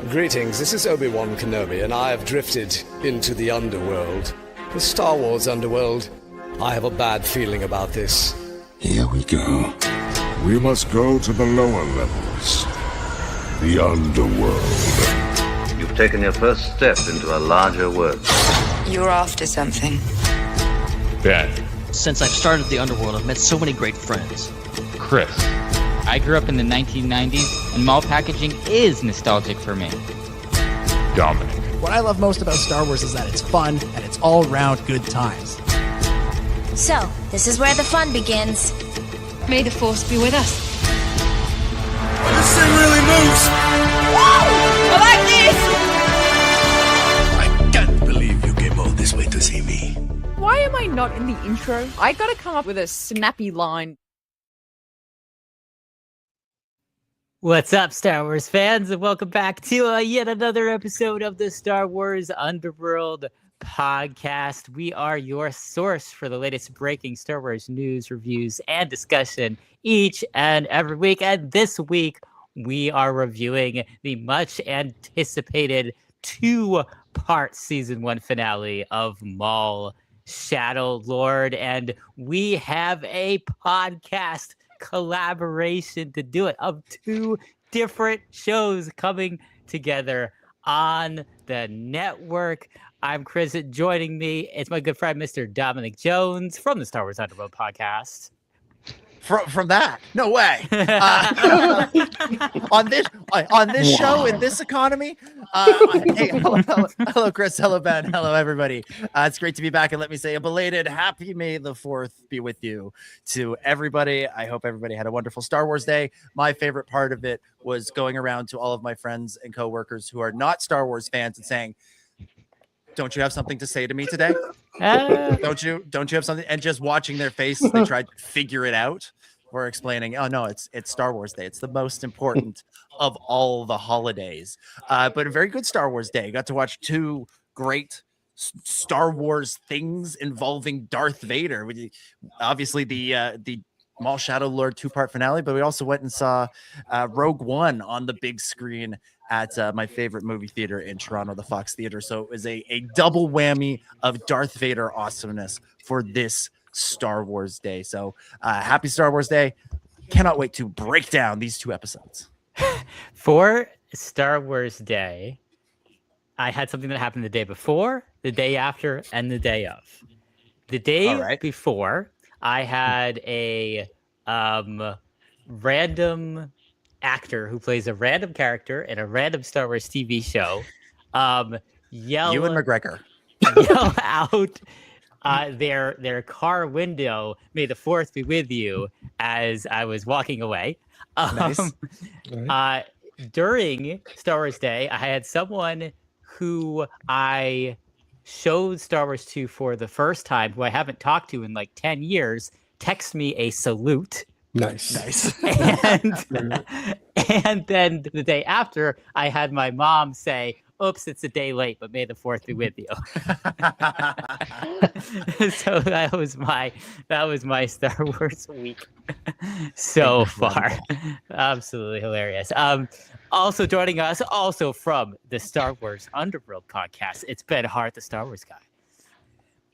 Greetings, this is Obi-Wan Kenobi, and I have drifted into the Underworld. The Star Wars Underworld. I have a bad feeling about this. Here we go. We must go to the lower levels. The Underworld. You've taken your first step into a larger world. You're after something. Ben. Since I've started the Underworld, I've met so many great friends. Chris. I grew up in the 1990s, and mall packaging is nostalgic for me. Dominic. What I love most about Star Wars is that it's fun and it's all-around good times. So, this is where the fun begins. May the Force be with us. This thing really moves! Whoa! I like this! I can't believe you came all this way to see me. Why am I not in the intro? I gotta come up with a snappy line. What's up, Star Wars fans, and welcome back to yet another episode of the Star Wars Underworld podcast. We are your source for the latest breaking Star Wars news, reviews, and discussion each and every week. And this week, we are reviewing the much anticipated two-part season 1 finale of Maul, Shadow Lord, and we have a podcast collaboration to do it of two different shows coming together on the network. I'm Chris. Joining me, it's my good friend, Mr. Dominic Jones from the Star Wars Underworld podcast. From that? No way. On this show in this economy. Hey, hello, Chris. Hello, Ben. Hello, everybody. It's great to be back, and let me say a belated Happy May the 4th be with you to everybody. I hope everybody had a wonderful Star Wars Day. My favorite part of it was going around to all of my friends and coworkers who are not Star Wars fans and saying, "Don't you have something to say to me today? Don't you have something?" And just watching their faces, they tried to figure it out. We're explaining, oh no, it's Star Wars Day. It's the most important of all the holidays. But a very good Star Wars Day. Got to watch two great Star Wars things involving Darth Vader. Obviously the Maul Shadow Lord 2-part finale, but we also went and saw Rogue One on the big screen at my favorite movie theater in Toronto, the Fox Theater. So it was a double whammy of Darth Vader awesomeness for this Star Wars Day. So happy Star Wars Day. Cannot wait to break down these two episodes. For Star Wars Day, I had something that happened the day before, the day after, and the day of. The day before, I had a random actor who plays a random character in a random Star Wars TV show yell Ewan McGregor yell out their car window, "May the 4th be with you," as I was walking away. Nice. During Star Wars Day, I had someone who I showed Star Wars 2 for the first time, who I haven't talked to in like 10 years, text me a salute. Nice. And then the day after, I had my mom say, "Oops, it's a day late, but may the 4th be with you." So that was my Star Wars week so far. Absolutely hilarious. Also joining us, also from the Star Wars Underworld podcast, it's Ben Hart, the Star Wars guy.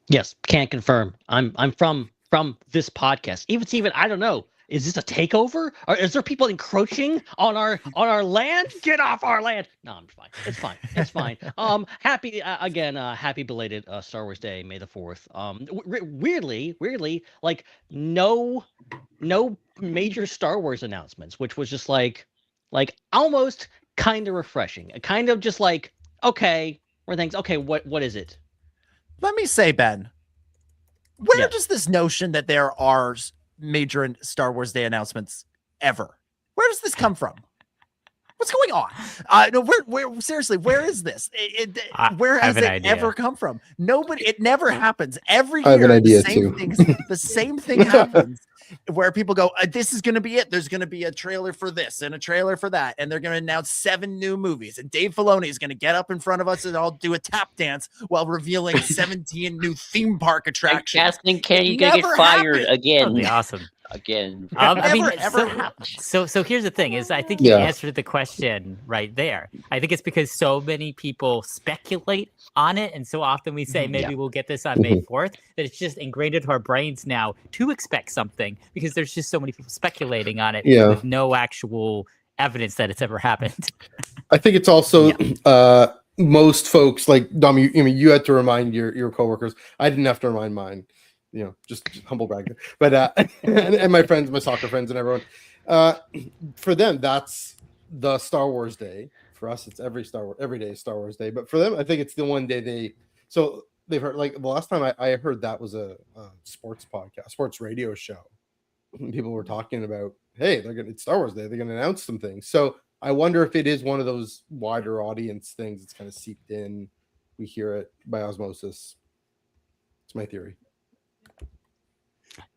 Yes, can't confirm. I'm from this podcast. Even I don't know. Is this a takeover? Or is there people encroaching on our land? Get off our land! No, I'm fine. It's fine. Happy happy belated Star Wars Day, May the 4th. Weirdly, like no major Star Wars announcements, which was just like almost kind of refreshing. Kind of just like, okay, where things okay, what is it? Let me say, Ben, where does this notion that there are major Star Wars Day announcements ever? Where does this come from? What's going on? No, where seriously, where is this? Where has it ever come from? Nobody. It never happens. Every year, I have an idea the same thing happens. Where people go, this is going to be it. There's going to be a trailer for this and a trailer for that, and they're going to announce 7 new movies. And Dave Filoni is going to get up in front of us and I'll do a tap dance while revealing 17 new theme park attractions. Casting Kenny, you're going to get fired again. That'd be awesome. again. I mean, Ever so here's the thing: is I think you answered the question right there. I think it's because so many people speculate on it, and so often we say maybe we'll get this on May 4th that it's just ingrained into our brains now to expect something because there's just so many people speculating on it with no actual evidence that it's ever happened. I think it's also most folks like Dom. You had to remind your coworkers. I didn't have to remind mine. Just humble brag. But and my friends, my soccer friends, and everyone. For them, that's the Star Wars Day. For us, it's every day is Star Wars Day. But for them, I think it's the one day they've heard. Like the last time I heard that was a sports podcast, sports radio show. People were talking about, hey, it's Star Wars Day. They're gonna announce some things. So I wonder if it is one of those wider audience things that's kind of seeped in. We hear it by osmosis. It's my theory.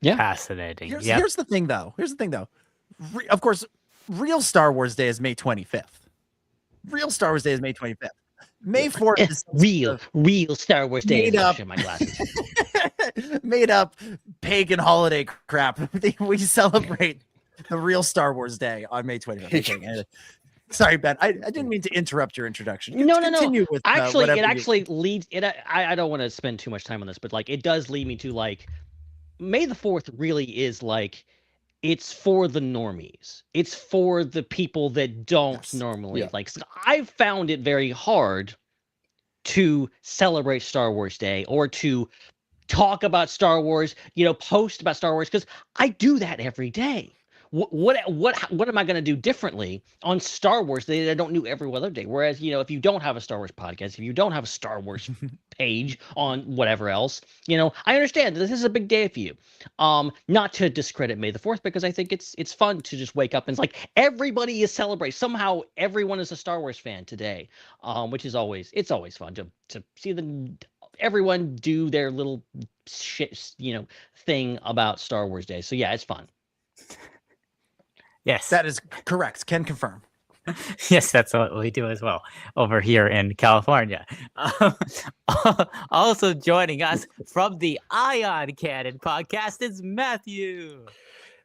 Yeah, fascinating. Here's the thing, though. Of course, real Star Wars Day is May 25th. Real Star Wars Day is May 25th. May 4th is real Star Wars Day. My glasses. Made up pagan holiday crap. We celebrate the real Star Wars Day on May 25th. Sorry, Ben. I didn't mean to interrupt your introduction. Continue with actually, it actually leads. I don't want to spend too much time on this, but like it does lead me to like May the 4th really is like it's for the normies. It's for the people that don't normally like. So I found it very hard to celebrate Star Wars Day or to talk about Star Wars, post about Star Wars because I do that every day. What am I going to do differently on Star Wars Day that I don't do every other day? Whereas, if you don't have a Star Wars podcast, if you don't have a Star Wars page on whatever else, I understand that this is a big day for you. Not to discredit May the 4th, because I think it's fun to just wake up and it's like everybody is celebrating. Somehow everyone is a Star Wars fan today, which is always fun to see everyone do their little shit, thing about Star Wars Day. So yeah, it's fun. Yes, that is correct. Can confirm. Yes, that's what we do as well over here in California. Also joining us from the Eye On Canon Podcast is Matthew.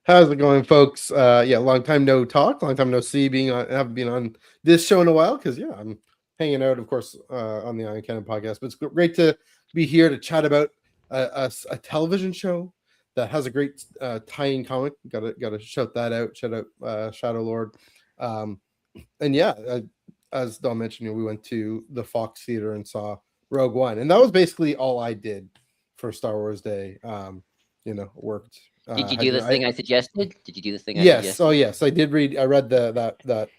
How's it going, folks? Long time no talk, long time no see. Haven't been on this show in a while because I'm hanging out, of course, on the Eye On Canon Podcast. But it's great to be here to chat about a television show that has a great tie-in comic. Gotta shout that out. Shout out Shadow Lord. As Dom mentioned, we went to the Fox Theater and saw Rogue One, and that was basically all I did for Star Wars Day. Worked. Did you do the thing I suggested? Did you do the thing? Yes. Oh, yes. I did read. I read that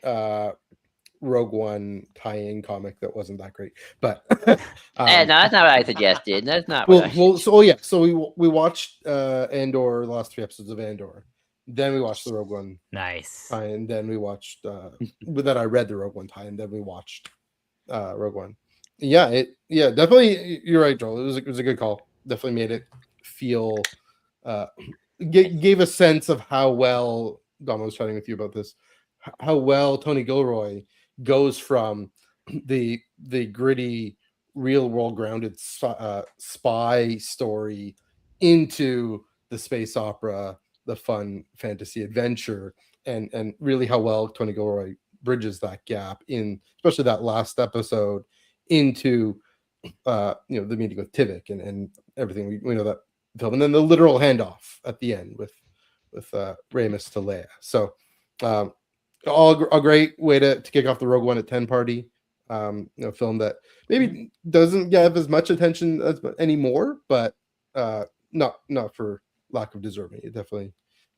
Rogue One tie-in comic that wasn't that great, but no, that's not what I suggested. That's not what So we watched Andor, the last 3 episodes of Andor. Then we watched the Rogue One. Nice. And then we watched with that I read the Rogue One tie, and then we watched Rogue One. Definitely. You're right, Joel. It was a good call. Definitely made it feel gave a sense of how well Dom was chatting with you about this. How well Tony Gilroy goes from the gritty, real world grounded spy story into the space opera, the fun fantasy adventure, and really how well Tony Gilroy bridges that gap in, especially that last episode, into the meeting with Tivik and everything we know that film, and then the literal handoff at the end with Ramus to Leia. So all a great way to kick off the Rogue One at 10 party. Film that maybe doesn't get as much attention anymore, but not for lack of deserving. It definitely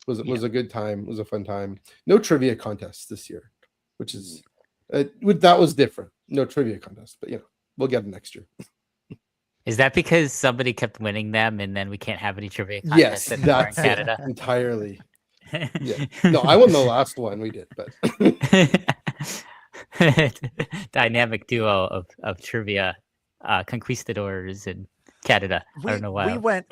was a good time. It was a fun time. No trivia contests this year, which is that was different. No trivia contest, but we'll get it next year. Is that because somebody kept winning them and then we can't have any trivia contests in Canada? Entirely. Yeah. No, I won the last one we did, but dynamic duo of trivia conquistadors in Canada. I don't know why. We went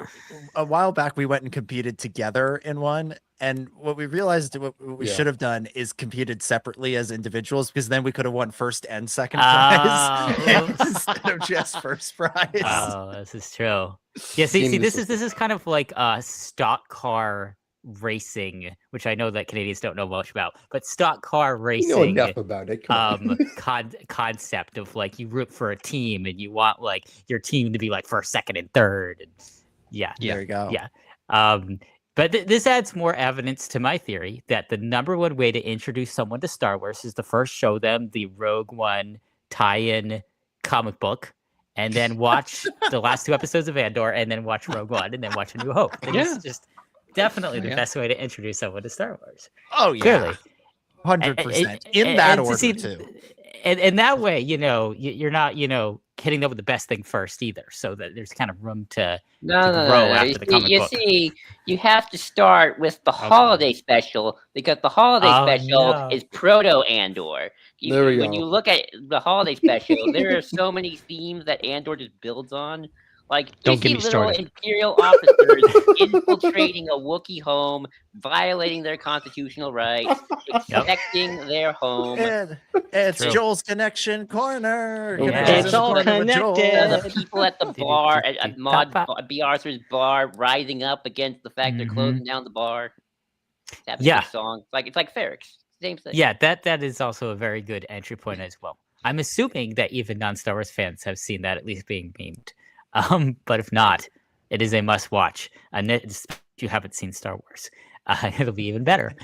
a while back. We went and competed together in one, and what we realized what we should have done is competed separately as individuals, because then we could have won first and second prize instead of just first prize. Oh, this is true. Yeah, see, this is kind of like a stock car racing, which I know that Canadians don't know much about, but stock car You racing. know enough about it. Come on. Concept of like you root for a team and you want like your team to be like first, second, and third. And There you go. yeah. But this adds more evidence to my theory that the number one way to introduce someone to Star Wars is to first show them the Rogue One tie-in comic book, and then watch the last 2 episodes of Andor, and then watch Rogue One, and then watch A New Hope. It's just definitely the best way to introduce someone to Star Wars. Oh yeah, clearly, 100% in that order see, too. And that way, you're not, hitting them with the best thing first either, so that there's kind of room to grow after the comic book. See, you have to start with the holiday special, because the holiday special is proto Andor. There we When go. you look at the holiday special, there are so many themes that Andor just builds on. Like, Don't you get see me little started. Imperial officers infiltrating a Wookiee home, violating their constitutional rights, expecting their home. And it's True. Joel's Connection Corner. Yeah. It's all connected. The people at the bar, at B. Arthur's bar, rising up against the fact they're closing down the bar. That's a good song. It's like Ferrix. Same thing. Yeah, that is also a very good entry point as well. I'm assuming that even non-Star Wars fans have seen that at least being memed. But if not, it is a must-watch. And if you haven't seen Star Wars, it'll be even better.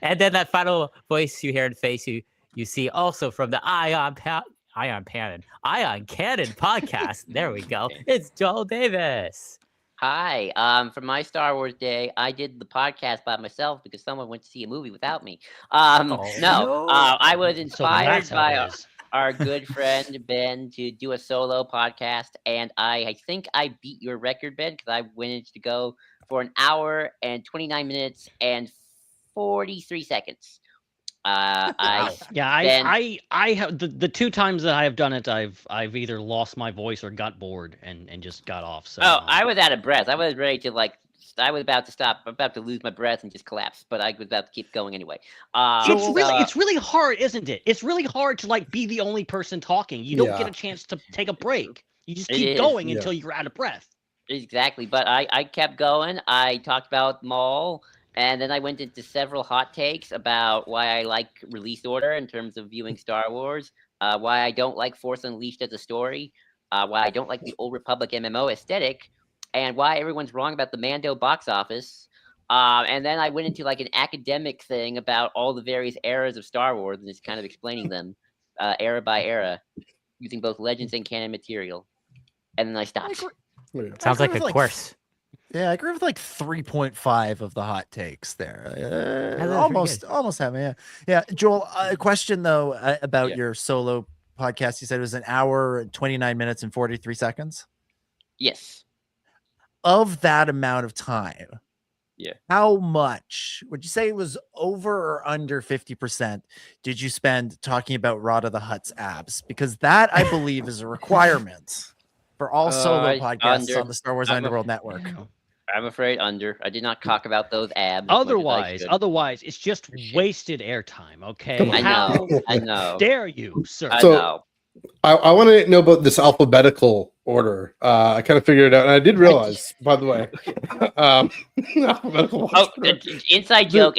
And then that final voice you hear and face you see also from the Eye On Canon podcast. There we go. It's Joel Davis. Hi. For my Star Wars day, I did the podcast by myself because someone went to see a movie without me. I was inspired by our good friend Ben to do a solo podcast, and I think I beat your record, Ben, because I managed to go for 1 hour and 29 minutes and 43 seconds. I have the 2 times that I have done it, I've either lost my voice or got bored and just got off. So I was out of breath. I was ready to I was about to stop. I'm about to lose my breath and just collapse, but I was about to keep going anyway. It's really hard, isn't it? It's really hard to be the only person talking. You don't get a chance to take a break. You just keep going until you're out of breath. Exactly, but I kept going. I talked about Maul, and then I went into several hot takes about why I like Release Order in terms of viewing Star Wars, why I don't like Force Unleashed as a story, why I don't like the Old Republic MMO aesthetic, and why everyone's wrong about the Mando box office. And then I went into an academic thing about all the various eras of Star Wars and just kind of explaining them era by era using both legends and canon material. And then I stopped. Sounds like a course. Yeah, I agree with 3.5 of the hot takes there. Almost having, yeah. Joel, a question though about your solo podcast. You said it was 1 hour and 29 minutes and 43 seconds. Yes. Of that amount of time, how much would you say it was over or under 50% did you spend talking about Rada the Hutt's abs? Because that, I believe, is a requirement for all solo podcasts on the Star Wars Underworld Network. I'm afraid under. I did not talk about those abs. Otherwise, it's just wasted airtime. Okay, I know. Dare you, sir? I know. I want to know about this alphabetical order. I kind of figured it out, and I did realize, by the way, alphabetical order. Inside joke.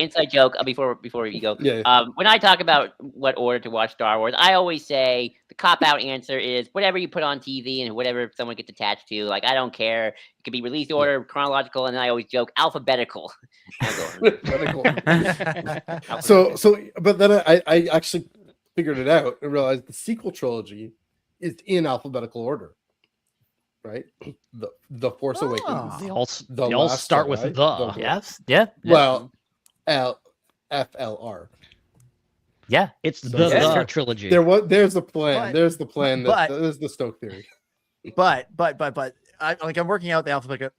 Before you go, when I talk about what order to watch Star Wars, I always say the cop-out answer is whatever you put on TV and whatever someone gets attached to. I don't care. It could be release order, chronological, and then I always joke alphabetical. But then I actually figured it out and realized the sequel trilogy is in alphabetical order, right? The Force Awakens. They all start with the. Yes. Yeah. Well, FLR. Yeah, it's the trilogy. There's the plan. There's the plan. There's the Stoke theory. But I'm working out the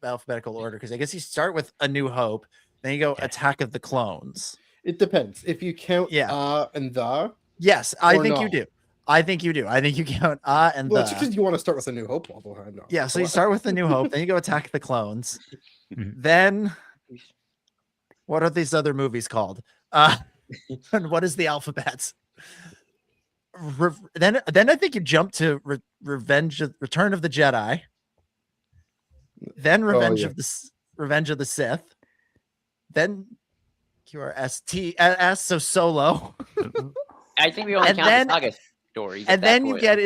alphabetical order because I guess you start with A New Hope, then you go Attack of the Clones. It depends if you count and the. Yes, I think you do. I think you count and it's because you want to start with A New Hope all the time. Yeah, so you start with A New Hope, then you go Attack the Clones. Then what are these other movies called? And what is the alphabet? Then I think you jump to Return of the Jedi. Then Revenge of the Sith. then QRSTS, so Solo. I think we only And count then- the saga stories. And then you get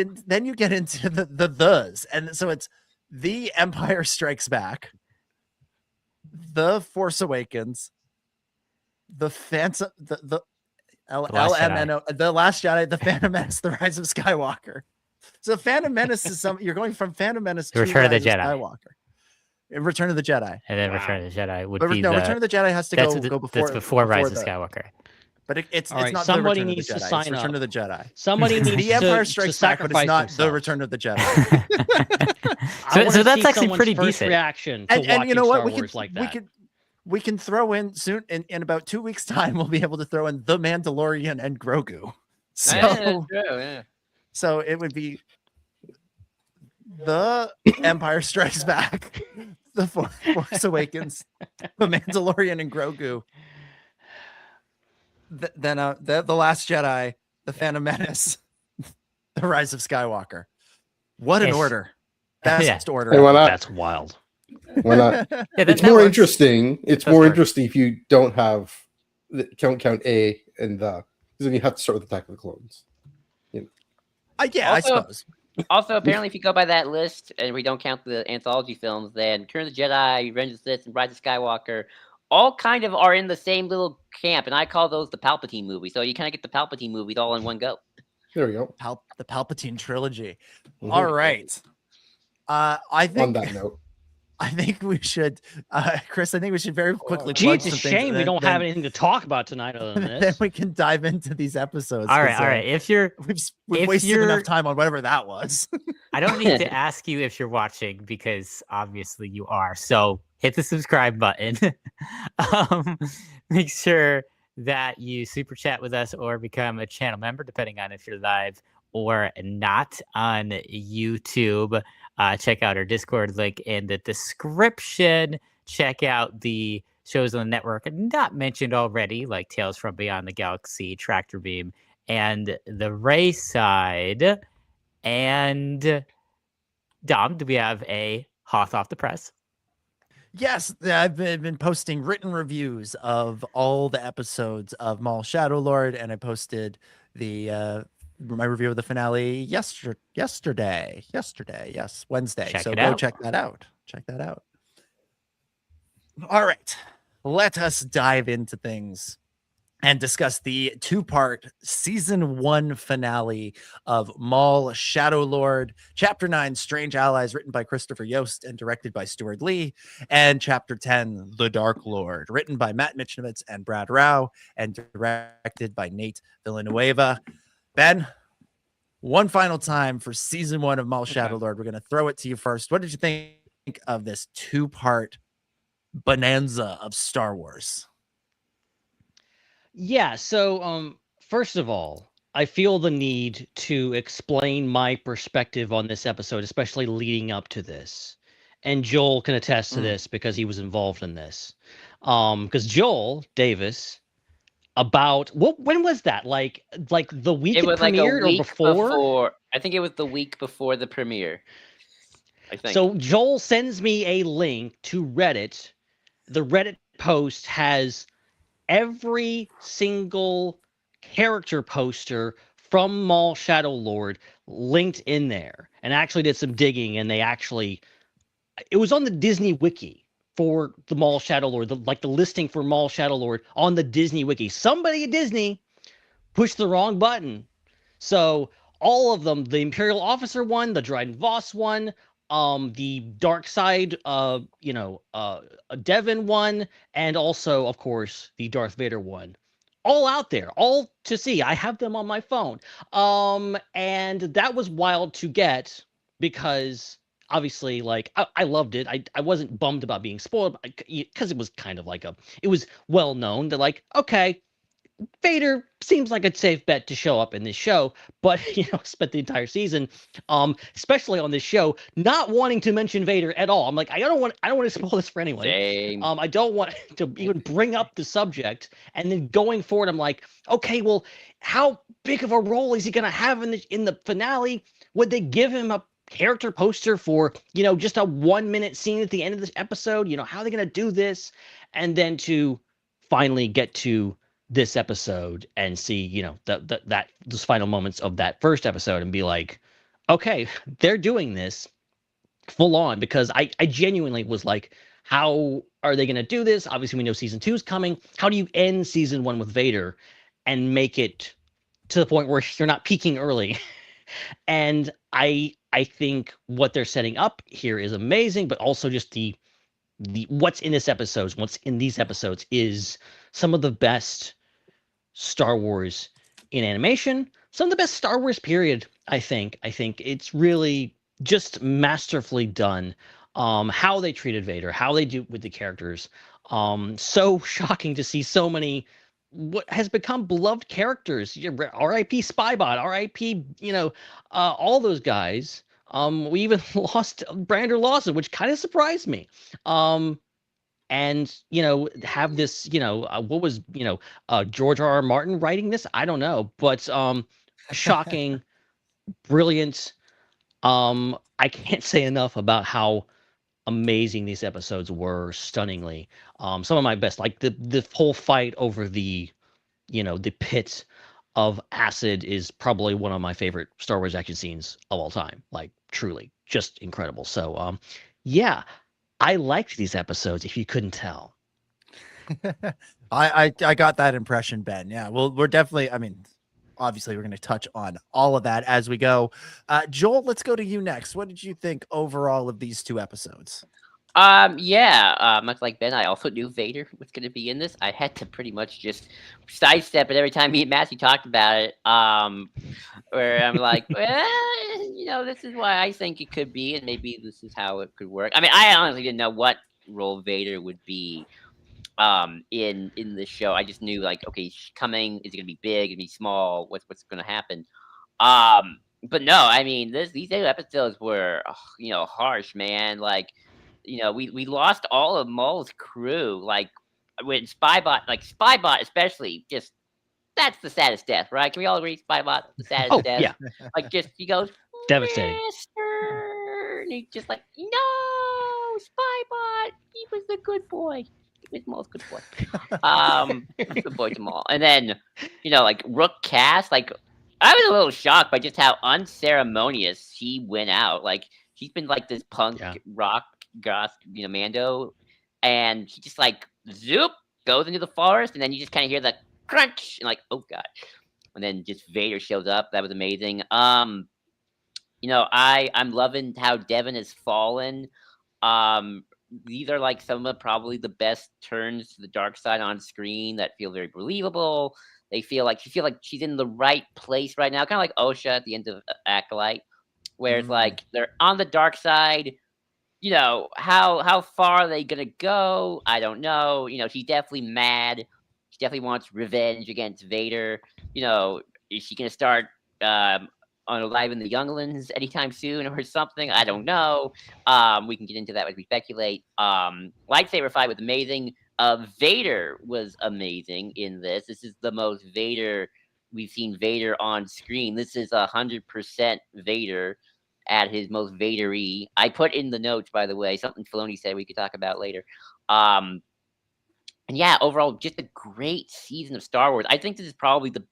into the and so it's The Empire Strikes Back, The Force Awakens, The Phantom, the LMNO, The Last Jedi, The Phantom Menace, The Rise of Skywalker. So Phantom Menace is you're going from Phantom Menace to Return of the Rise Jedi. Skywalker. Return of the Jedi. And then Return of the Jedi would But be no, Return of the Jedi has to go before. That's before Rise of the- Skywalker. But it's All right, not somebody the Return needs to of the Jedi. sign It's Return up. of the Jedi. Somebody needs The Empire to Strikes Back, but it's sacrifice not the themselves. Return of the Jedi. I wanna so that's see actually someone's pretty first decent. reaction to And you know what? watching Star Wars like that. We can throw in soon in about 2 weeks' time. We'll be able to throw in The Mandalorian and Grogu. So, true, yeah. so it would be The Empire Strikes Back, The Force Awakens, The Mandalorian and Grogu. Then the Last Jedi, The Phantom Menace, The Rise of Skywalker. What an Yes. order! Best Yeah. order. And why not? That's wild. Why not? Yeah, It's that more works. interesting. It's That's more work. interesting if you don't have the count A and the, because then you have to start with Attack of the Clones. Yeah, I Also- suppose. Also, apparently, if you go by that list and we don't count the anthology films, then Return of the Jedi, Revenge of the Sith, and Rise of Skywalker all kind of are in the same little camp, and I call those the Palpatine movies. So you kind of get the Palpatine movies all in one go. There we go. The Palpatine trilogy. Mhm. All right. I On think that note, I think we should, Chris. I think we should very quickly. Gee, plug it's a some things, shame and we then- don't have anything to talk about tonight other than Then this. we can dive into these episodes. All 'cause, right, all right. If you're, we've if wasted you're- enough time on whatever that was. I don't need to ask you if you're watching because obviously you are. So hit the subscribe button. Make sure that you super chat with us or become a channel member, depending on if you're live or not on YouTube. Check out our Discord link in the description. Check out the shows on the network not mentioned already, like Tales from Beyond the Galaxy, Tractor Beam, and the Raeside. And Dom, do we have a hot off the press? Yes, I've been posting written reviews of all the episodes of Maul Shadow Lord, and I posted my review of the finale yesterday. Yes, Wednesday. Check So it go out. check that out. Check that out. All right, let us dive into things and discuss the two-part season 1 finale of Maul Shadow Lord, Chapter 9, Strange Allies, written by Christopher Yost and directed by Stuart Lee, and Chapter 10, The Dark Lord, written by Matt Michnovitz and Brad Rao, and directed by Nate Villanueva. Ben, one final time for season 1 of Maul Shadow Lord. We're going to throw it to you first. What did you think of this two-part bonanza of Star Wars? Yeah, so first of all, I feel the need to explain my perspective on this episode, especially leading up to this. And Joel can attest to this because he was involved in this. Because Joel Davis, when was that? Like the week It it was like a premiered week or before? I think it was the week before the premiere. I think. So Joel sends me a link to Reddit. The Reddit post has every single character poster from Maul Shadow Lord linked in there, and actually did some digging, and it was on the Disney Wiki for the Maul Shadow Lord, the listing for Maul Shadow Lord on the Disney Wiki. Somebody at Disney pushed the wrong button. So all of them, the Imperial Officer one, the Dryden Voss one, the Dark Side, a Devon one, and also, of course, the Darth Vader one. All out there, all to see. I have them on my phone. And that was wild to get because obviously, I loved it. I wasn't bummed about being spoiled because it was kind of it was well known that okay, Vader seems like a safe bet to show up in this show, but spent the entire season, especially on this show, not wanting to mention Vader at all. I'm like, I don't want to spoil this for anyone. Same. I don't want to even bring up the subject. And then going forward, I'm like, okay, well, how big of a role is he going to have in the finale? Would they give him a character poster for just a 1-minute scene at the end of this episode? How are they going to do this? And then to finally get to this episode and see, you know, those final moments of that first episode and be like, okay, they're doing this full on, because I genuinely was like, how are they going to do this? Obviously, we know season 2 is coming. How do you end season 1 with Vader and make it to the point where you're not peaking early? And I think what they're setting up here is amazing, but also just the what's in these episodes is some of the best Star Wars in animation, some of the best Star Wars period. I think it's really just masterfully done. How they treated Vader, how they do with the characters. So shocking to see so many what has become beloved characters. R.I.P. Spybot, R.I.P. All those guys. We even lost Brander Lawson, which kind of surprised me. And have this, what was George R.R. Martin writing this? I don't know, but shocking, brilliant. I can't say enough about how amazing these episodes were. Stunningly, some of my best, like the whole fight over the pit of acid is probably one of my favorite Star Wars action scenes of all time. Like, truly, just incredible. So, yeah, I liked these episodes, if you couldn't tell. I got that impression, Ben. Yeah, well, we're definitely, obviously we're going to touch on all of that as we go. Joel, let's go to you next. What did you think overall of these 2 episodes? Much like Ben, I also knew Vader was going to be in this. I had to pretty much just sidestep it every time me and Matthew talked about it. Where I'm like, well, this is why I think it could be, and maybe this is how it could work. I honestly didn't know what role Vader would be in the show. I just knew, like, okay, she's coming. Is it going to be big? Is it going to be small? What's going to happen? But no, these 8 episodes were, harsh, man. Like, we lost all of Maul's crew. Like, when Spybot especially, just, that's the saddest death, right? Can we all agree Spybot, the saddest death? Yeah. Like, just, he goes, devastating. Master! And he's just like, no, Spybot, he was the good boy. He was Maul's good boy. Good boy to Maul. And then, like, Rook Cass, like, I was a little shocked by just how unceremonious he went out. Like, he's been like this punk rock goth, Mando, and he just like zoop goes into the forest, and then you just kind of hear the crunch, and like, oh god, and then just Vader shows up. That was amazing. I'm loving how Devin has fallen. These are like some of probably the best turns to the dark side on screen that feel very believable. They feel like she's in the right place right now, kind of like Osha at the end of Acolyte, where it's like they're on the dark side. How far are they gonna go? I don't know. She's definitely mad. She definitely wants revenge against Vader. Is she gonna start unaliving the younglings anytime soon or something? I don't know. We can get into that as we speculate. Lightsaber fight was amazing. Vader was amazing in this. This is the most Vader we've seen Vader on screen. This is 100% Vader at his most Vader-y. I put in the notes, by the way, something Filoni said we could talk about later. And yeah, overall, just a great season of Star Wars. I think this is probably the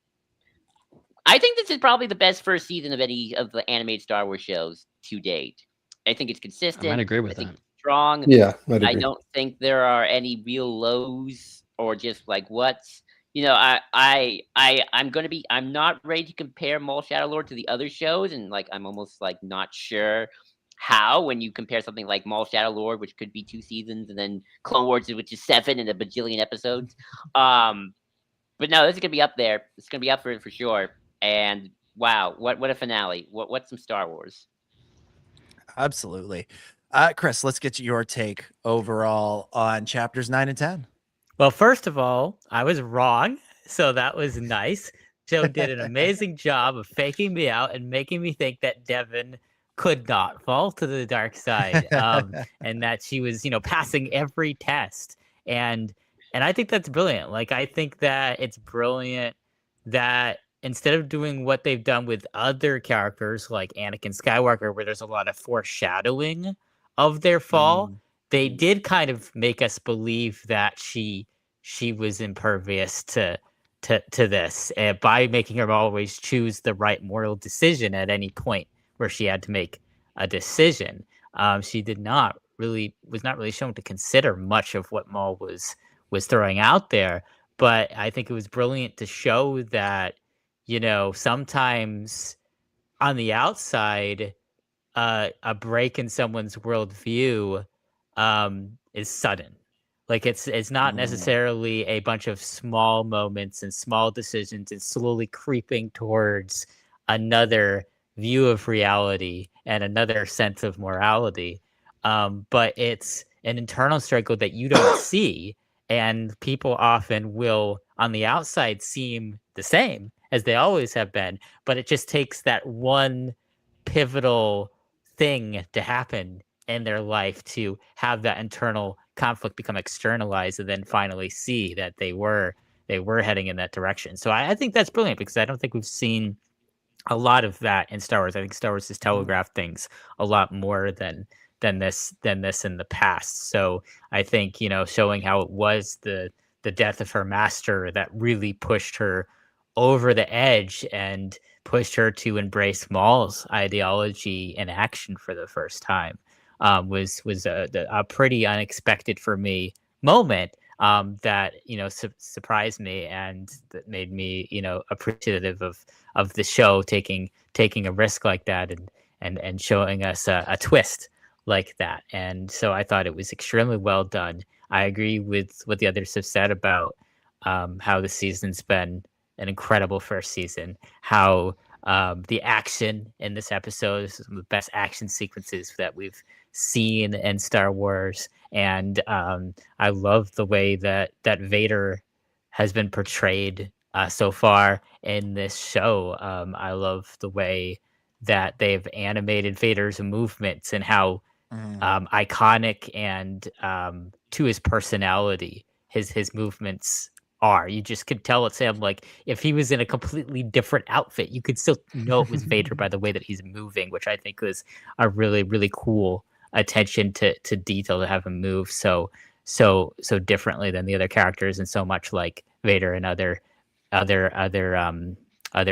best first season of any of the animated Star Wars shows to date. I think it's consistent. I might agree with that. It's strong. Yeah, I don't think there are any real lows or just like what's. I'm not ready to compare Maul Shadow Lord to the other shows, and like I'm almost like not sure how when you compare something like Maul Shadow Lord, which could be 2 seasons, and then Clone Wars, which is 7 and a bajillion episodes. But no, this is gonna be up there. It's gonna be up for sure. And wow, what a finale! What's some Star Wars? Absolutely, Chris. Let's get your take overall on chapters 9 and 10. Well, first of all, I was wrong, so that was nice. Joe did an amazing job of faking me out and making me think that Devin could not fall to the dark side, and that she was, passing every test. And I think that's brilliant. Like, I think that it's brilliant that instead of doing what they've done with other characters like Anakin Skywalker, where there's a lot of foreshadowing of their fall, they did kind of make us believe that she she was impervious to this, by making her always choose the right moral decision at any point where she had to make a decision. She was not really shown to consider much of what Maul was throwing out there. But I think it was brilliant to show that, sometimes on the outside, a break in someone's worldview is sudden. Like it's not necessarily a bunch of small moments and small decisions and slowly creeping towards another view of reality and another sense of morality. But it's an internal struggle that you don't see, and people often will on the outside seem the same as they always have been, but it just takes that one pivotal thing to happen in their life to have that internal conflict become externalized, and then finally see that they were heading in that direction. So I think that's brilliant, because I don't think we've seen a lot of that in Star Wars. I think Star Wars has telegraphed things a lot more than this in the past. So I think, showing how it was the death of her master that really pushed her over the edge and pushed her to embrace Maul's ideology in action for the first time, was a pretty unexpected for me moment, that surprised me, and that made me appreciative of the show taking a risk like that, and showing us a twist like that. And so I thought it was extremely well done. I agree with what the others have said about how the season's been an incredible first season, how the action in this episode is some of the best action sequences that we've seen in Star Wars. And I love the way that Vader has been portrayed so far in this show. I love the way that they've animated Vader's movements and how iconic and to his personality his movements are. You just could tell it's him. Like, if he was in a completely different outfit, you could still know it was Vader by the way that he's moving, which I think was a really, really cool attention to detail, to have him move so differently than the other characters, and so much like Vader and other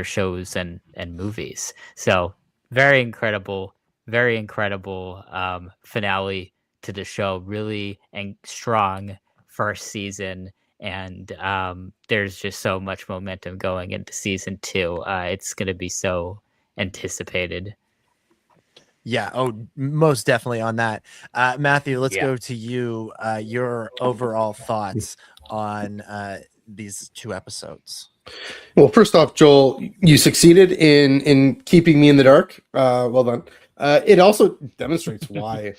shows and movies. So very incredible finale to the show. Really and strong first season, and there's just so much momentum going into season 2. It's going to be so anticipated. Yeah. Oh, most definitely on that. Matthew, let's go to you. Your overall thoughts on these 2 episodes. Well, first off, Joel, you succeeded in keeping me in the dark. Well done. It also demonstrates why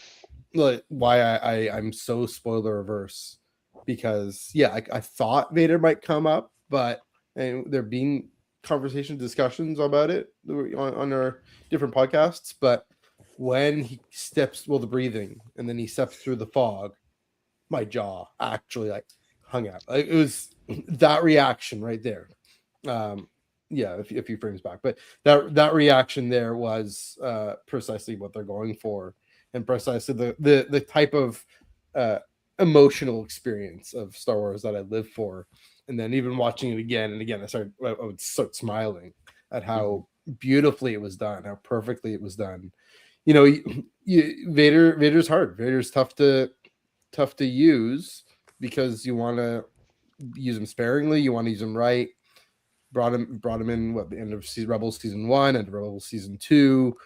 I'm so spoiler averse, because I thought Vader might come up, but there being discussions about it on our different podcasts. But when he steps, the breathing, and then he steps through the fog, my jaw actually hung out. It was that reaction right there. A few frames back, but that reaction there was precisely what they're going for, and precisely the type of emotional experience of Star Wars that I live for. And then even watching it again and again, I would start smiling at how beautifully it was done, how perfectly it was done. Vader's hard. Vader's tough to use, because you want to use him sparingly, you want to use him right. Brought him in the end of Rebels season 1 and Rebels season 2.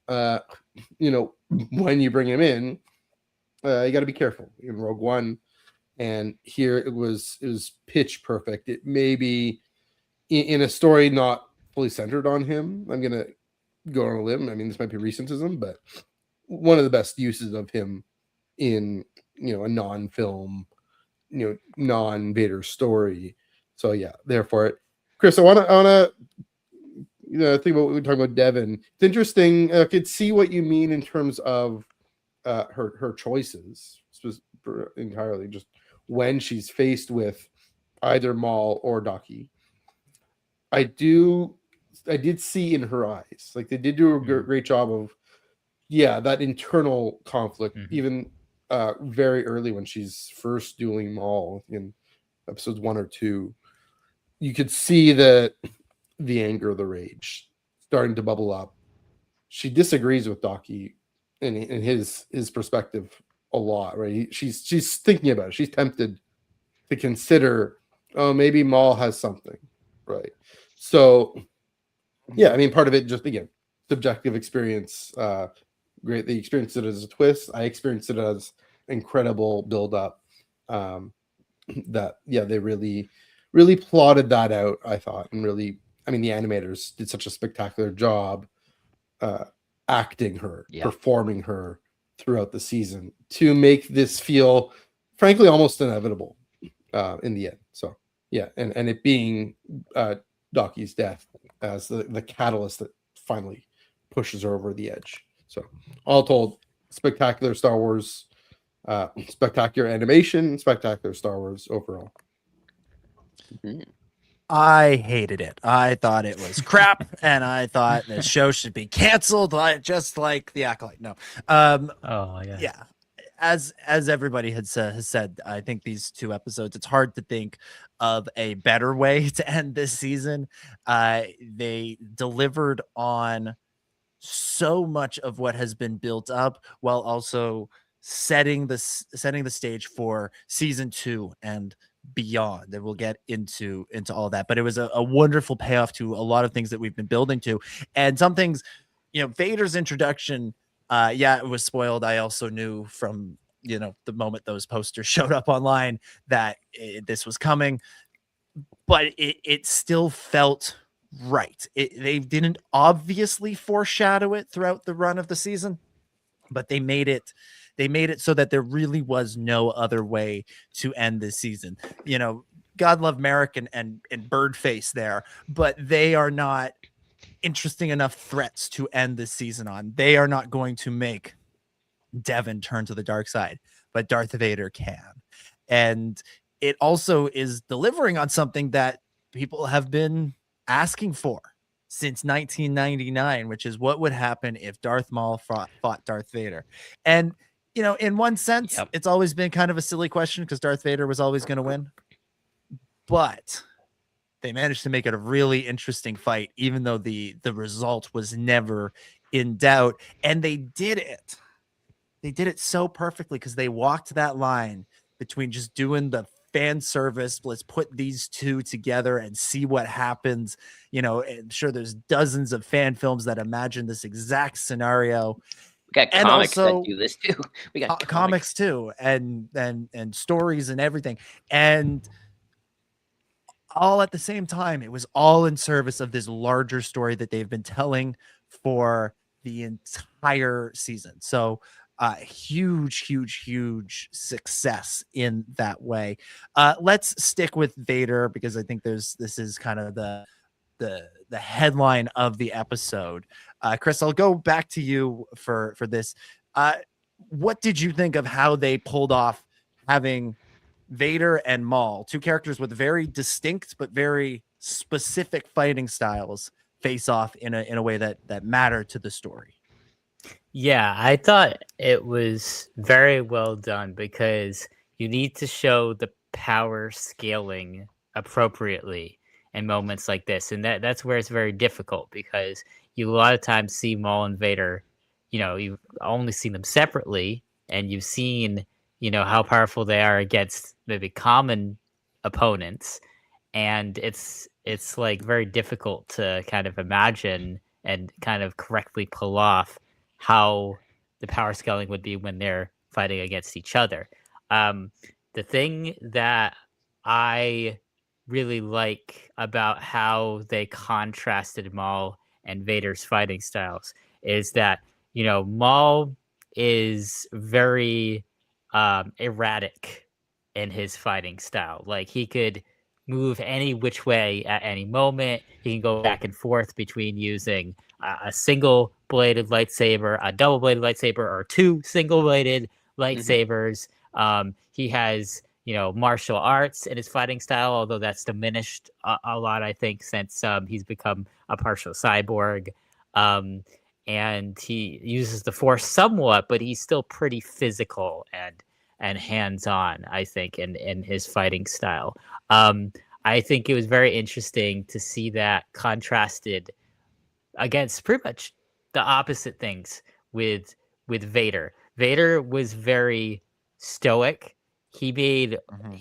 When you bring him in, you got to be careful in Rogue One, and here it was pitch perfect. It may be in a story not fully centered on him. I'm gonna go on a limb. I mean, this might be recentism, but one of the best uses of him in a non-film, non-Vader story. So therefore, Chris, I want to think about what we were talking about Devin. It's interesting. I could see what you mean in terms of her choices, entirely just when she's faced with either Maul or Daki. I did see in her eyes, like, they did do a great job of that internal conflict, even very early when she's first dueling Maul in episodes 1 or 2, you could see the anger, the rage starting to bubble up. She disagrees with Docky in his perspective a lot, right? She's thinking about it. She's tempted to consider, oh, maybe Maul has something, right? So, yeah, I mean, part of it just, again, subjective experience. Great. They experienced it as a twist. I experienced it as incredible build-up. That, yeah, they really plotted that out, I thought, and really, I mean, the animators did such a spectacular job acting her, performing her throughout the season to make this feel, frankly, almost inevitable in the end. So, yeah, and it being Docky's death as the catalyst that finally pushes her over the edge. So, all told, spectacular Star Wars, spectacular animation, spectacular Star Wars overall. I hated it. I thought it was crap, and I thought the show should be canceled, just like The Acolyte. No, yeah. As everybody has said, I think these 2 episodes, it's hard to think of a better way to end this season. They delivered on so much of what has been built up, while also setting the stage for season 2 and beyond. And we'll get into all that, but it was a wonderful payoff to a lot of things that we've been building to, and some things, Vader's introduction, it was spoiled. I also knew from the moment those posters showed up online that this was coming, but it still felt right. They didn't obviously foreshadow it throughout the run of the season, but they made it so that there really was no other way to end this season. God love Merrick and Birdface there, but they are not interesting enough threats to end this season on. They are not going to make Devin turn to the dark side, but Darth Vader can. And it also is delivering on something that people have been asking for since 1999, which is what would happen if Darth Maul fought Darth Vader. And in one sense, it's always been kind of a silly question because Darth Vader was always going to win. But they managed to make it a really interesting fight, even though the result was never in doubt. And they did it. They did it so perfectly because they walked that line between just doing the fan service, let's put these 2 together and see what happens. I'm sure there's dozens of fan films that imagine this exact scenario. We got comics that do this too. We got comics too, and stories and everything, and all at the same time. It was all in service of this larger story that they've been telling for the entire season. So huge success in that way. Let's stick with Vader because I think this is kind of the headline of the episode. Chris, I'll go back to you for this. What did you think of how they pulled off having Vader and Maul, 2 characters with very distinct but very specific fighting styles, face off in a way that mattered to the story? Yeah, I thought it was very well done because you need to show the power scaling appropriately in moments like this. And that's where it's very difficult because you a lot of times see Maul and Vader, you've only seen them separately and you've seen, how powerful they are against maybe common opponents. And it's like very difficult to kind of imagine and kind of correctly pull off how the power scaling would be when they're fighting against each other. The thing that I really like about how they contrasted Maul and Vader's fighting styles is that, Maul is very erratic in his fighting style. Like he could move any which way at any moment. He can go back and forth between using a single-bladed lightsaber, a double-bladed lightsaber, or 2 single-bladed lightsabers. He has, martial arts in his fighting style, although that's diminished a lot, I think, since he's become a partial cyborg. And he uses the Force somewhat, but he's still pretty physical and hands-on, I think, in his fighting style. I think it was very interesting to see that contrasted against pretty much the opposite things with Vader. Vader was very stoic. He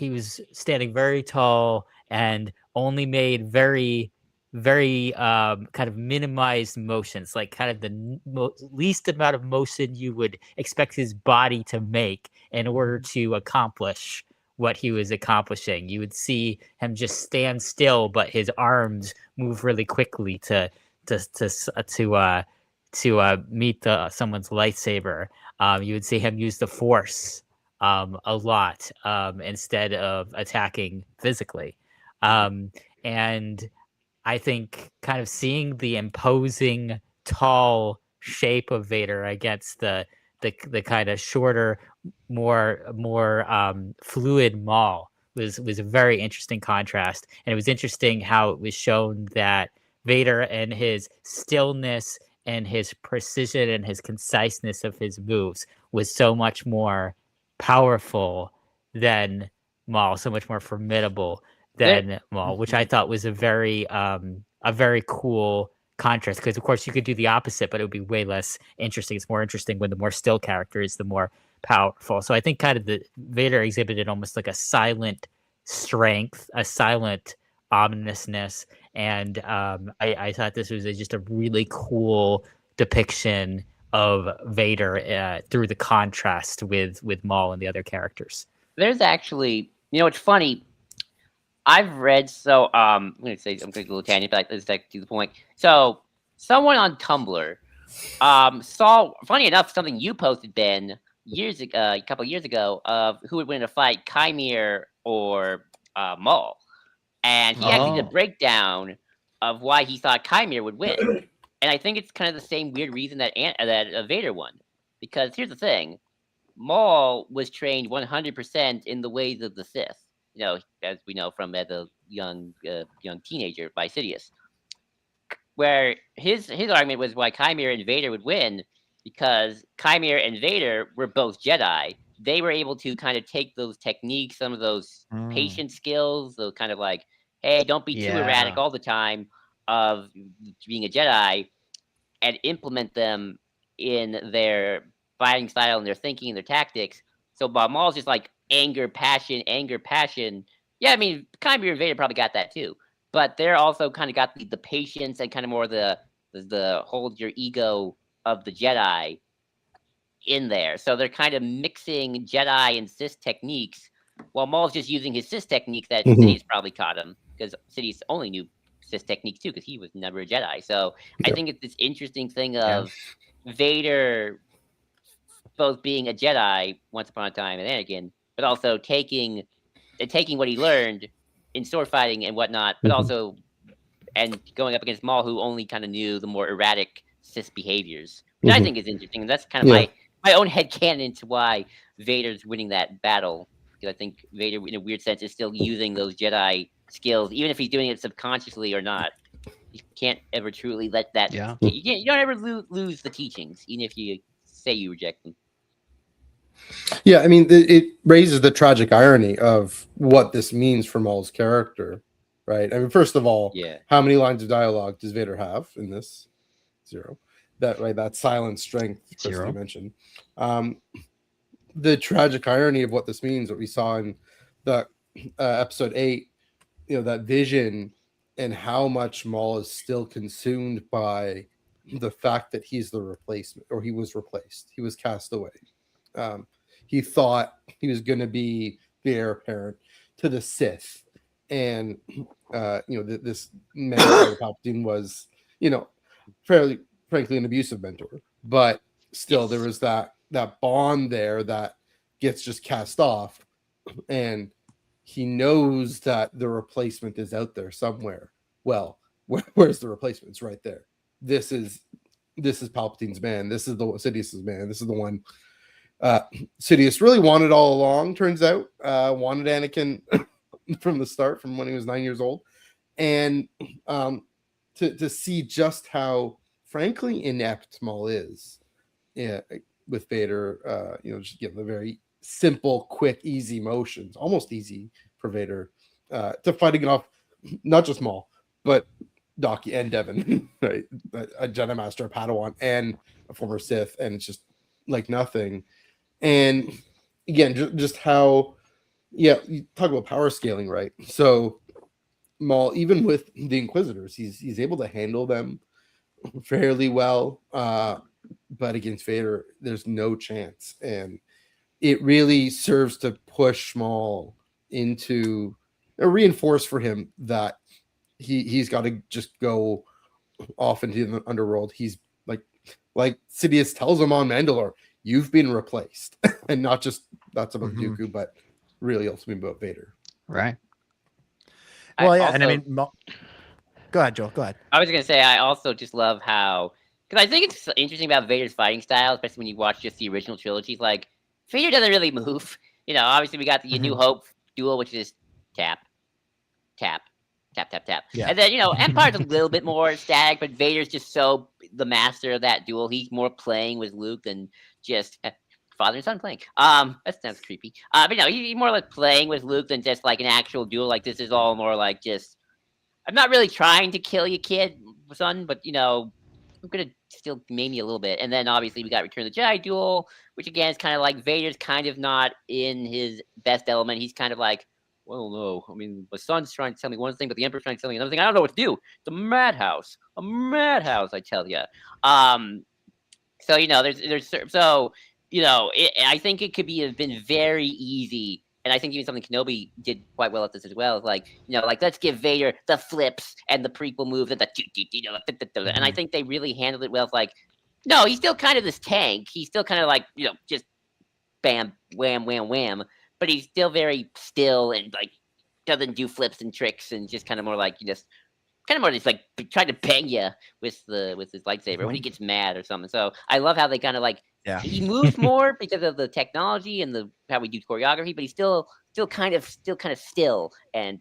was standing very tall and only made very kind of minimized motions, like kind of the least amount of motion you would expect his body to make in order to accomplish what he was accomplishing. You would see him just stand still, but his arms move really quickly to meet someone's lightsaber. You would see him use the Force a lot instead of attacking physically. And I think kind of seeing the imposing, tall shape of Vader against the kind of shorter, more fluid Maul was a very interesting contrast. And it was interesting how it was shown that Vader and his stillness and his precision and his conciseness of his moves was so much more powerful than Maul, so much more formidable than Maul, which I thought was a very cool contrast, because of course you could do the opposite, but it would be way less interesting. It's more interesting when the more still character is the more powerful. So I think kind of the Vader exhibited almost like a silent strength, a silent ominousness, and I thought this was just a really cool depiction of Vader through the contrast with Maul and the other characters. There's actually, it's funny. I've read, I'm going to go a little tangent, but let's get to the point. So someone on Tumblr saw, funny enough, something you posted, Ben, a couple of years ago, of who would win a fight, Chimere or Maul. And he actually did a breakdown of why he thought Chimere would win. And I think it's kind of the same weird reason that Vader won. Because here's the thing. Maul was trained 100% in the ways of the Sith. As we know from as a young teenager by Sidious. Where his argument was why Chimere and Vader would win, because Chimere and Vader were both Jedi. They were able to kind of take those techniques, some of those patient skills, those kind of like, hey, don't be too erratic all the time of being a Jedi, and implement them in their fighting style and their thinking and their tactics. So Bob Maul's just like anger, passion. Yeah, I mean, Chimere and Vader probably got that too. But they're also kind of got the patience and kind of more the hold your ego of the Jedi in there. So they're kind of mixing Jedi and Sith techniques, while Maul's just using his Sith technique that Sidious probably taught him, because Sidious only knew Sith techniques too, because he was never a Jedi. So I think it's this interesting thing of Vader both being a Jedi once upon a time and Anakin, but also taking what he learned in sword fighting and whatnot, but also and going up against Maul, who only kind of knew the more erratic Sith behaviors, which I think is interesting. And that's kind of my own headcanon to why Vader's winning that battle, because I think Vader, in a weird sense, is still using those Jedi skills, even if he's doing it subconsciously or not. You can't ever truly let that. You don't ever lose the teachings, even if you say you reject them. Yeah, I mean, it raises the tragic irony of what this means for Maul's character, right? I mean, first of all, how many lines of dialogue does Vader have in this? 0. That silent strength, Chris, you mentioned. The tragic irony of what this means, what we saw in the episode 8, that vision, and how much Maul is still consumed by the fact that he's the replacement, or he was replaced. He was cast away. He thought he was going to be the heir apparent to the Sith, and this mentor Palpatine was, fairly frankly an abusive mentor, but still there was that bond there that gets just cast off, and he knows that the replacement is out there somewhere. Well, where's the replacement? It's right there. This is Palpatine's man. This is the Sidious's man. This is the one Sidious really wanted all along, turns out. Wanted Anakin from the start, from when he was 9 years old. And to see just how, frankly, inept Maul is with Vader, the very simple, quick, easy motions, almost easy for Vader, to fighting off not just Maul, but Docky and Devin, right? A Jedi Master, a Padawan, and a former Sith, and it's just like nothing. And again, just how, you talk about power scaling, right? So Maul, even with the Inquisitors, he's able to handle them fairly well, but against Vader, there's no chance, and it really serves to push Maul into reinforce for him that he's got to just go off into the underworld. He's like Sidious tells him on Mandalore, you've been replaced, and not about Dooku, but really ultimately about Vader. Right. Well, yeah, and I mean, go ahead, Joel. Go ahead. I was gonna say I also just love how, because I think it's interesting about Vader's fighting style, especially when you watch just the original trilogies. Like Vader doesn't really move. Obviously we got the New Hope duel, which is tap, tap, tap, tap, tap. Yeah. And then Empire's a little bit more static, but Vader's just so the master of that duel. He's more playing with Luke than just father and son playing. That sounds creepy. But no, he's more like playing with Luke than just like an actual duel. Like this is all more like just, I'm not really trying to kill you, kid, son, but I'm gonna still maim you a little bit. And then obviously we got Return of the Jedi duel, which again is kind of like Vader's kind of not in his best element. He's kind of like, well, no, I mean, my son's trying to tell me one thing, but the Emperor's trying to tell me another thing. I don't know what to do. It's a madhouse, I tell you. So I think it could have been very easy. And I think even something Kenobi did quite well at this as well. Is like, let's give Vader the flips and the prequel moves and and I think they really handled it well. It's like, no, he's still kind of this tank. He's still kind of like, just bam, wham, wham, wham. But he's still very still and like doesn't do flips and tricks and just kind of more like like trying to bang you with his lightsaber when he gets mad or something. So I love how they kind of like, he moves more because of the technology and how we do choreography, but he's still kind of still and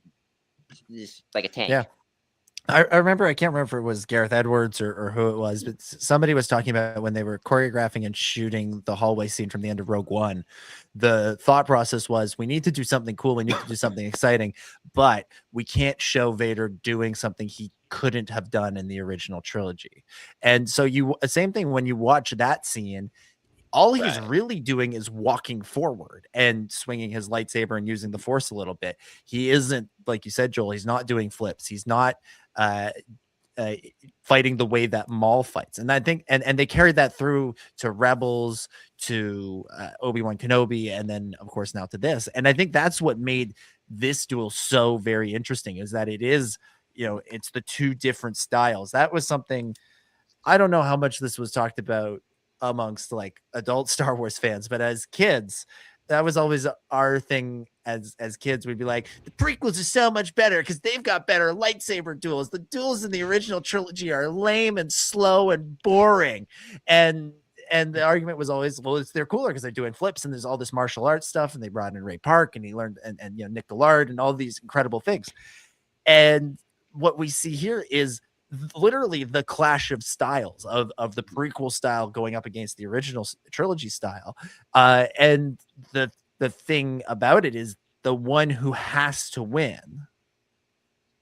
just like a tank. Yeah. I remember, I can't remember if it was Gareth Edwards or who it was, but somebody was talking about when they were choreographing and shooting the hallway scene from the end of Rogue One. The thought process was, we need to do something cool. We need to do something exciting, but we can't show Vader doing something he couldn't have done in the original trilogy. And so same thing when you watch that scene, all he's really doing is walking forward and swinging his lightsaber and using the Force a little bit. He isn't, like you said, Joel, he's not doing flips. He's not fighting the way that Maul fights. And I think, and they carried that through to Rebels, to Obi-Wan Kenobi, and then of course now to this. And I think that's what made this duel so very interesting, is that it is, it's the two different styles. That was something, I don't know how much this was talked about amongst like adult Star Wars fans, but as kids, that was always our thing. As kids, we'd be like, the prequels are so much better because they've got better lightsaber duels. The duels in the original trilogy are lame and slow and boring. And the argument was always, well, they're cooler because they're doing flips and there's all this martial arts stuff, and they brought in Ray Park and he learned and Nick Gillard and all these incredible things. And what we see here is literally the clash of styles of the prequel style going up against the original trilogy style. And the thing about it is, the one who has to win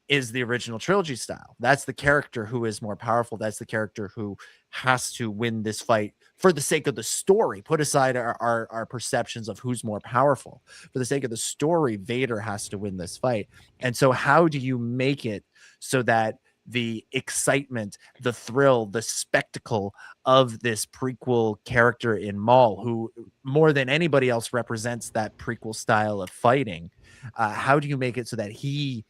is the original trilogy style. That's the character who is more powerful. That's the character who has to win this fight for the sake of the story. Put aside our perceptions of who's more powerful. For the sake of the story, Vader has to win this fight. And so how do you make it so that the excitement, the thrill, the spectacle of this prequel character in Maul, who more than anybody else represents that prequel style of fighting, how do you make it so that he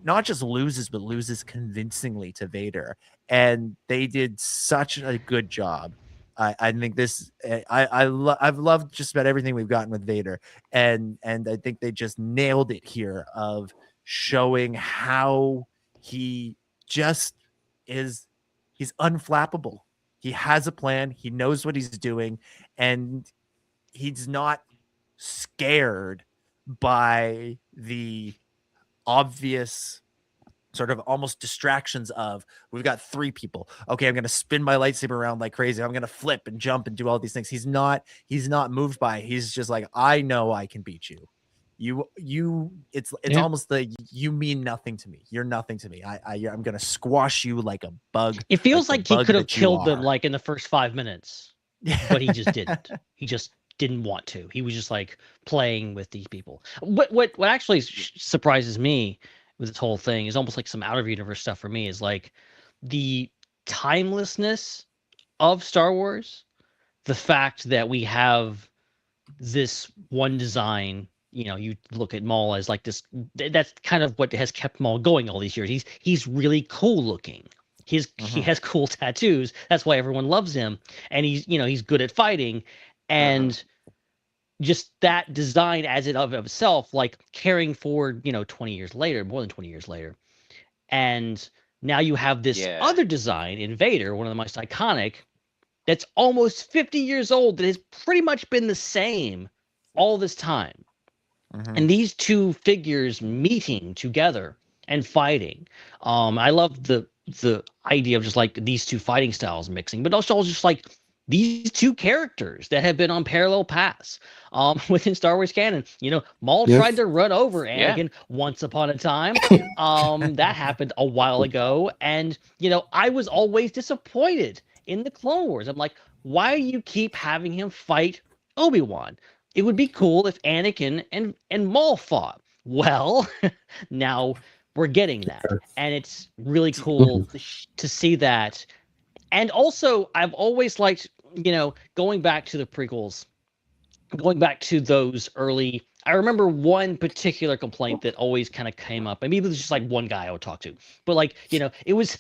not just loses, but loses convincingly to Vader? And they did such a good job. I think this, I've loved just about everything we've gotten with Vader, and I think they just nailed it here of showing how he just is. He's unflappable. He has a plan. He knows what he's doing, and he's not scared by the obvious sort of almost distractions of, we've got 3 people. Okay, I'm going to spin my lightsaber around like crazy. I'm going to flip and jump and do all these things. He's not moved by it. He's just like, I know I can beat you. It's almost the, you mean nothing to me. You're nothing to me. I'm going to squash you like a bug. It feels like he could have killed them like in the first 5 minutes, but he just didn't. He just didn't want to. He was just like playing with these people. What actually surprises me with this whole thing is almost like some out of universe stuff for me, is like the timelessness of Star Wars, the fact that we have this one design. You know, you look at Maul as like this, that's kind of what has kept Maul going all these years. He's really cool looking. He has cool tattoos. That's why everyone loves him. And he's good at fighting. And just that design as it of itself, like carrying forward, 20 years later, more than 20 years later. And now you have this other design in Vader, one of the most iconic, that's almost 50 years old, that has pretty much been the same all this time. And these two figures meeting together and fighting. I love the idea of just like these two fighting styles mixing, but also just like these two characters that have been on parallel paths within Star Wars canon. Maul tried to run over Anakin once upon a time. That happened a while ago. And, I was always disappointed in the Clone Wars. I'm like, why do you keep having him fight Obi-Wan? It would be cool if Anakin and Maul fought. Well, now we're getting that. And it's really cool to see that. And also, I've always liked, going back to the prequels, going back to those early, I remember one particular complaint that always kind of came up. And maybe it was just like one guy I would talk to. But like, it was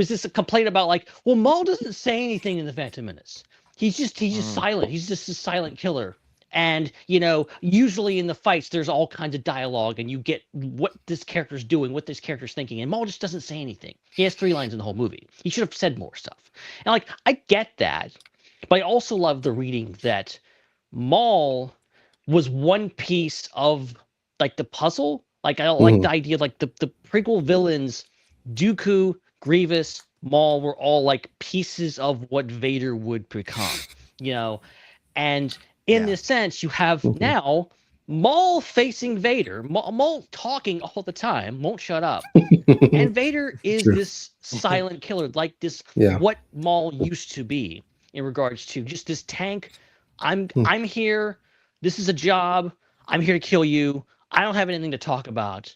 this complaint about like, well, Maul doesn't say anything in the Phantom Menace. He's just silent. He's just a silent killer. And, usually in the fights, there's all kinds of dialogue and you get what this character's doing, what this character's thinking. And Maul just doesn't say anything. He has 3 lines in the whole movie. He should have said more stuff. And like, I get that, but I also love the reading that Maul was one piece of like the puzzle. Like, I like the idea, like the prequel villains, Dooku, Grievous, Maul were all like pieces of what Vader would become, and in this sense, you have now Maul facing Vader, Maul talking all the time, won't shut up. And Vader is this silent killer, like this, what Maul used to be in regards to just this tank. I'm here. This is a job. I'm here to kill you. I don't have anything to talk about.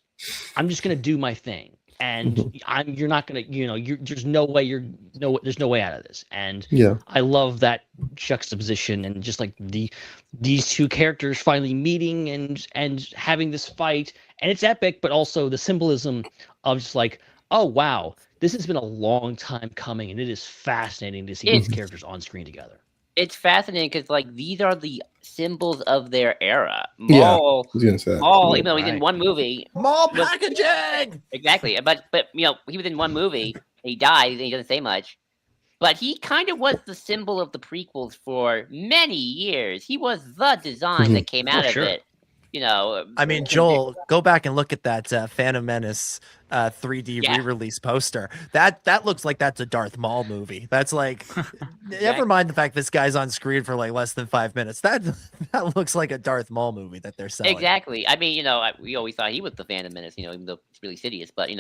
I'm just going to do my thing. And you're not going to, there's no way there's no way out of this. And I love that juxtaposition and just like these two characters finally meeting and having this fight, and it's epic, but also the symbolism of just like, oh, wow, this has been a long time coming. And it is fascinating to see these characters on screen together. It's fascinating because like these are the symbols of their era. Maul, even though he's in one movie, Maul packaging. Exactly, but he was in one movie. He died, and he doesn't say much. But he kind of was the symbol of the prequels for many years. He was the design that came out of it. I mean, Joel, go back and look at that Phantom Menace 3D re-release poster. That looks like that's a Darth Maul movie. That's like, never mind the fact this guy's on screen for like less than 5 minutes. That looks like a Darth Maul movie that they're selling. Exactly. I mean, we always thought he was the Phantom Menace, even though it's really Sidious, but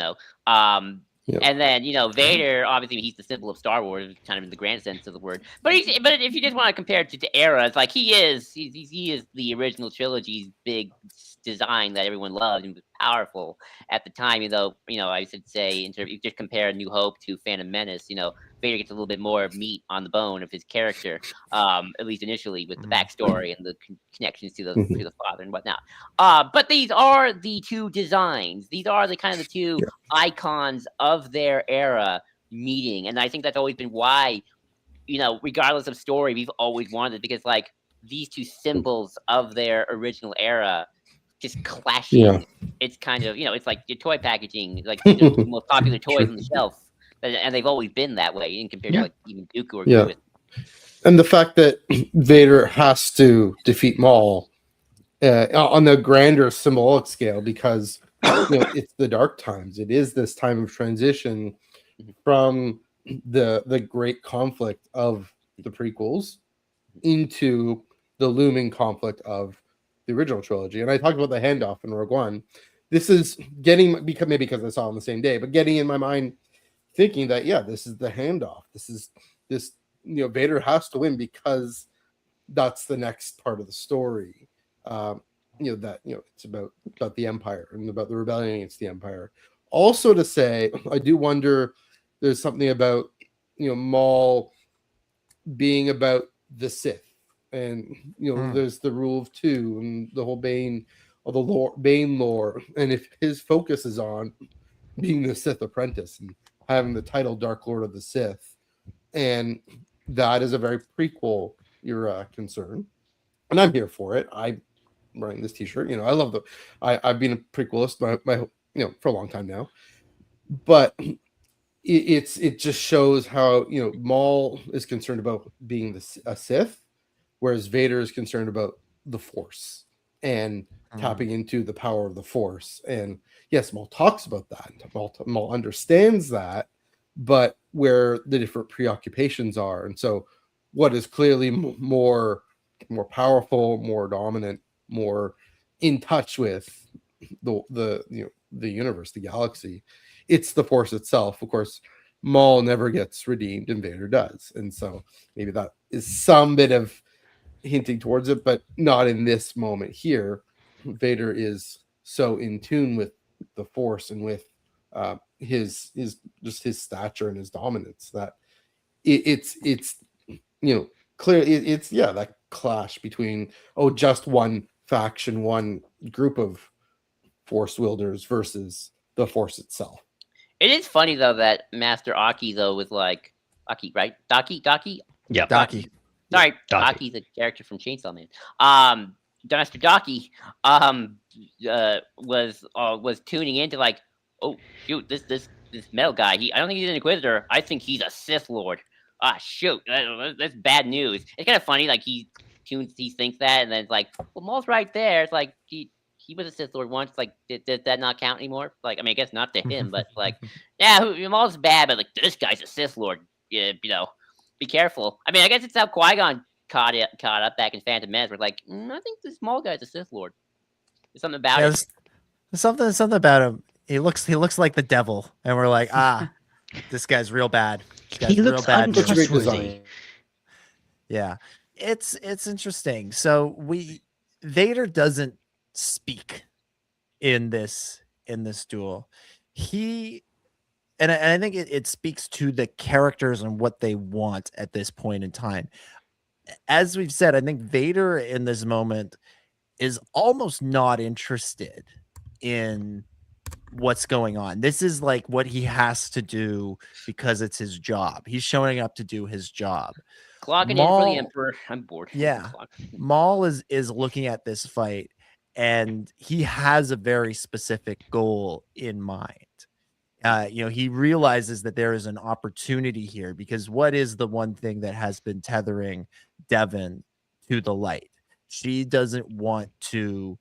and then Vader, obviously he's the symbol of Star Wars, kind of in the grand sense of the word. But if you just want to compare it to eras, like he is the original trilogy's big design that everyone loved and was powerful at the time. I should say, if you just compare New Hope to Phantom Menace, Vader gets a little bit more meat on the bone of his character, at least initially, with the backstory and the connections to the father and whatnot. But these are the two designs. These are the kind of the two icons of their era meeting, and I think that's always been why, regardless of story, we've always wanted it, because like these two symbols of their original era just clashing. It's kind of it's like your toy packaging, like the most popular toys on the shelf. And they've always been that way, in compared to like even Dooku or Grievous. And the fact that Vader has to defeat Maul on the grander symbolic scale, because it's the dark times. It is this time of transition from the great conflict of the prequels into the looming conflict of the original trilogy. And I talked about the handoff in Rogue One. This is getting, because I saw it on the same day, but getting in my mind thinking that, this is the handoff. This Vader has to win because that's the next part of the story. It's about the Empire and about the rebellion against the Empire. Also to say, I do wonder, there's something about, Maul being about the Sith, and there's the rule of two and the whole Bane lore, and if his focus is on being the Sith apprentice and having the title Dark Lord of the Sith, and that is a very prequel era concern, and I'm here for it. I'm wearing this T-shirt. I love I've been a prequelist my for a long time now, but it just shows how Maul is concerned about being a Sith, whereas Vader is concerned about the Force and tapping into the power of the Force. And yes, Maul talks about that. Maul understands that, but where the different preoccupations are. And so what is clearly more powerful, more dominant, more in touch with the universe, the galaxy, it's the Force itself. Of course, Maul never gets redeemed and Vader does. And so maybe that is some bit of hinting towards it, but not in this moment here. Vader is so in tune with the Force and with his stature and his dominance that it's clear. It's that clash between just one faction, one group of Force wielders versus the Force itself. It is funny though that Master Aki though was like Aki, right? Daki? Yeah, Daki. Sorry, Daki. Aki's a character from Chainsaw Man. Master Daki was tuning into like, oh shoot, this metal guy. I don't think he's an Inquisitor. I think he's a Sith Lord. Ah shoot, that's bad news. It's kind of funny, like he thinks that, and then it's like, well, Maul's right there. It's like he was a Sith Lord once. Like, does that not count anymore? Like, I mean, I guess not to him, but like, Maul's bad, but like this guy's a Sith Lord. Be careful. I mean, I guess it's how Qui-Gon caught up back in Phantom Menace. We're like, I think this small guy's a Sith Lord. There's something about him. There's something about him. He looks like the devil, and we're like, this guy's real bad. He looks untrustworthy. Yeah, it's interesting. So Vader doesn't speak in this duel. And I think it speaks to the characters and what they want at this point in time. As we've said, I think Vader in this moment is almost not interested in what's going on. This is like what he has to do because it's his job. He's showing up to do his job. Clocking in for the Emperor. I'm bored. Yeah. Maul is looking at this fight, and he has a very specific goal in mind. He realizes that there is an opportunity here, because what is the one thing that has been tethering Devon to the light? She doesn't want to.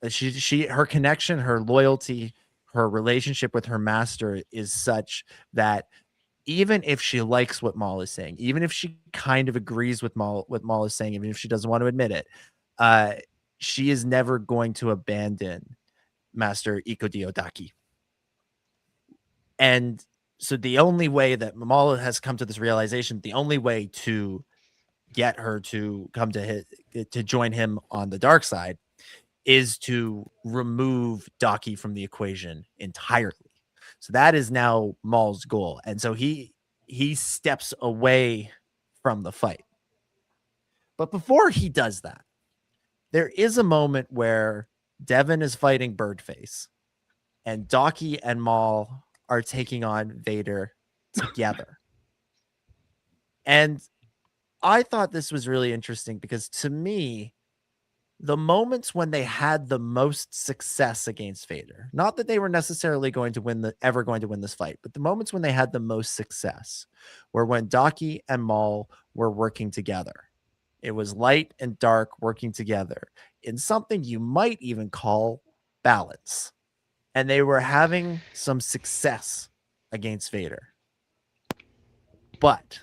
Her connection, her loyalty, her relationship with her master is such that even if she likes what Maul is saying, even if she kind of agrees with what Maul is saying, even if she doesn't want to admit it, she is never going to abandon Master Ikodio Daki. And so the only way that Maul has come to this realization, the only way to get her to come to join him on the dark side is to remove Daki from the equation entirely. So that is now Maul's goal. And so he steps away from the fight. But before he does that, there is a moment where Devon is fighting Birdface, and Daki and Maul are taking on Vader together. And I thought this was really interesting because, to me, the moments when they had the most success against Vader, not that they were necessarily ever going to win this fight, but the moments when they had the most success were when Daki and Maul were working together. It was light and dark working together in something you might even call balance. and they were having some success against Vader. But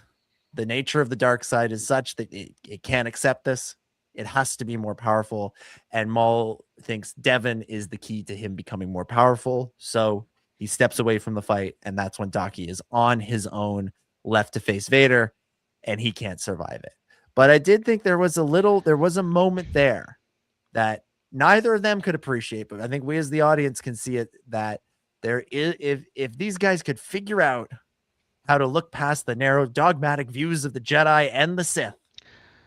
the nature of the dark side is such that it can't accept this. It has to be more powerful. And Maul thinks Devin is the key to him becoming more powerful. So he steps away from the fight. And that's when Daki is on his own, left to face Vader, and he can't survive it. But I did think there was a moment there that neither of them could appreciate, but I think we as the audience can see it, that there is, if these guys could figure out how to look past the narrow dogmatic views of the Jedi and the Sith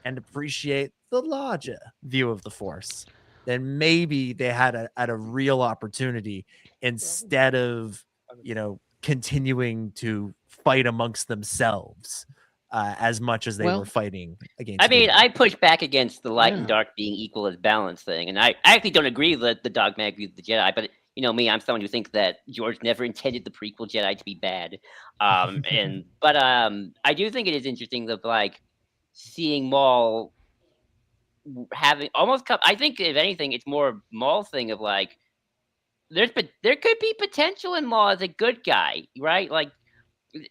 and appreciate the larger view of the Force, then maybe they had a real opportunity instead of, continuing to fight amongst themselves as much as they were fighting against. I mean, I push back against the light and dark being equal as balance thing, and I actually don't agree with the dogmatic view of the Jedi, but me, I'm someone who thinks that George never intended the prequel Jedi to be bad. But I do think it is interesting that seeing Maul having I think if anything, it's more Maul thing of there could be potential in Maul as a good guy, right?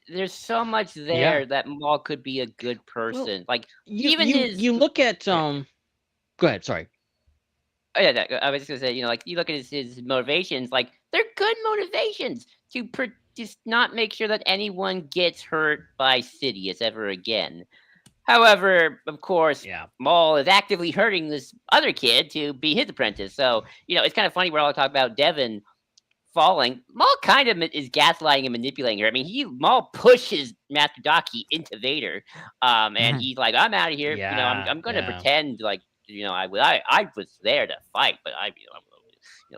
There's so much there that Maul could be a good person. You look at go ahead, sorry. Oh, yeah, I was just gonna say, you look at his motivations, they're good motivations to just not make sure that anyone gets hurt by Sidious ever again. However, of course, Maul is actively hurting this other kid to be his apprentice. So, it's kind of funny we're all talking about Devin falling. Maul kind of is gaslighting and manipulating her. I mean, Maul pushes Master Daki into Vader, and he's like, "I'm out of here. I'm going to pretend like." I was there to fight, but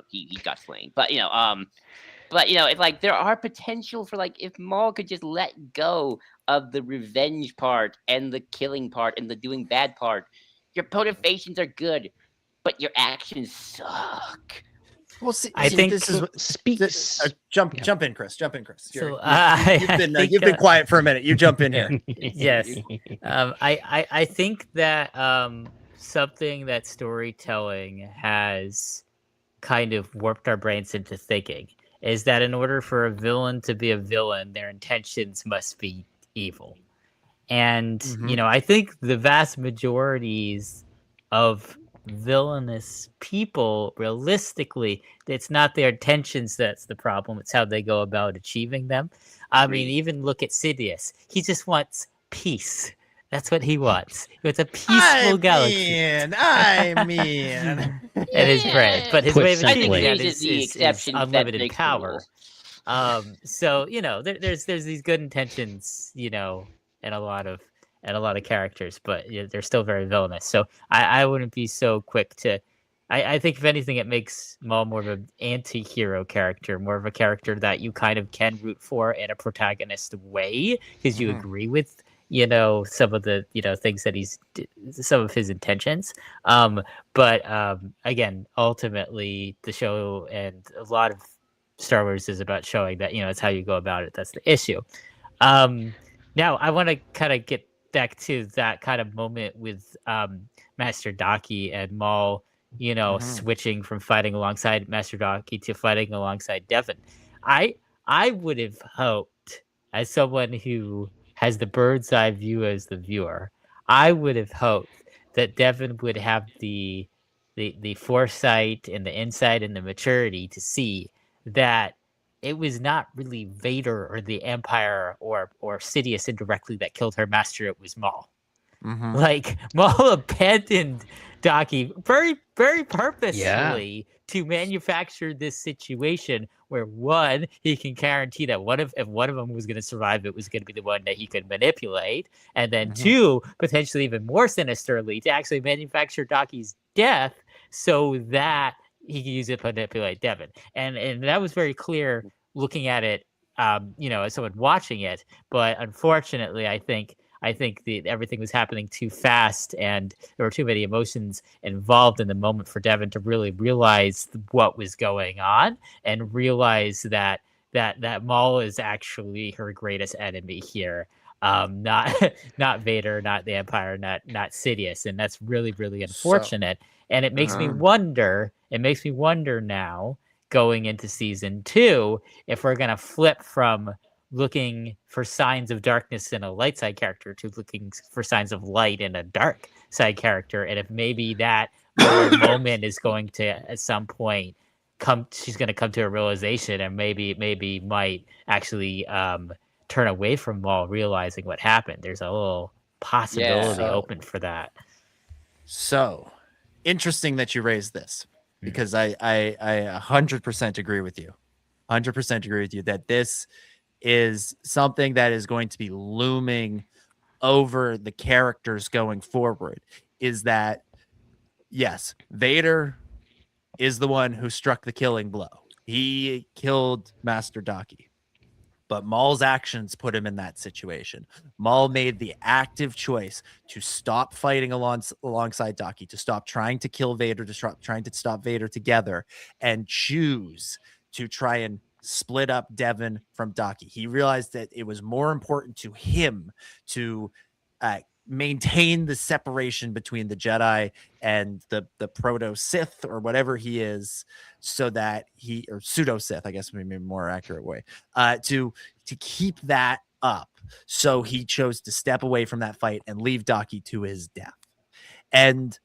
he got slain. But it's there are potential for if Maul could just let go of the revenge part and the killing part and the doing bad part, your motivations are good, but your actions suck. Well, I think this is jump in, Chris. Jump in, Chris. So you've been quiet for a minute. You jump in here. Yes, I think that something that storytelling has kind of warped our brains into thinking is that in order for a villain to be a villain, their intentions must be evil. And, I think the vast majorities of villainous people, realistically, it's not their intentions that's the problem. It's how they go about achieving them. I mean, even look at Sidious. He just wants peace. That's what he wants. He wants a peaceful galaxy. I mean, it is great, but his way of achieving that is unlimited power. So there's these good intentions, in a lot of characters, but they're still very villainous. So I wouldn't be so quick to. I think if anything, it makes Maul more of an anti-hero character, more of a character that you kind of can root for in a protagonist way because you agree with. Some of the things that some of his intentions, but again, ultimately the show and a lot of Star Wars is about showing that it's how you go about it. That's the issue. Now I want to kind of get back to that kind of moment with Master Daki and Maul switching from fighting alongside Master Daki to fighting alongside Devin. I would have hoped, as someone who has the bird's eye view as the viewer, I would have hoped that Devin would have the foresight and the insight and the maturity to see that it was not really Vader or the Empire or Sidious indirectly that killed her master. It was Maul. Maul abandoned Daki very, very purposefully to manufacture this situation where, one, he can guarantee that if one of them was going to survive, it was going to be the one that he could manipulate, and then two, potentially even more sinisterly, to actually manufacture Daki's death so that he could use it to manipulate Devin. And that was very clear looking at it, as someone watching it. But unfortunately, I think everything was happening too fast, and there were too many emotions involved in the moment for Devin to really realize what was going on and realize that Maul is actually her greatest enemy here. Not Vader, not the Empire, not Sidious, and that's really, really unfortunate. And it makes me wonder. It makes me wonder now, going into season 2 if we're going to flip from looking for signs of darkness in a light side character to looking for signs of light in a dark side character, and if maybe that moment is going to at some point she's going to come to a realization and maybe might actually turn away from Maul, realizing what happened. There's a little possibility open for that. So interesting that you raised this, because I 100% agree with you. 100% agree with you that this is something that is going to be looming over the characters going forward. Is that, yes, Vader is the one who struck the killing blow. He killed Master Daki, but Maul's actions put him in that situation. Maul made the active choice to stop fighting alongside Daki, to stop trying to kill Vader, to stop trying to stop Vader together, and choose to try and split up Devin from Daki. He realized that it was more important to him to maintain the separation between the Jedi and the proto Sith or whatever he is, so that or pseudo Sith, I guess, maybe a more accurate way, to keep that up. So he chose to step away from that fight and leave Daki to his death. And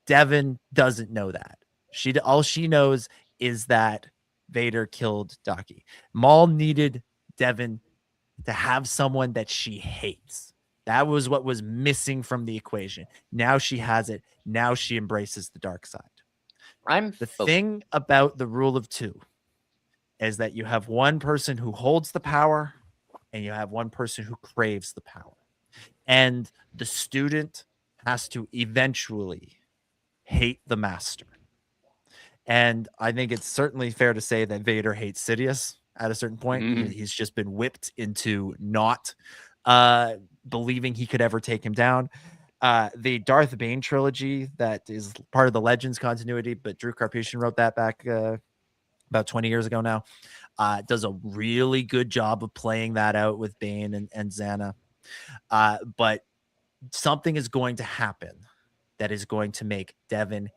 Devin doesn't know that. All she knows is that Vader killed Daki. Maul needed Devin to have someone that she hates. That was what was missing from the equation. Now she has it. Now she embraces the dark side. The thing about the rule of 2 is that you have one person who holds the power and you have one person who craves the power. And the student has to eventually hate the master. And I think it's certainly fair to say that Vader hates Sidious at a certain point. He's just been whipped into not believing he could ever take him down. The Darth Bane trilogy that is part of the Legends continuity, but Drew Karpyshyn wrote that back about 20 years ago now, does a really good job of playing that out with Bane and Xana. But something is going to happen that is going to make Devin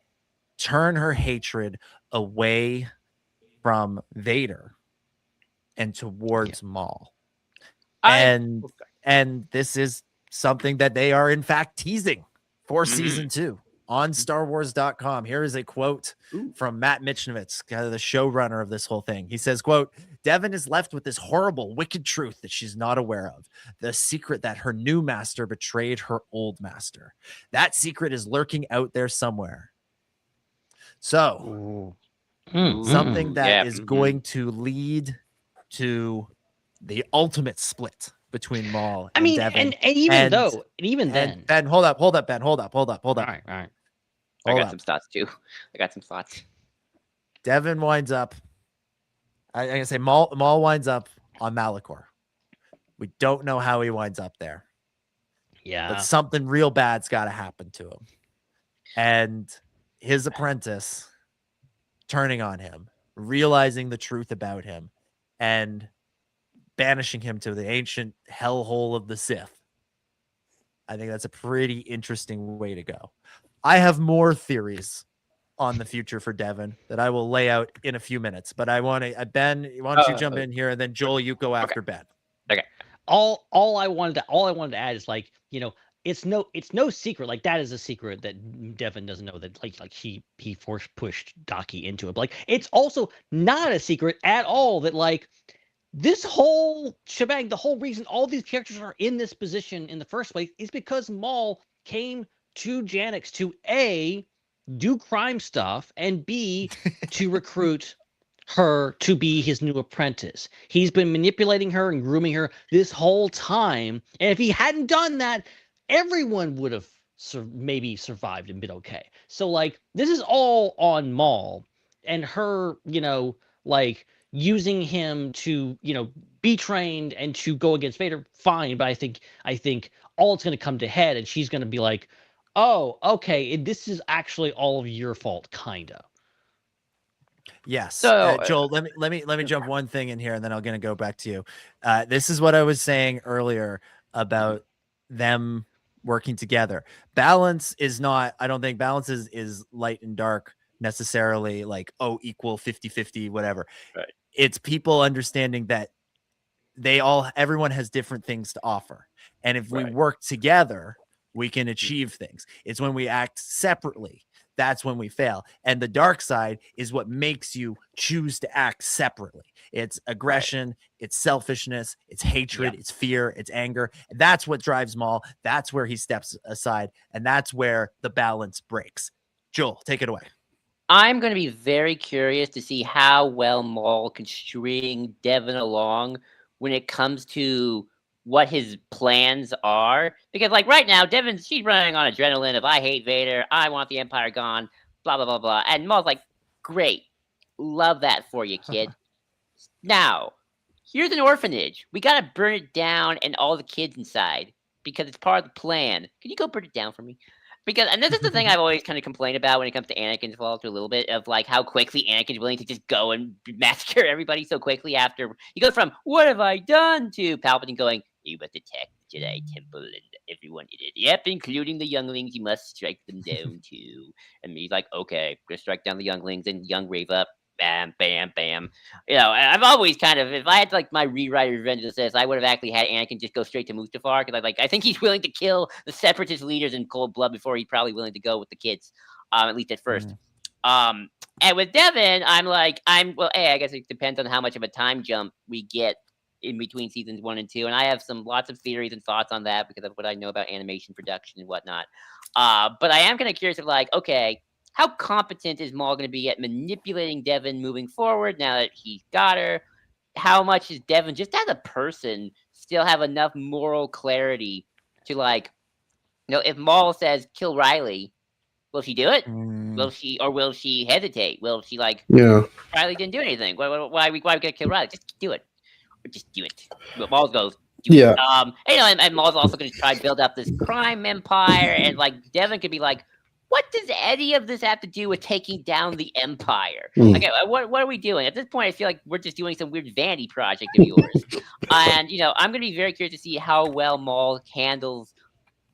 turn her hatred away from Vader and towards Maul. And this is something that they are in fact teasing for season 2 on StarWars.com. Here is a quote from Matt Michnovitz, kind of the showrunner of this whole thing. He says, quote, "Devin is left with this horrible, wicked truth that she's not aware of. The secret that her new master betrayed her old master. That secret is lurking out there somewhere." So something that is going to lead to the ultimate split between Maul and Devin. And even then. Ben, hold up, Ben. Hold up. All right. I got some thoughts too. Devin winds up. I'm gonna say Maul winds up on Malachor. We don't know how he winds up there. Yeah. But something real bad's got to happen to him. And his apprentice turning on him, realizing the truth about him, and banishing him to the ancient hellhole of the Sith. I think that's a pretty interesting way to go. I have more theories on the future for Devin that I will lay out in a few minutes, but I want to, Ben, why don't you jump in here, and then Joel, you go after Ben. Okay. All I wanted to add is, like, you know, it's no secret. Like, that is a secret that Devin doesn't know, that like he force pushed Daki into it. But, like, it's also not a secret at all that, like, this whole shebang, the whole reason all these characters are in this position in the first place is because Maul came to Janix to A, do crime stuff, and B, to recruit her to be his new apprentice. He's been manipulating her and grooming her this whole time. And if he hadn't done that, everyone would have maybe survived and been okay. So, like, this is all on Maul and her, you know, like, using him to, you know, be trained and to go against Vader. Fine. But I think all it's going to come to head, and she's going to be like, oh, okay, this is actually all of your fault, kind of. Yes. So, Joel, let me jump one thing in here, and then I'm going to go back to you. This is what I was saying earlier about them working together. Balance is not, I don't think balance is light and dark necessarily like, oh, equal 50-50, whatever. Right. It's people understanding that everyone has different things to offer. And if we work together, we can achieve things. It's when we act separately, that's when we fail. And the dark side is what makes you choose to act separately. It's aggression, it's selfishness, it's hatred, it's fear, it's anger. That's what drives Maul. That's where he steps aside. And that's where the balance breaks. Joel, take it away. I'm going to be very curious to see how well Maul can string Devin along when it comes to what his plans are. Because, like, right now, she's running on adrenaline of, I hate Vader, I want the Empire gone, blah, blah, blah, blah. And Maul's like, great. Love that for you, kid. Now, here's an orphanage. We got to burn it down and all the kids inside because it's part of the plan. Can you go burn it down for me? Because, and this is the thing I've always kind of complained about when it comes to Anakin's fall to a little bit of like how quickly Anakin's willing to just go and massacre everybody so quickly after he goes from "What have I done?" to Palpatine going, "You must attack the Jedi Temple and everyone in it. Yep, including the younglings. You must strike them down too." And he's like, "Okay, gonna strike down the younglings." And young rave up. Bam, bam, bam. You know, I've always kind of, if I had like my rewrite Revenge of the Sith, I would have actually had Anakin just go straight to Mustafar because I think he's willing to kill the Separatist leaders in cold blood before he's probably willing to go with the kids, at least at first. And with Devin, well, I guess it depends on how much of a time jump we get in between seasons 1 and 2, and I have lots of theories and thoughts on that because of what I know about animation production and whatnot. But I am kind of curious of like, okay, how competent is Maul going to be at manipulating Devin moving forward now that he's got her? How much is Devin, just as a person, still have enough moral clarity to like, if Maul says kill Riley, will she do it? Will she hesitate? Will she like? Yeah. Riley didn't do anything. Why we gotta kill Riley? Just do it. Or just do it. But Maul goes. Yeah. And Maul's also going to try to build up this crime empire, and like Devin could be like, what does any of this have to do with taking down the Empire? Okay, what are we doing? At this point, I feel like we're just doing some weird vanity project of yours. And, I'm going to be very curious to see how well Maul handles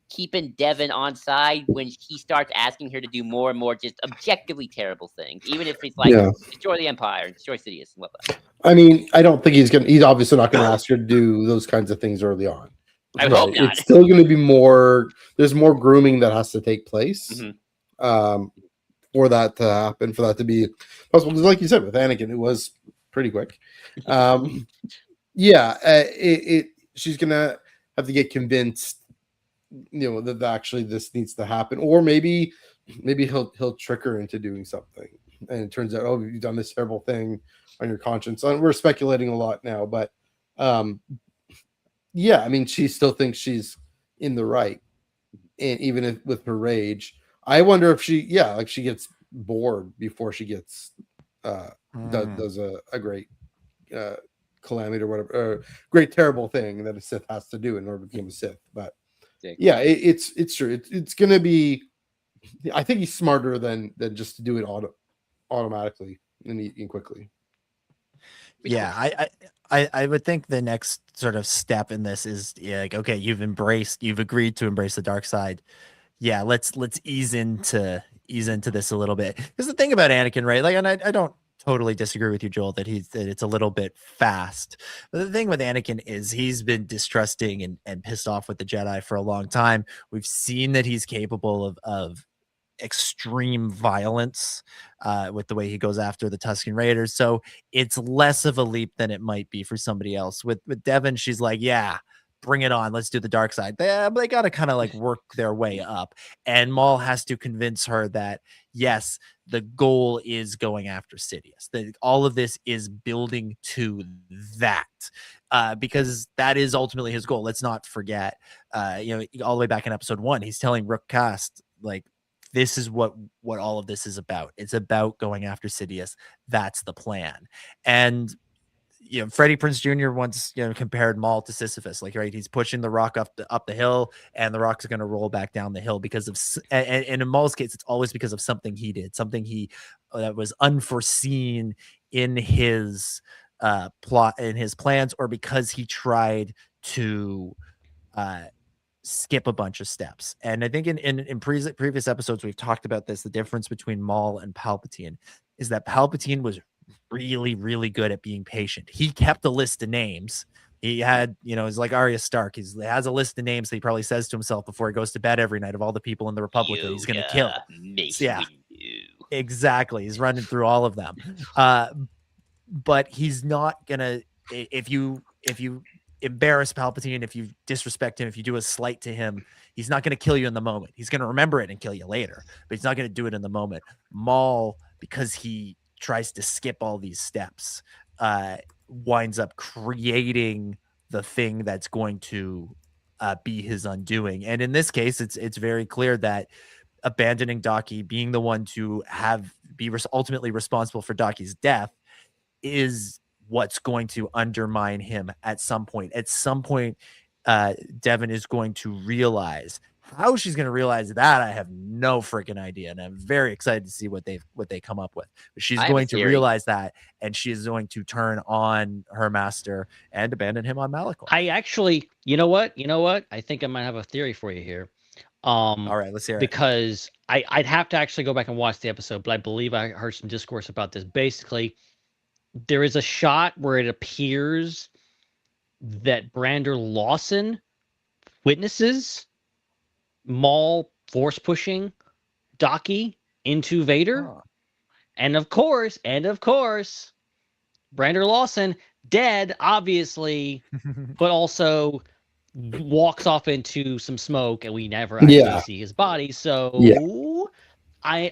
keeping Devin on side when he starts asking her to do more and more just objectively terrible things, even if it's like destroy the Empire and destroy Sidious and whatnot. I mean, I don't think he's obviously not going to ask her to do those kinds of things early on. I hope not. It's still going to be there's more grooming that has to take place. For that to happen, for that to be possible. Because like you said, with Anakin, it was pretty quick. She's gonna have to get convinced, that actually this needs to happen, or maybe he'll trick her into doing something, and it turns out, oh, you've done this terrible thing on your conscience. And we're speculating a lot now, but I mean, she still thinks she's in the right, and even if with her rage. I wonder if she gets bored before she gets does a great calamity or whatever, great terrible thing that a Sith has to do in order to become a Sith. But it's true. It's gonna be. I think he's smarter than just to do it automatically and quickly. Yeah, I would think the next sort of step in this is like, okay, you've agreed to embrace the dark side. Yeah, let's ease into this a little bit. Because the thing about Anakin, right? Like, and I don't totally disagree with you, Joel, that it's a little bit fast. But the thing with Anakin is he's been distrusting and pissed off with the Jedi for a long time. We've seen that he's capable of extreme violence with the way he goes after the Tusken Raiders. So it's less of a leap than it might be for somebody else. With Devin, she's like, yeah, bring it on. Let's do the dark side. They got to kind of like work their way up. And Maul has to convince her that, yes, the goal is going after Sidious. That all of this is building to that. Because that is ultimately his goal. Let's not forget, all the way back in episode 1, he's telling Rook Kast, like, this is what all of this is about. It's about going after Sidious. That's the plan. And Freddie Prinze Jr. once compared Maul to Sisyphus. Like, right, he's pushing the rock up the hill, and the rock's going to roll back down the hill because of. And in Maul's case, it's always because of something he did, something that was unforeseen in his plot, in his plans, or because he tried to skip a bunch of steps. And I think in previous episodes, we've talked about this. The difference between Maul and Palpatine is that Palpatine was really, really good at being patient. He kept a list of names. He had, he's like Arya Stark. He has a list of names that he probably says to himself before he goes to bed every night of all the people in the Republic that he's going to kill. Exactly. He's running through all of them. But he's not going to, if you embarrass Palpatine, if you disrespect him, if you do a slight to him, he's not going to kill you in the moment. He's going to remember it and kill you later, but he's not going to do it in the moment. Maul, because he tries to skip all these steps, winds up creating the thing that's going to be his undoing. And in this case, it's very clear that abandoning Daki, being the one to be ultimately responsible for Daki's death, is what's going to undermine him at some point. At some point, Devin is going to realize. How she's going to realize that, I have no freaking idea, and I'm very excited to see what they come up with. But she's going to realize that, and she is going to turn on her master and abandon him on Malachor. I actually, you know what? I think I might have a theory for you here. All right, let's hear it. Because I'd have to actually go back and watch the episode, but I believe I heard some discourse about this. Basically, there is a shot where it appears that Brander Lawson witnesses Maul force pushing Daki into Vader. And of course, Brander Lawson dead, obviously, but also walks off into some smoke, and we never actually see his body. So I've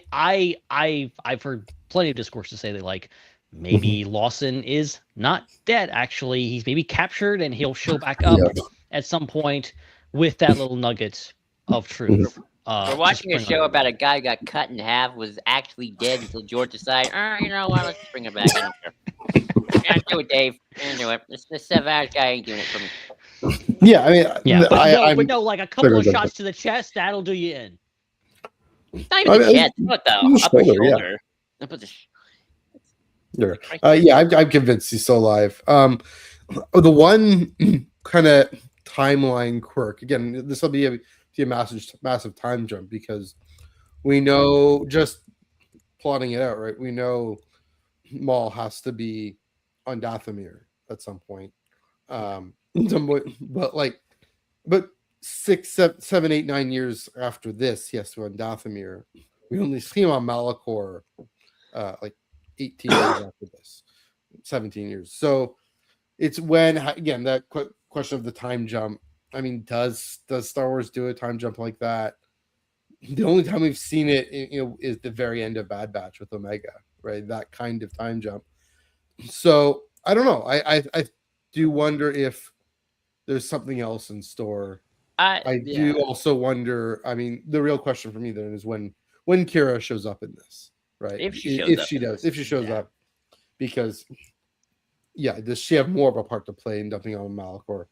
heard plenty of discourse to say that, like, maybe Lawson is not dead. Actually, he's maybe captured, and he'll show back up at some point with that little nugget of truth. We're watching a show about a guy who got cut in half, was actually dead until George decided, you know what, let's bring him back. I don't care. Yeah, do it, Dave. Do it. This Savage guy ain't doing it for me. Yeah, I mean, but no, like a couple of shots to the chest, that'll do you in. Not even the chest. What the upper shoulder? I'm convinced he's still alive. The one kind of timeline quirk, again, this will be a massive time jump, because we know, just plotting it out, right? We know Maul has to be on Dathomir at some point. But 6, 7, 8, 9 years after this, he has to on Dathomir. We only see him on Malachor, 18 years after this, 17 years. So it's when, again, that question of the time jump. I mean, does Star Wars do a time jump like that? The only time we've seen it, is the very end of Bad Batch with Omega, right? That kind of time jump. So I don't know. I do wonder if there's something else in store. I do also wonder. I mean, the real question for me then is when Kira shows up in this, right? If she shows up, because does she have more of a part to play in dumping on Malachor?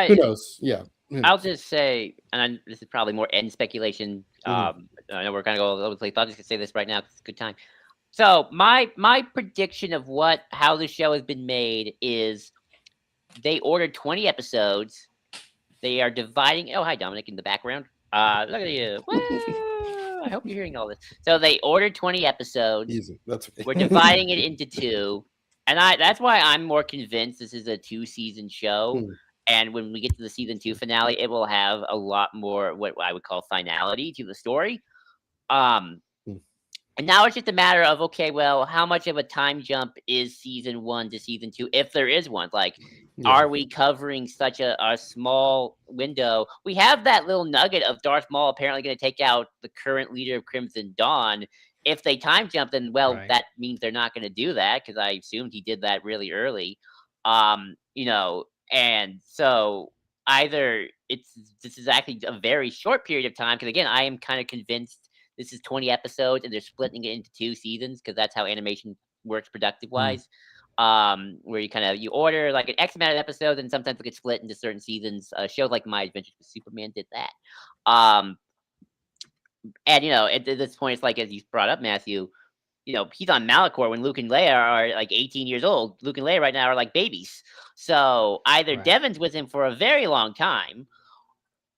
Who knows? Yeah. I'll just say, and this is probably more end speculation. I know we're kind of going over the place. I'll just say this right now because it's a good time. So my prediction of how the show has been made is they ordered 20 episodes. They are dividing. Oh, hi, Dominic, in the background. Look at you. I hope you're hearing all this. So they ordered 20 episodes. Easy. That's okay. We're dividing it into 2. And that's why I'm more convinced this is a 2-season show. And when we get to the season 2 finale, it will have a lot more what I would call finality to the story. And now it's just a matter of, okay, well, how much of a time jump is season 1 to season 2, if there is one? Like, are we covering such a small window? We have that little nugget of Darth Maul apparently going to take out the current leader of Crimson Dawn. If they time jump, then, that means they're not going to do that, because I assumed he did that really early. And so either this is actually a very short period of time, because again, I am kind of convinced this is 20 episodes and they're splitting it into 2 seasons, because that's how animation works productive wise. Where you order like an X amount of episodes, and sometimes it gets split into certain seasons. Shows like My Adventures with Superman did that. And at this point, it's like, as you brought up, Matthew, he's on Malachor when Luke and Leia are like 18 years old. Luke and Leia right now are like babies. So either Devin's with him for a very long time,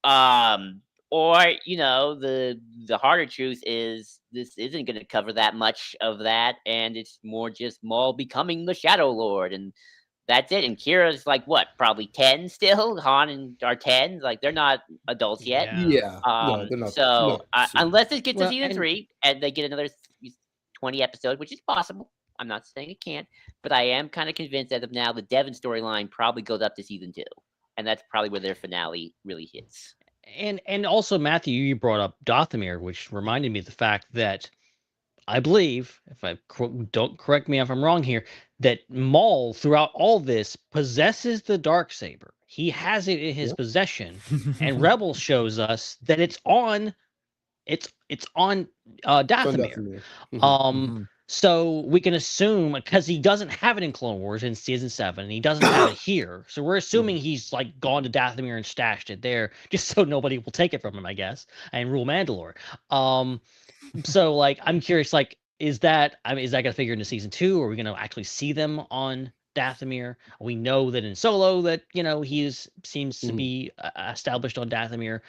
Or the harder truth is this isn't going to cover that much of that, and it's more just Maul becoming the Shadow Lord, and that's it. And Kira's like what, probably 10 still. Han and are 10, like they're not adults yet. Yeah. No, they're not. So not super- unless it gets Well, to season 3 and they get another 20 episodes, which is possible. I'm not saying it can't, but I am kind of convinced as of now the Devon storyline probably goes up to season 2, and that's probably where their finale really hits. And also, Matthew, you brought up Dathomir, which reminded me of the fact that I believe, if I don't correct me if I'm wrong here, that Maul throughout all this possesses the Darksaber. He has it in his possession, and Rebels shows us that it's on Dathomir. Dathomir. So we can assume, because he doesn't have it in Clone Wars in season 7, and he doesn't have it here. So we're assuming he's like gone to Dathomir and stashed it there, just so nobody will take it from him, I guess, and rule Mandalore. So like, I'm curious, like, is that going to figure into season 2? Or are we going to actually see them on Dathomir? We know that in Solo that, he seems to be established on Dathomir.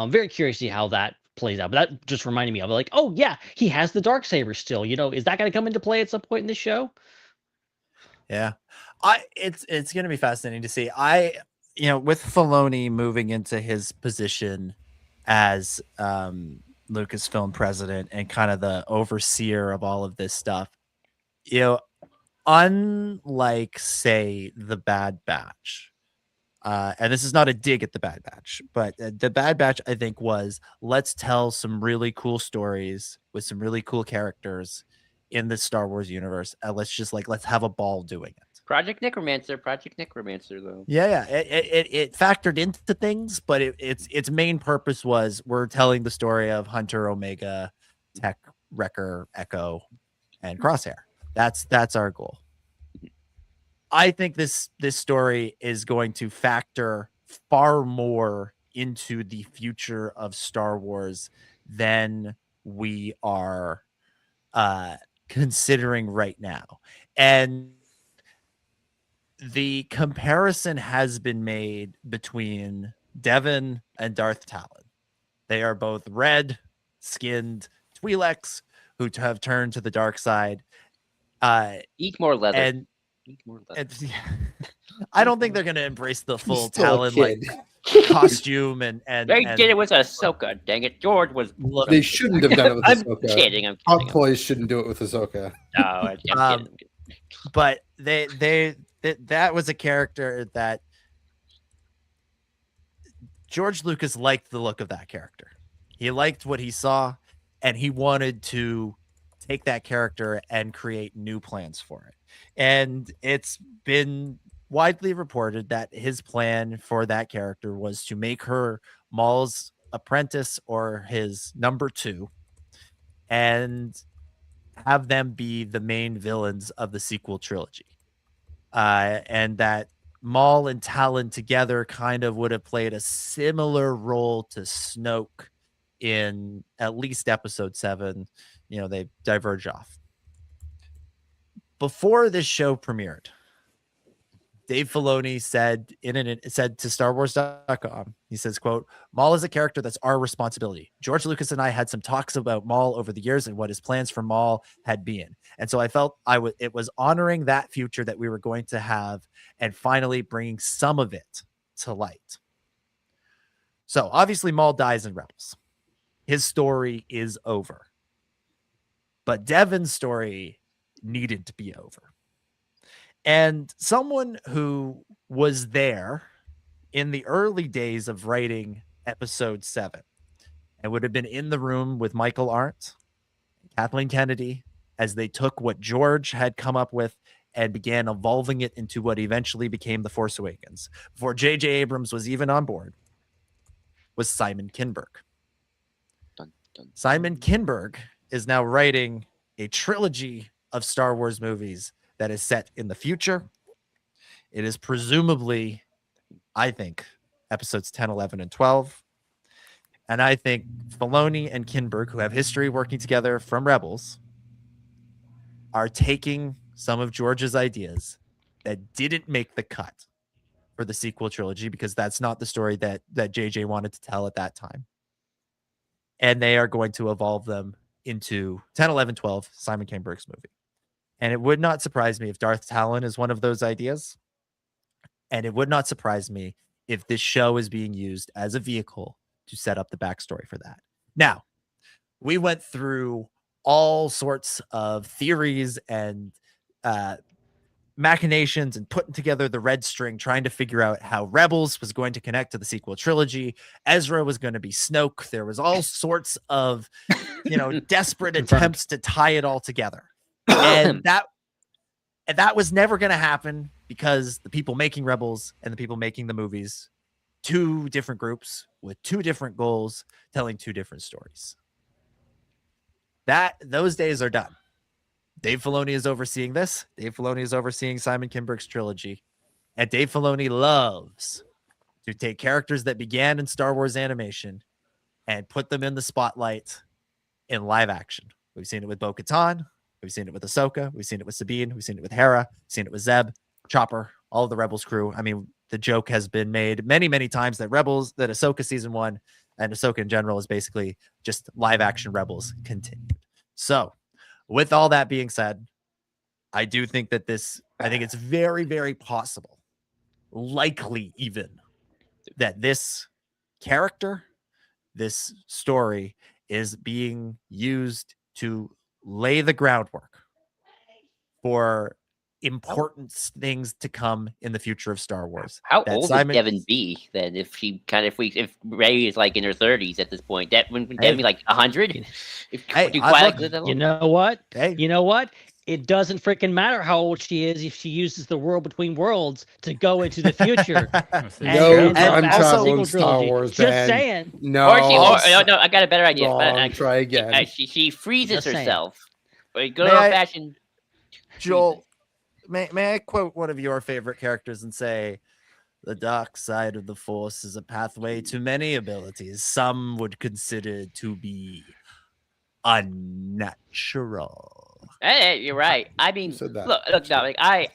Very curious to see how that plays out. But that just reminded me of like, oh yeah, he has the Darksaber still. Is that going to come into play at some point in this show? Yeah, it's going to be fascinating to see. With Filoni moving into his position as Lucasfilm president and kind of the overseer of all of this stuff, unlike say the Bad Batch, and this is not a dig at the Bad Batch, but the Bad Batch, I think, was let's tell some really cool stories with some really cool characters in the Star Wars universe, and let's have a ball doing it. Project Necromancer, though. Yeah. It factored into things, but its main purpose was we're telling the story of Hunter, Omega, Tech, Wrecker, Echo, and Crosshair. That's our goal. I think this story is going to factor far more into the future of Star Wars than we are considering right now. And the comparison has been made between Devon and Darth Talon. They are both red-skinned Twi'leks who have turned to the dark side. Eat more leather. And I don't think they're going to embrace the full Talon like costume and they did it with Ahsoka. Dang it, George was. They shouldn't have done it with Ahsoka. I'm kidding. Hot Toys shouldn't do it with Ahsoka. No, I'm kidding. But that was a character that George Lucas liked the look of that character. He liked what he saw, and he wanted to take that character and create new plans for it. And it's been widely reported that his plan for that character was to make her Maul's apprentice or his number 2 and have them be the main villains of the sequel trilogy. And that Maul and Talon together kind of would have played a similar role to Snoke in at least episode 7. They diverge off. Before this show premiered, Dave Filoni said to StarWars.com, he says, quote, "Maul is a character that's our responsibility. George Lucas and I had some talks about Maul over the years and what his plans for Maul had been. And so I felt it was honoring that future that we were going to have and finally bringing some of it to light." So obviously Maul dies in Rebels. His story is over. But Devon's story needed to be over. And someone who was there in the early days of writing episode 7 and would have been in the room with Michael Arndt and Kathleen Kennedy as they took what George had come up with and began evolving it into what eventually became The Force Awakens, before J.J. Abrams was even on board, was Simon Kinberg. Simon Kinberg is now writing a trilogy of Star Wars movies that is set in the future. It is presumably, I think, episodes 10, 11, and 12. And I think Filoni and Kinberg, who have history working together from Rebels, are taking some of George's ideas that didn't make the cut for the sequel trilogy because that's not the story that JJ wanted to tell at that time. And they are going to evolve them into 10, 11, 12, Simon Kinberg's movie. And it would not surprise me if Darth Talon is one of those ideas. And it would not surprise me if this show is being used as a vehicle to set up the backstory for that. Now, we went through all sorts of theories and machinations and putting together the red string, trying to figure out how Rebels was going to connect to the sequel trilogy. Ezra was going to be Snoke. There was all sorts of, desperate attempts to tie it all together. And that was never going to happen because the people making Rebels and the people making the movies, two different groups with two different goals, telling two different stories. Those days are done. Dave Filoni is overseeing this. Dave Filoni is overseeing Simon Kinberg's trilogy. And Dave Filoni loves to take characters that began in Star Wars animation and put them in the spotlight in live action. We've seen it with Bo-Katan. We've seen it with Ahsoka. We've seen it with Sabine. We've seen it with Hera. We've seen it with Zeb, Chopper, all of the Rebels crew. I mean, the joke has been made many, many times that Ahsoka season 1 and Ahsoka in general is basically just live action Rebels continued. So with all that being said, I do think that I think it's very, very possible, likely even, that this character, this story is being used to lay the groundwork for important things to come in the future of Star Wars. How old is Devin B then? If Rey is like in her 30s at this point, wouldn't Devin be like 100? You know what? You know what? It doesn't freaking matter how old she is if she uses the world between worlds to go into the future. No time travel in Star Wars. Just saying. No. No, I got a better idea. Try again. She freezes Just herself. Good old fashioned. Joel, may I quote one of your favorite characters and say, "The dark side of the Force is a pathway to many abilities some would consider to be unnatural." Hey, you're right. I mean, look, Dominic, I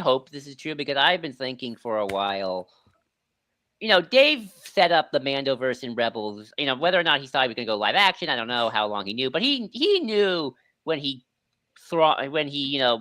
hope this is true because I've been thinking for a while. Dave set up the Mandoverse in Rebels. Whether or not he thought he was going to go live action, I don't know how long he knew, but he knew when he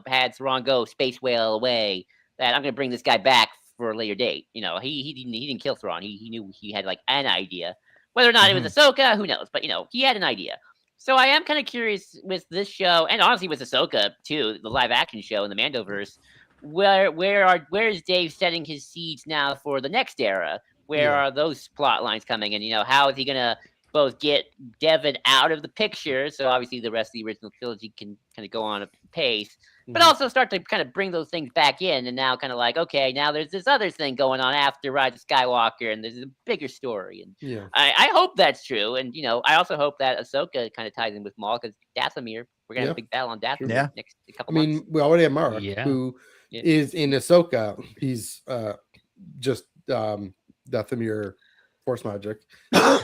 had Thrawn go space whale away that I'm going to bring this guy back for a later date. He didn't kill Thrawn. He knew he had like an idea. Whether or not it was Ahsoka, who knows? But he had an idea. So I am kind of curious with this show, and honestly with Ahsoka too, the live action show in the Mandoverse. Where is Dave setting his seeds now for the next era? Where are those plot lines coming? And how is he gonna both get Devin out of the picture, so obviously the rest of the original trilogy can kind of go on a pace, but also start to kind of bring those things back in, and now kind of like, okay, now there's this other thing going on after Rise of Skywalker, and there's a bigger story, and I hope that's true, and I also hope that Ahsoka kind of ties in with Maul, because Dathomir, we're gonna have a big battle on Dathomir next couple months. We already have Mark, who is in Ahsoka. He's just Dathomir Force magic.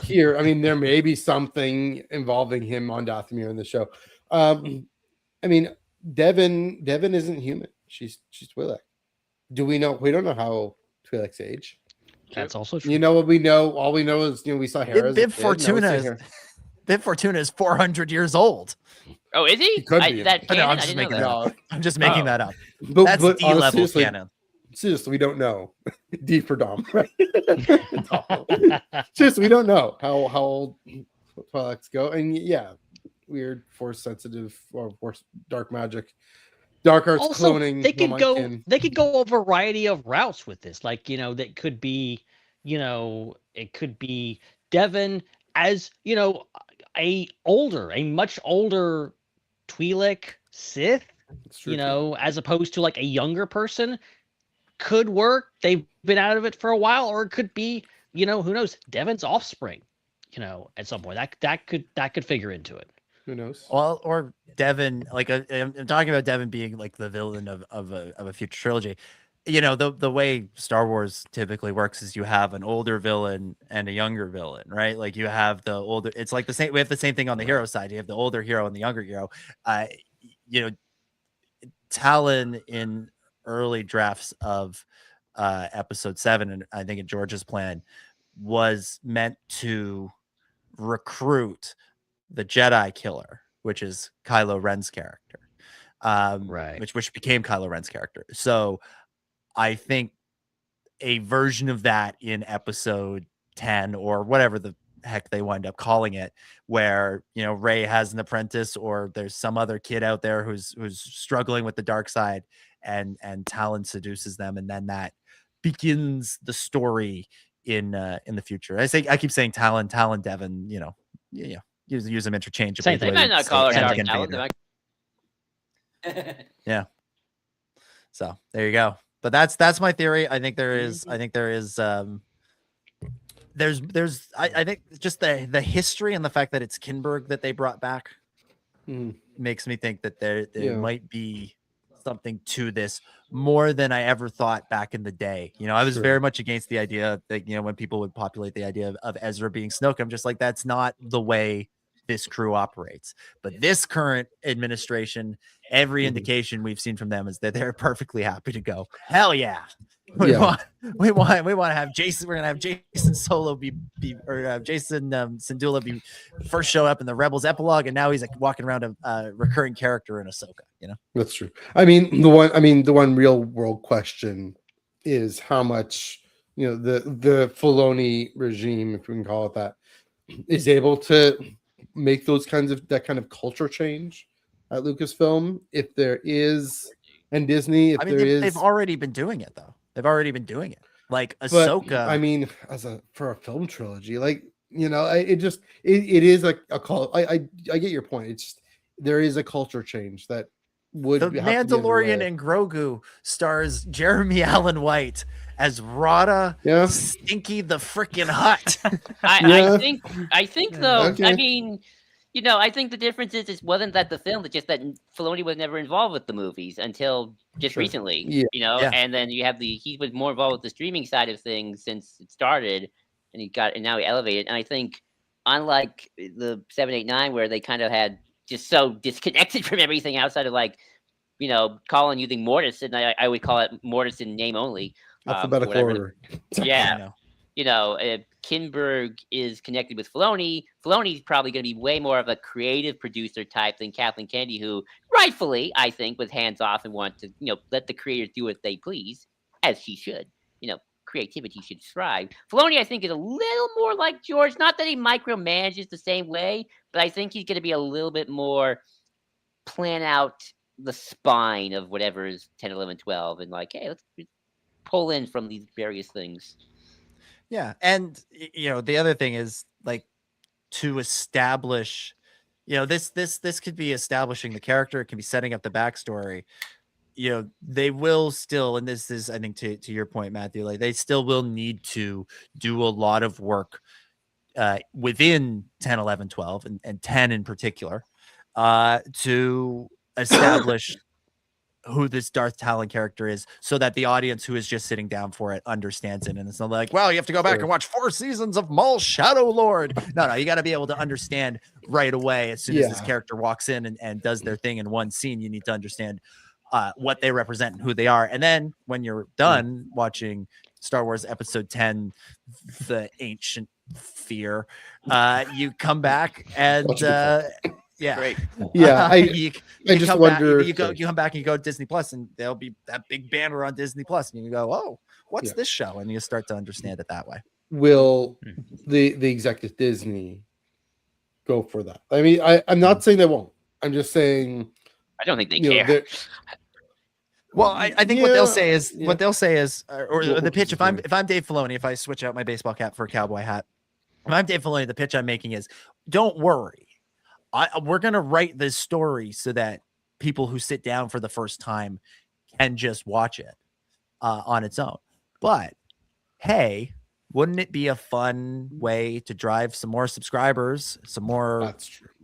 Here, there may be something involving him on Dathomir in the show. Devin isn't human. She's Twi'lek. Do we know? We don't know how Twi'lek's age. That's also true. You know what we know? All we know is we saw Hera. Bib Fortuna is 400 years old. Oh, is he? He could be. I'm just making that up. I'm just making that up. But, that's D-level canon. Seriously, we don't know. D for Dom, right? Seriously, we don't know how old Twi'leks go, and weird force sensitive or force dark magic, dark arts also, cloning. They could go a variety of routes with this. Like that could be, it could be Devin as a much older Twi'lek Sith, as opposed to like a younger person. Could work. They've been out of it for a while, or it could be, who knows, Devin's offspring, at some point. That could figure into it. Who knows? Well, or Devin, like I'm talking about Devin being like the villain of a future trilogy. The way Star Wars typically works is you have an older villain and a younger villain, right? Like you have the older. It's like the same. We have the same thing on the hero side. You have the older hero and the younger hero. Talon in early drafts of episode 7, and I think in George's plan was meant to recruit the Jedi killer, which is Kylo Ren's character, Right. which became Kylo Ren's character. So I think a version of that in episode 10 or whatever the heck they wind up calling it, where, you know, Rey has an apprentice or there's some other kid out there who's struggling with the dark side, and Talon seduces them, and then that begins the story in the future. I keep saying Talon, Devon, you know, use them interchangeably. Same thing. They might not call her Anakin Dark Vader. Talon. Yeah. So there you go. But that's my theory. I think there is I think just the history and the fact that it's Kinberg that they brought back makes me think that there might be something to this more than I ever thought back in the day. You know, I was very much against the idea that, you know, when people would populate the idea of Ezra being Snoke, I'm just like, that's not the way this crew operates. But this current administration, every indication we've seen from them is that they're perfectly happy to go, hell yeah. We want to have Jason. We're gonna have Jason Solo Jason Syndulla be first show up in the Rebels epilogue, and now he's like walking around a recurring character in Ahsoka. You know, that's true. I mean, the one real world question is how much, you know, the Filoni regime, if we can call it that, is able to make that kind of culture change at Lucasfilm. If there is, and Disney, they've already been doing it though. They've already been doing it. Like Ahsoka. But, I mean, for a film trilogy, like, you know, it is like a call. I get your point. It's just, there is a culture change that would. The Mandalorian and Grogu stars Jeremy Allen White as Rada Stinky the freaking Hut. I think though. Okay. I mean, you know, I think the difference is it wasn't that the film, it's just that Filoni was never involved with the movies until just recently. Yeah. You know, and then you have he was more involved with the streaming side of things since it started, and now he elevated. And I think unlike the 7, 8, 9, where they kind of had just so disconnected from everything outside of, like, you know, Colin using Mortis, and I would call it Mortis in name only. Alphabetical order. Yeah. You know, Kinberg is connected with Filoni. Filoni's probably going to be way more of a creative producer type than Kathleen Kennedy, who rightfully, I think, was hands off and wanted to, you know, let the creators do what they please, as she should. You know, creativity should thrive. Filoni, I think, is a little more like George. Not that he micromanages the same way, but I think he's going to be a little bit more plan out the spine of whatever is 10, 11, 12, and like, hey, let's pull in from these various things. Yeah, and you know, the other thing is, like, to establish, you know, this could be establishing the character, it can be setting up the backstory. You know, they will still, and this is, I think, to your point, Matthew, like, they still will need to do a lot of work within 10, 11, 12, and 10 in particular, to establish who this Darth Talon character is, so that the audience who is just sitting down for it understands it. And it's not like, well, you have to go back and watch 4 seasons of Maul Shadow Lord. No, you got to be able to understand right away. As soon as this character walks in and does their thing in one scene, you need to understand what they represent and who they are. And then when you're done watching Star Wars Episode 10, The Ancient Fear, you come back and Great. Yeah, you just wonder. You come back and you go to Disney Plus, and there'll be that big banner on Disney Plus, and you go, "Oh, what's this show?" And you start to understand it that way. Will the exec at Disney go for that? I mean, I'm not saying they won't. I'm just saying I don't think they care. Well, I think what they'll say is or the pitch. If I'm Dave Filoni, if I switch out my baseball cap for a cowboy hat, if I'm Dave Filoni, the pitch I'm making is, don't worry. We're going to write this story so that people who sit down for the first time can just watch it on its own. But hey, wouldn't it be a fun way to drive some more subscribers, some more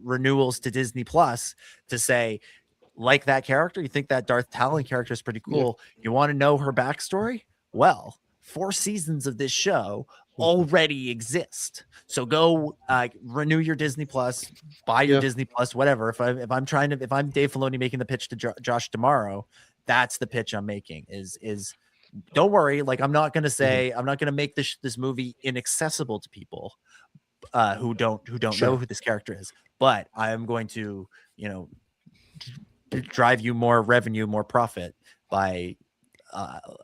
renewals to Disney Plus, to say, like that character, you think that Darth Talon character is pretty cool. You want to know her backstory? Well, 4 seasons of this show already exist. So go renew your Disney Plus, buy your Disney Plus, whatever. If I'm Dave Filoni making the pitch to Josh tomorrow, that's the pitch I'm making is don't worry. Like, I'm not going to say, I'm not going to make this movie inaccessible to people who don't know who this character is, but I am going to, drive you more revenue, more profit by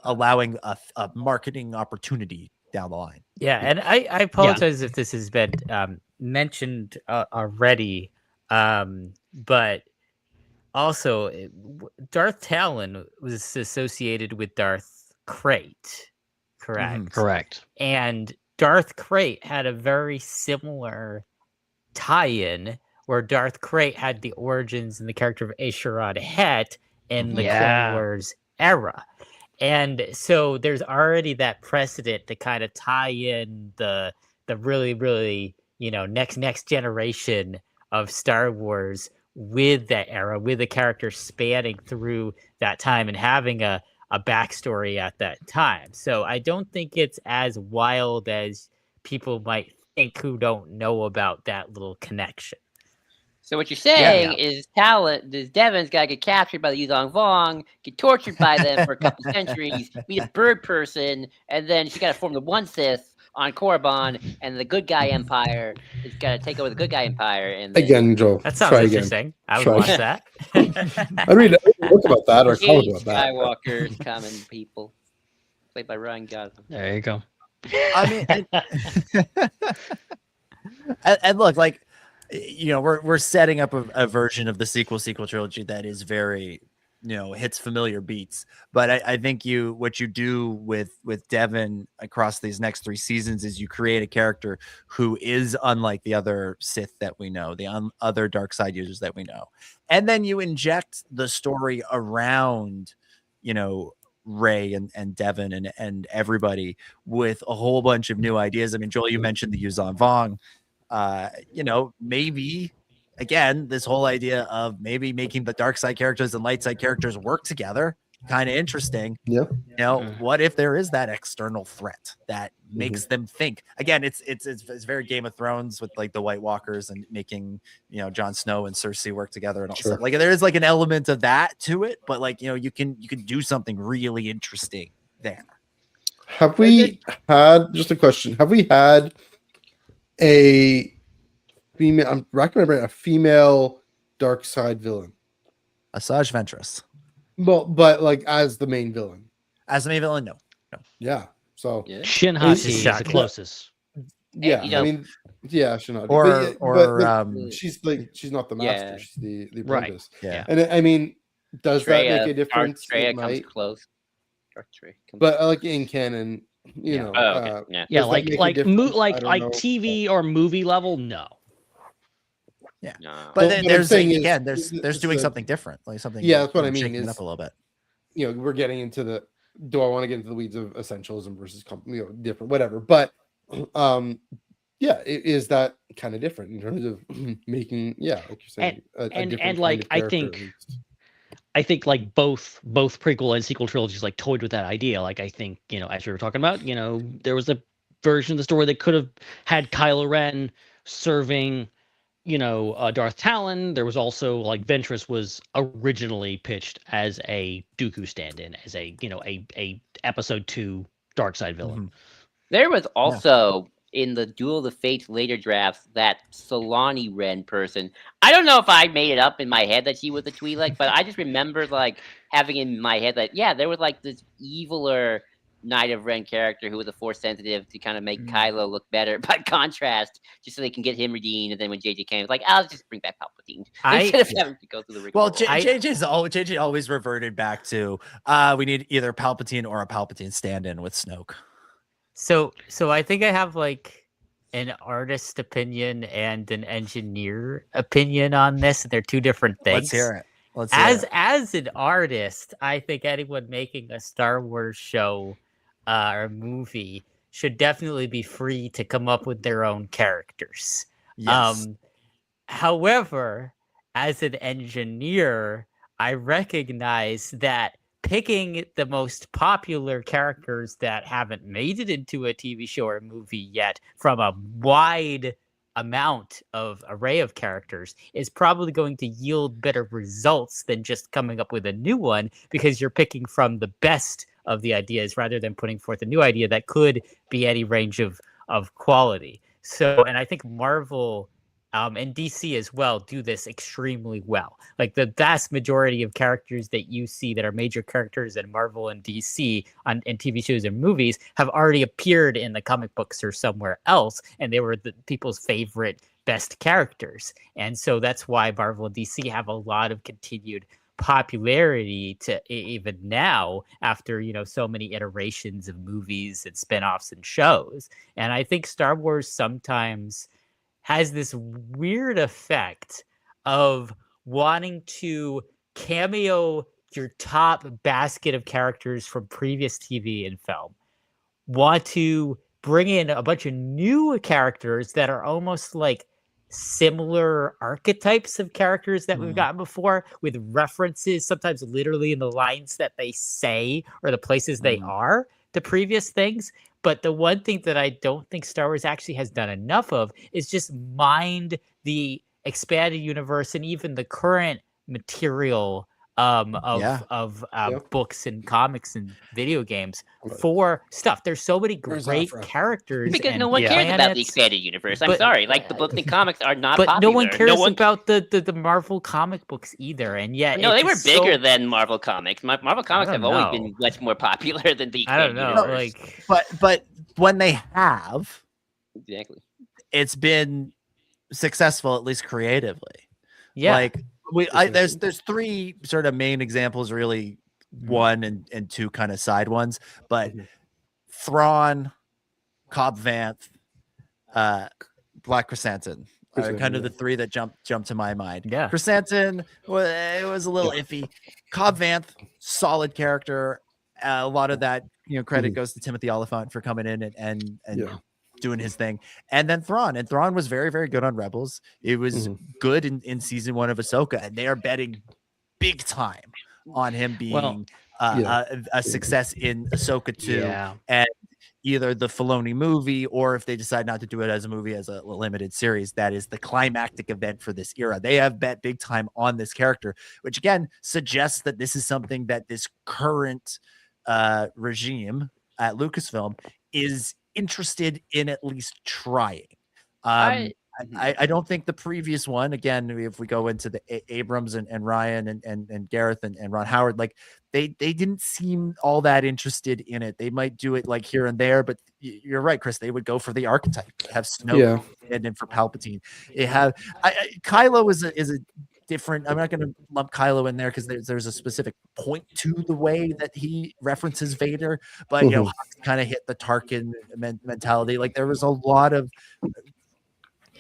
allowing a marketing opportunity down the line. Yeah, and I apologize if this has been mentioned already, but also Darth Talon was associated with Darth Crate, correct? Correct. And Darth Crate had a very similar tie-in where Darth Crate had the origins and the character of Asherad Het in the Clone Wars era. And so there's already that precedent to kind of tie in the really, really, next generation of Star Wars with that era, with the character spanning through that time and having a backstory at that time. So I don't think it's as wild as people might think who don't know about that little connection. So what you're saying is Devin's got to get captured by the Yuzong Vong, get tortured by them for a couple centuries, meet a bird person, and then she got to form the One Sith on Korriban, and the good guy empire is got to take over the good guy empire. And then... Again, Joel. That sounds interesting. I would watch that. I read a book about that or a comic about that. Skywalker's common people, played by Ryan Gosling. There you go. I mean, and look, like, we're setting up a version of the sequel trilogy that is very, hits familiar beats. But I think what you do with Devin across these next 3 seasons is you create a character who is unlike the other Sith that we know, the other dark side users that we know. And then you inject the story around, Rey and Devin and everybody with a whole bunch of new ideas. I mean, Joel, you mentioned the Yuzong Vong. Maybe again, this whole idea of maybe making the dark side characters and light side characters work together, kind of interesting. Yeah. What if there is that external threat that makes them think? Again, it's very Game of Thrones with like the White Walkers and making, Jon Snow and Cersei work together and all stuff. Like there is like an element of that to it, but like, you can do something really interesting there. Have we had, just a question, have we had a female, I'm recommending a female dark side villain? Asajj Ventress. Well, but like as the main villain. As the main villain, no. Yeah. So Shin Hati is the closest. Yeah, I mean, Shin Hati. Or she's not the master. She's the apprentice. Right. Yeah. And I mean, does that make a difference? Traya comes close. But like in canon, like TV or movie level, no. Yeah, no. But then there's doing something different, like something. Yeah, that's what I mean. Is up a little bit. We're getting into the. Do I want to get into the weeds of essentialism versus different, whatever? But is that kind of different in terms of making like you're saying, and like I think like both prequel and sequel trilogies like toyed with that idea. Like I think as we were talking about, there was a version of the story that could have had Kylo Ren serving Darth Talon. There was also like Ventress was originally pitched as a Dooku stand-in, as a episode 2 dark side villain. Mm-hmm. There was also in the Duel of the Fates later drafts that Solani Ren person. I don't know if I made it up in my head that she was a Twi'lek, but I just remember like having in my head that there was like this eviler Knight of Ren character who was a Force sensitive to kind of make Kylo look better by contrast, just so they can get him redeemed. And then when JJ came, it's like, I'll just bring back Palpatine instead of having to go through the rigmarole. JJ always reverted back to we need either Palpatine or a Palpatine stand-in with Snoke. So I think I have like an artist opinion and an engineer opinion on this. They're two different things. Let's hear it. As an artist, I think anyone making a Star Wars show or movie should definitely be free to come up with their own characters. Yes. However, as an engineer, I recognize that picking the most popular characters that haven't made it into a TV show or movie yet from a wide amount of array of characters is probably going to yield better results than just coming up with a new one, because you're picking from the best of the ideas rather than putting forth a new idea that could be any range of quality. So, and I think Marvel and DC as well do this extremely well. Like the vast majority of characters that you see that are major characters in Marvel and DC in TV shows and movies have already appeared in the comic books or somewhere else, and they were the people's favorite best characters. And so that's why Marvel and DC have a lot of continued popularity to even now after, you know, so many iterations of movies and spin-offs and shows. And I think Star Wars sometimes has this weird effect of wanting to cameo your top basket of characters from previous TV and film, want to bring in a bunch of new characters that are almost like similar archetypes of characters that we've gotten before, with references sometimes literally in the lines that they say or the places they are to previous things. But the one thing that I don't think Star Wars actually has done enough of is just mind the expanded universe and even the current material of books and comics and video games for stuff. There's so many great characters. Because and no one cares about the planets, expanded universe. I'm sorry. Like, the books and comics are not but popular. no one cares about the Marvel comic books either. And yet, no, they were it's bigger than Marvel comics. Marvel comics have always been much more popular than the expanded universe. But when they have, exactly, it's been successful, at least creatively. Yeah. Like there's three sort of main examples, really, one and two kind of side ones, but Thrawn, Cobb Vanth, Black Chrysanthemum are kind of the three that jump to my mind. Yeah. Chrysanthemum, well, it was a little iffy. Cobb Vanth, solid character. A lot of that, credit goes to Timothy Oliphant for coming in and doing his thing. And then Thrawn was very, very good on Rebels. It was good in season 1 of Ahsoka, and they are betting big time on him being a success in Ahsoka 2 and either the Filoni movie, or if they decide not to do it as a movie, as a limited series, that is the climactic event for this era. They have bet big time on this character, which again suggests that this is something that this current regime at Lucasfilm is interested in at least trying. I don't think the previous one, again, if we go into the Abrams and Ryan and Gareth and Ron Howard, like they didn't seem all that interested in it. They might do it like here and there, but you're right, Chris, they would go for the archetype, have Snoke and then for Palpatine. Kylo is a different. I'm not going to lump Kylo in there because there's a specific point to the way that he references Vader, but kind of hit the Tarkin mentality. Like there was a lot of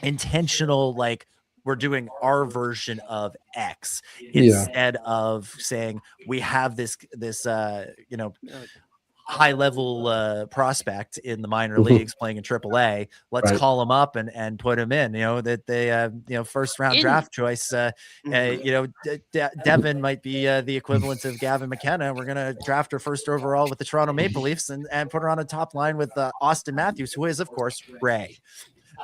intentional, like, we're doing our version of X instead of saying we have this high level prospect in the minor leagues playing in AAA. Let's call him up and put him in. That they first round draft choice. Devin might be the equivalent of Gavin McKenna. We're gonna draft her first overall with the Toronto Maple Leafs and put her on a top line with Austin Matthews, who is of course Ray.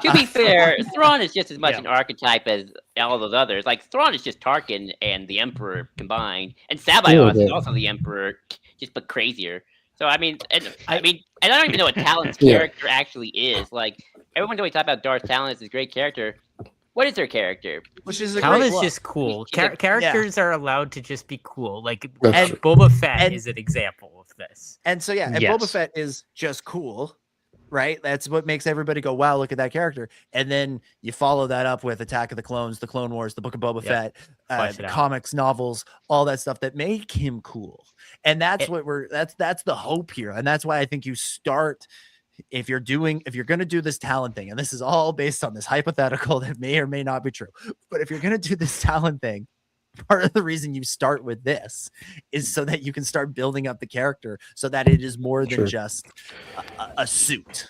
To be fair, Thrawn is just as much an archetype as all those others. Like, Thrawn is just Tarkin and the Emperor combined, and Sabayoth is also the Emperor, just but crazier. So I mean, I don't even know what Talon's character actually is. Like, everyone's always talk about Darth Talon as this great character. What is her character? Which is Talon is just cool. Characters are allowed to just be cool. Like, and Boba Fett is an example of this. And so Boba Fett is just cool. Right, that's what makes everybody go, wow, look at that character. And then you follow that up with Attack of the Clones, the Clone Wars, the Book of Boba Fett, comics, novels, all that stuff that make him cool. And that's that's the hope here. And that's why I think you start, if you're going to do this talent thing, and this is all based on this hypothetical that may or may not be true, but if you're going to do this talent thing, part of the reason you start with this is so that you can start building up the character so that it is more than just a suit.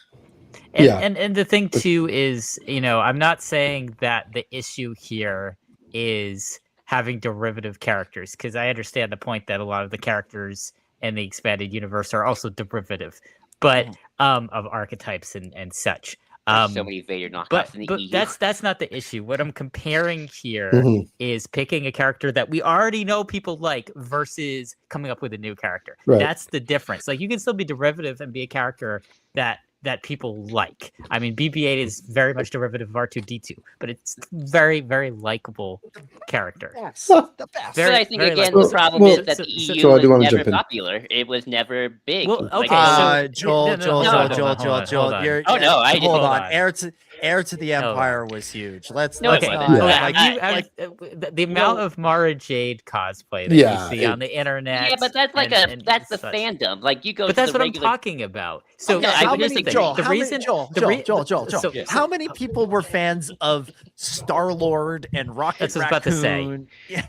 And the thing too is, I'm not saying that the issue here is having derivative characters, because I understand the point that a lot of the characters in the expanded universe are also derivative, but of archetypes and such. There's so many Vader knockoffs in the but EU. that's not the issue. What I'm comparing here Mhm. is picking a character that we already know people like versus coming up with a new character. Right. That's the difference. Like you can still be derivative and be a character that people like. I mean, BB-8 is very much derivative of R2-D2, but it's very, very likable character. Yes, the best. But I think very again, likable. the problem Well, is that the so- EU so I do was wanna never jump in. popular. It was never big. Well, Like, okay, Joel, hold on. you're, Oh, no, I didn't- hold hold on. on. Heir to the Hold Empire was huge. Let's No, let's it not, wasn't. like, the amount of Mara Jade cosplay that Yeah, you see on the internet. Yeah, but that's like and that's the such. fandom. Like you go. But to that's the what regular... I'm talking about. So, Okay, so how here's many- the thing. Joel, the how many- reason, Joel, the Joel, re- Joel, so- how many people were fans of Star-Lord and Rocket That's what I was about to say. Raccoon? Yeah,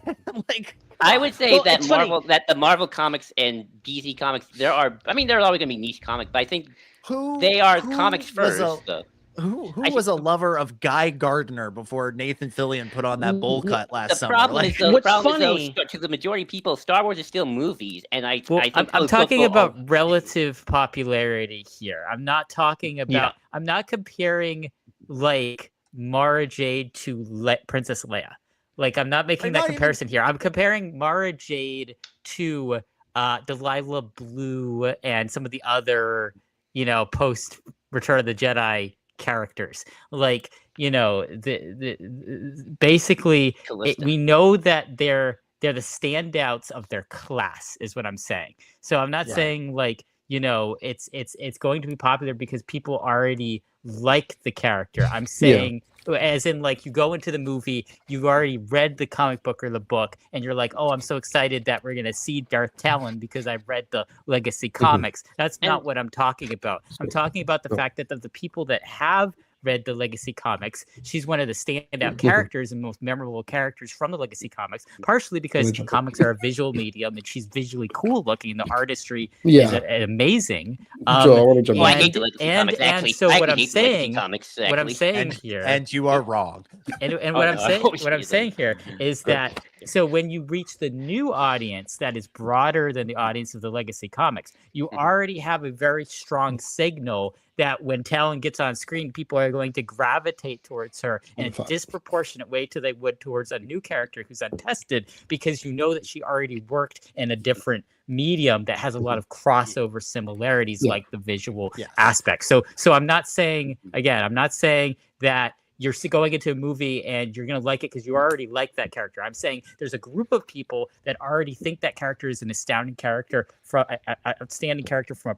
like I would say Well, that it's funny. the Marvel comics and DC comics, there's always going to be niche comics, but I think they are comics was first. Who was a lover of Guy Gardner before Nathan Fillion put on that bowl cut last The summer? problem Like, is, though, What's the problem is, funny- though, to the majority of people, Star Wars is still movies, and I Well, think I'm those talking books will about relative popularity here. I'm not talking about. Yeah. I'm not comparing like Mara Jade to Princess Leia. Like I'm not making Like, that not even- comparison here. I'm comparing Mara Jade to Delilah Blue and some of the other, post Return of the Jedi characters. Like, basically we know that they're the standouts of their class is what I'm saying. So I'm not saying like, it's going to be popular because people already like the character. I'm saying as in like you go into the movie, you've already read the comic book or the book, and you're like, oh, I'm so excited that we're gonna see Darth Talon because I read the Legacy comics. That's not what I'm talking about. I'm talking about the fact that the people that have read the Legacy comics, she's one of the standout characters and most memorable characters from the Legacy comics, partially because comics are a visual medium and she's visually cool looking and the artistry is amazing. Joel, I want to jump Well, I in. hate the Legacy comics, actually. So I what I'm hate the Legacy saying, comics, what I'm actually. saying here, and you are wrong. and Oh, what I'm no. saying, what I'm saying here is that so when you reach the new audience that is broader than the audience of the Legacy comics, you already have a very strong signal that when Talon gets on screen, people are going to gravitate towards her in a disproportionate way to they would towards a new character who's untested, because you know that she already worked in a different medium that has a lot of crossover similarities, like the visual aspect. So I'm not saying, again, I'm not saying that you're going into a movie and you're going to like it because you already like that character. I'm saying there's a group of people that already think that character is an astounding character, from outstanding character from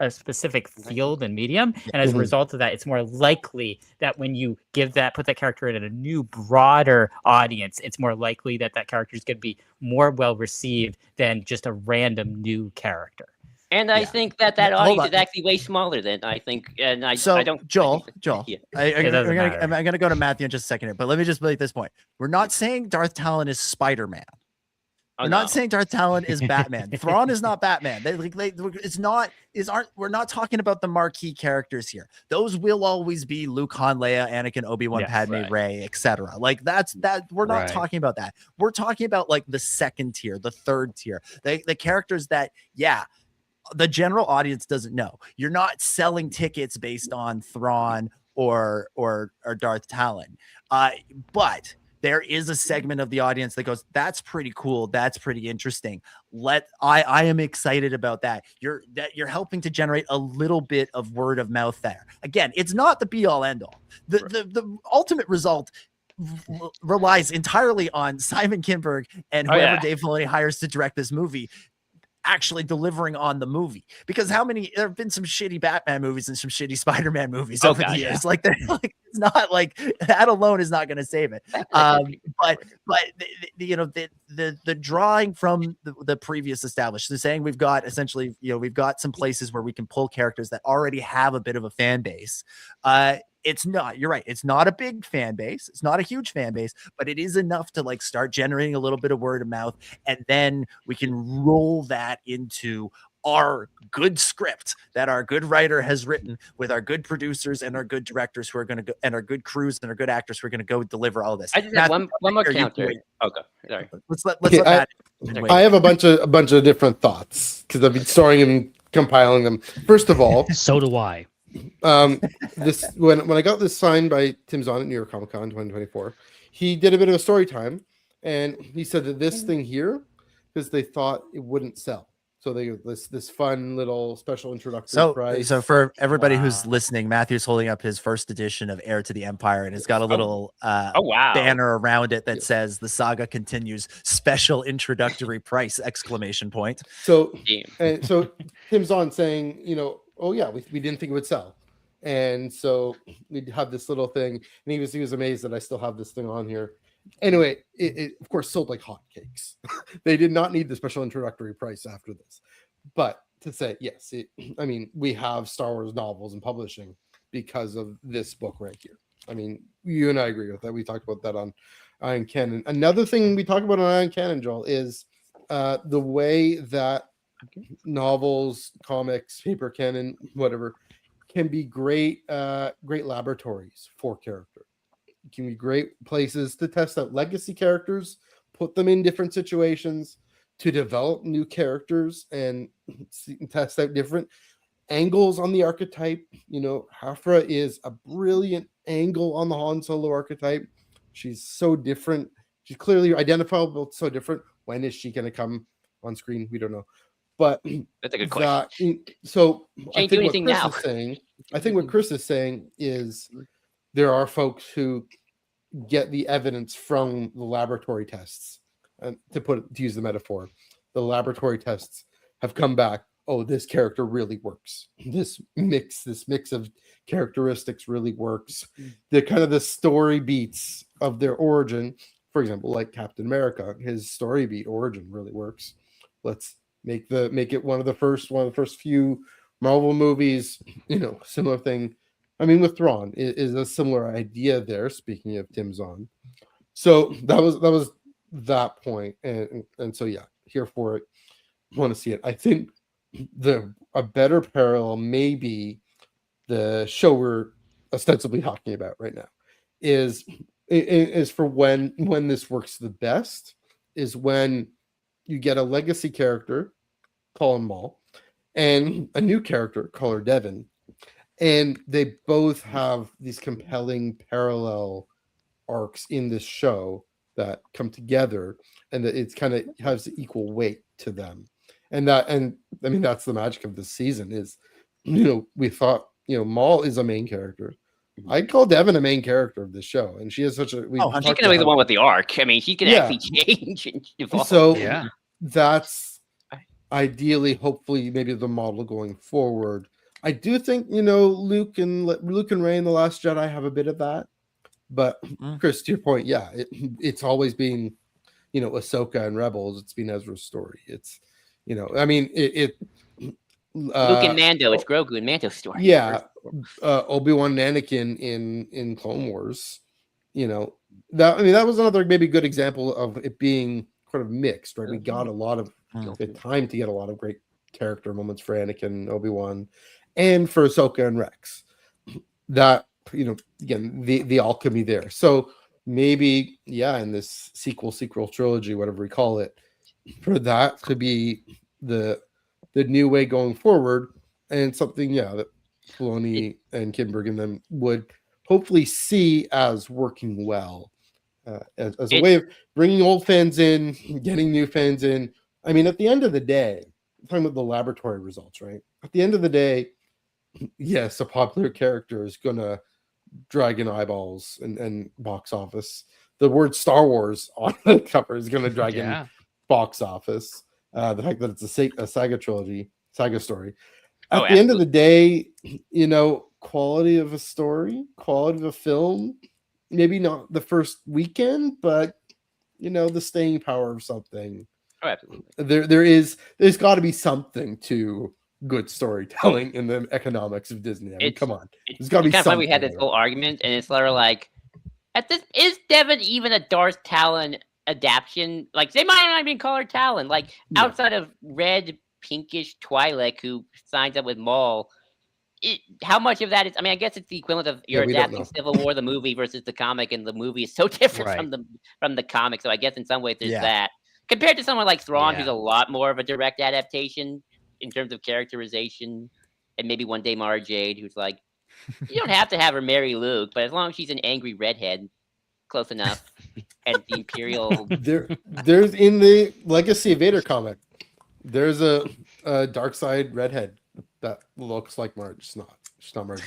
a specific field and medium, and as a result of that, it's more likely that when you put that character in a new, broader audience, it's more likely that character is going to be more well received than just a random new character. And I think that audience is actually way smaller than I think. And I don't. Joel, Yeah. I'm going to go to Matthew in just a second here, but let me just make this point. We're not saying Darth Talon is Spider-Man. We're not saying Darth Talon is Batman. Thrawn is not Batman. We're not talking about the marquee characters here. Those will always be Luke, Han, Leia, Anakin, Obi-Wan, Padme, Rey, etc. Like we're not talking about that. We're talking about like the second tier, the third tier, the characters that, the general audience doesn't know. You're not selling tickets based on Thrawn or Darth Talon. But there is a segment of the audience that goes, that's pretty cool. That's pretty interesting. I am excited about that. You're helping to generate a little bit of word of mouth there. Again, it's not the be all end all. The ultimate result relies entirely on Simon Kinberg and whoever Dave Filoni hires to direct this movie actually delivering on the movie, because there have been some shitty Batman movies and some shitty Spider-Man movies over the years. Like it's not like that alone is not going to save it. But the drawing from the previous established, so saying we've got essentially, we've got some places where we can pull characters that already have a bit of a fan base. You're right. It's not a big fan base. It's not a huge fan base, but it is enough to like start generating a little bit of word of mouth. And then we can roll that into our good script that our good writer has written with our good producers and our good directors who are going to go, and our good crews and our good actors who are going to go deliver all this. I just have one more counter. Okay. Sorry. Let's let I have a bunch of different thoughts because I've been storing and compiling them. First of all, so do I. this when I got this signed by Tim Zahn at New York Comic Con 2024, he did a bit of a story time, and he said that this thing here, because they thought it wouldn't sell, so they this fun little special introductory prize. So for everybody who's listening, Matthew's holding up his first edition of Heir to the Empire, and it's got a little banner around it that says "The saga continues. Special introductory price!" exclamation point. So so Tim Zahn saying, oh yeah, we didn't think it would sell, and so we have this little thing, and he was amazed that I still have this thing on here. Anyway, it of course sold like hotcakes. They did not need the special introductory price after this, but to say yes, I mean, we have Star Wars novels and publishing because of this book right here. I mean, you and I agree with that. We talked about that on Eye On Canon. Another thing we talk about on Eye On Canon, Joel, is the way that novels, comics, paper canon, whatever, can be great laboratories for character. It can be great places to test out legacy characters, put them in different situations, to develop new characters and test out different angles on the archetype. Hafra is a brilliant angle on the Han Solo archetype. She's so different. She's clearly identifiable, but so different. When is she going to come on screen? We don't know. But that's a good question. So can't do anything now. I think what Chris is saying is there are folks who get the evidence from the laboratory tests. To use the metaphor, the laboratory tests have come back. Oh, this character really works. This mix of characteristics really works. The kind of the story beats of their origin, for example, like Captain America, his story beat origin really works. Let's make it one of the first few Marvel movies. Similar thing. I mean, with Thrawn is a similar idea there. Speaking of Tim Zahn, so that was that point, and so yeah, here for it. Want to see it. I think a better parallel may be the show we're ostensibly talking about right now is for when this works the best is when you get a legacy character, call him Maul, and a new character, call her Devin, and they both have these compelling parallel arcs in this show that come together, and that it's kind of has equal weight to them. And I mean, that's the magic of this season is, we thought, Maul is a main character. I'd call Devin a main character of this show, and she has such a. She's gonna be the one with the arc. I mean, she can actually change and evolve. So that's ideally, hopefully, maybe the model going forward. I do think Luke and Rey in The Last Jedi have a bit of that, but Chris, to your point, it's always been, Ahsoka and Rebels. It's been Ezra's story. It's, I mean, Luke and Mando. It's Grogu and Mando's story. Yeah, Obi-Wan and Anakin in Clone Wars. That was another maybe good example of it being kind of mixed, right? We got a lot of time to get a lot of great character moments for Anakin, Obi-Wan, and for Ahsoka and Rex. That again, the alchemy there. So maybe in this sequel trilogy, whatever we call it, for that to be the new way going forward, and something that Filoni and Kinberg and them would hopefully see as working well, as a way of bringing old fans in, getting new fans in. I mean, at the end of the day, I'm talking about the laboratory results, right? At the end of the day, yes, a popular character is gonna drag in eyeballs and box office. The word Star Wars on the cover is gonna drag in box office. The fact that it's a saga story. At the end of the day, quality of a story, quality of a film, maybe not the first weekend, but the staying power of something. Oh, absolutely. There's got to be something to good storytelling in the economics of Disney. I mean, come on. There's got to be kind of something. Funny we had this whole argument, and it's sort of like, is Devin even a Darth Talon adaptation? Like, they might not even call her Talon. Like, outside of red, pinkish Twi'lek who signs up with Maul, how much of that is? I mean, I guess it's the equivalent of you're adapting Civil War, the movie, versus the comic, and the movie is so different from the comic. So I guess in some ways there's that. Compared to someone like Thrawn, who's a lot more of a direct adaptation in terms of characterization. and maybe one day Mara Jade, who's like, you don't have to have her marry Luke, but as long as she's an angry redhead, close enough. And the Imperial. There's in the Legacy of Vader comic, there's a dark side redhead that looks like Marge. She's not Marge.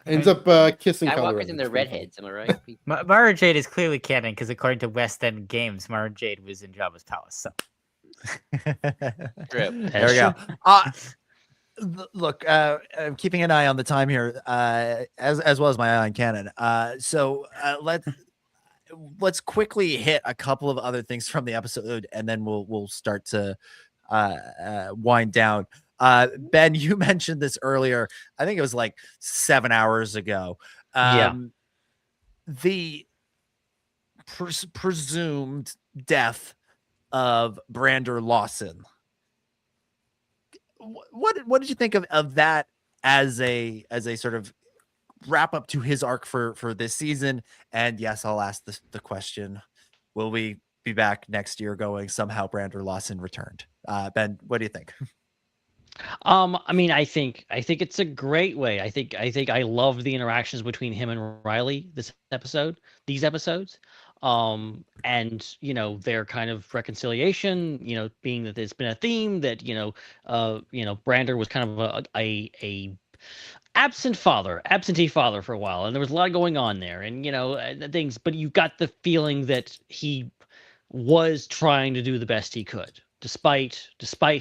Ends up kissing Kylo Skywalker's Ren. and their redheads, am I right? Mara Jade is clearly canon because according to West End Games, Mara Jade was in Jabba's palace. So True. There we go. Look, I'm keeping an eye on the time here, as well as my eye on canon. So let's quickly hit a couple of other things from the episode, and then we'll start to wind down. Ben, you mentioned this earlier. I think it was like 7 hours ago. The presumed death of Brander Lawson. What did you think of that as a sort of wrap up to his arc for this season? And yes, I'll ask the question: will we be back next year going somehow Brander Lawson returned? Ben, what do you think? I mean, I think it's a great way. I think I loved the interactions between him and Riley these episodes. And their kind of reconciliation, being that there's been a theme that Brander was kind of a absentee father for a while, and there was a lot going on there, and things, but you got the feeling that he was trying to do the best he could. Despite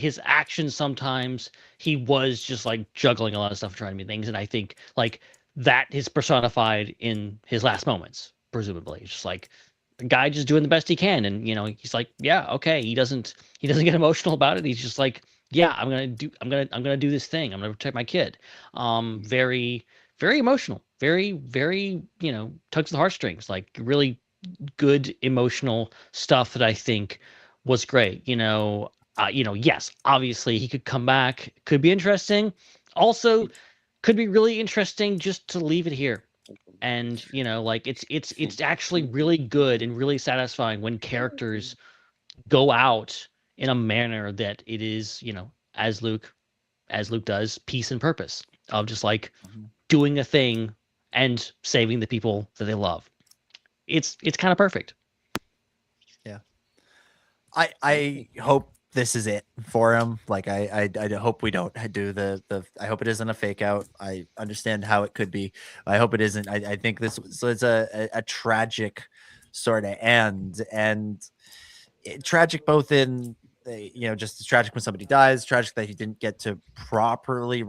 his actions, sometimes he was just like juggling a lot of stuff, trying to do things, and I think like that is personified in his last moments. Presumably, it's just like the guy just doing the best he can, and he's like, yeah, okay. He doesn't get emotional about it. He's just like, yeah, I'm gonna do this thing. I'm gonna protect my kid. Very, very emotional. Very, very tugs the heartstrings. Like really good emotional stuff that I think was great. Yes, obviously he could come back, could be interesting. Also, could be really interesting just to leave it here. And it's actually really good and really satisfying when characters go out in a manner that it is, as Luke does, peace and purpose of just like doing a thing and saving the people that they love. It's kind of perfect. Yeah. I hope this is it for him. Like I hope we don't do the I hope it isn't a fake out. I understand how it could be. I hope it isn't. I think this was a tragic sort of end, and tragic both in just tragic when somebody dies, tragic that he didn't get to properly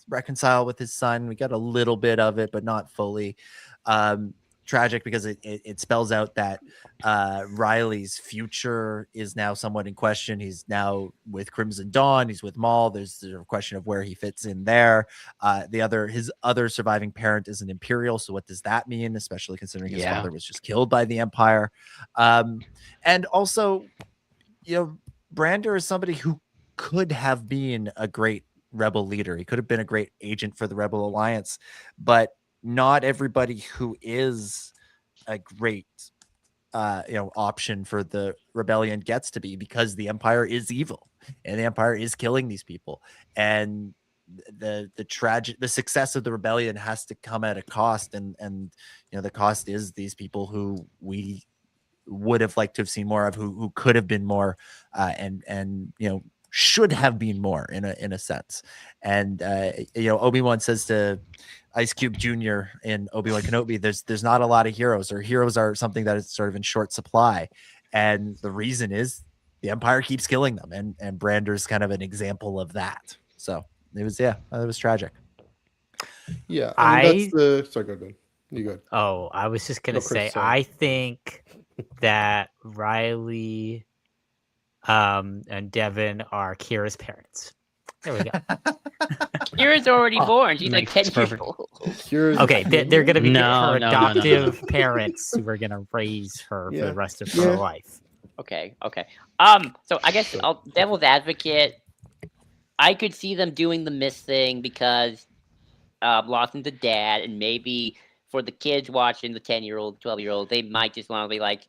reconcile with his son. We got a little bit of it, but not fully. Tragic because it spells out that Riley's future is now somewhat in question. He's now with Crimson Dawn. He's with Maul. There's a question of where he fits in there. His other surviving parent is an Imperial. So what does that mean? Especially considering his father was just killed by the Empire. And also, Brander is somebody who could have been a great rebel leader. He could have been a great agent for the Rebel Alliance, but not everybody who is a great option for the rebellion gets to be, because the Empire is evil and the Empire is killing these people, and the success of the rebellion has to come at a cost, and the cost is these people who we would have liked to have seen more of, who could have been more and should have been more in a sense. And Obi-Wan says to Ice Cube Jr. in Obi-Wan Kenobi, there's not a lot of heroes, or heroes are something that is sort of in short supply, and the reason is the Empire keeps killing them, and Brander's kind of an example of that. So it was tragic. Yeah, that's the sorry, go ahead. You good? Oh, I was just gonna say, I think that Riley and Devin are Kira's parents. There we go. Kira's already born. She's like 10 years old. Okay, they're going to be her adoptive parents who are going to raise her for the rest of her life. Okay. So I guess devil's advocate, I could see them doing the Miss thing because Lawson's a dad, and maybe for the kids watching, the 10-year-old, 12-year-old, they might just want to be like,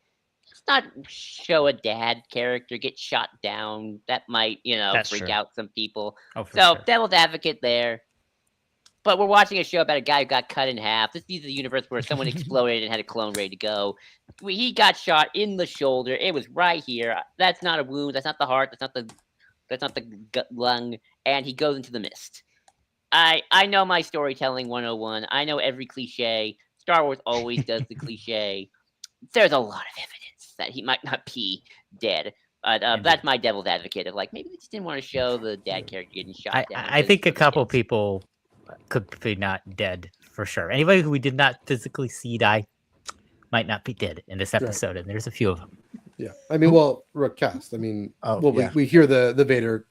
let's not show a dad character get shot down. That might, That's freak true. out some people. Oh, for So sure. devil's advocate there. But we're watching a show about a guy who got cut in half. This is a universe where someone exploded and had a clone ready to go. He got shot in the shoulder. It was right here. That's not a wound. That's not the heart. That's not the lung. And he goes into the mist. I know my storytelling 101. I know every cliche. Star Wars always does the cliche. There's a lot of evidence that he might not be dead. That's my devil's advocate of like, maybe they just didn't want to show the dad character getting shot down. I think a couple people could be not dead for sure. Anybody who we did not physically see die might not be dead in this episode, and there's a few of them. Yeah, I mean, well, Rook cast. I mean, we hear the Vader.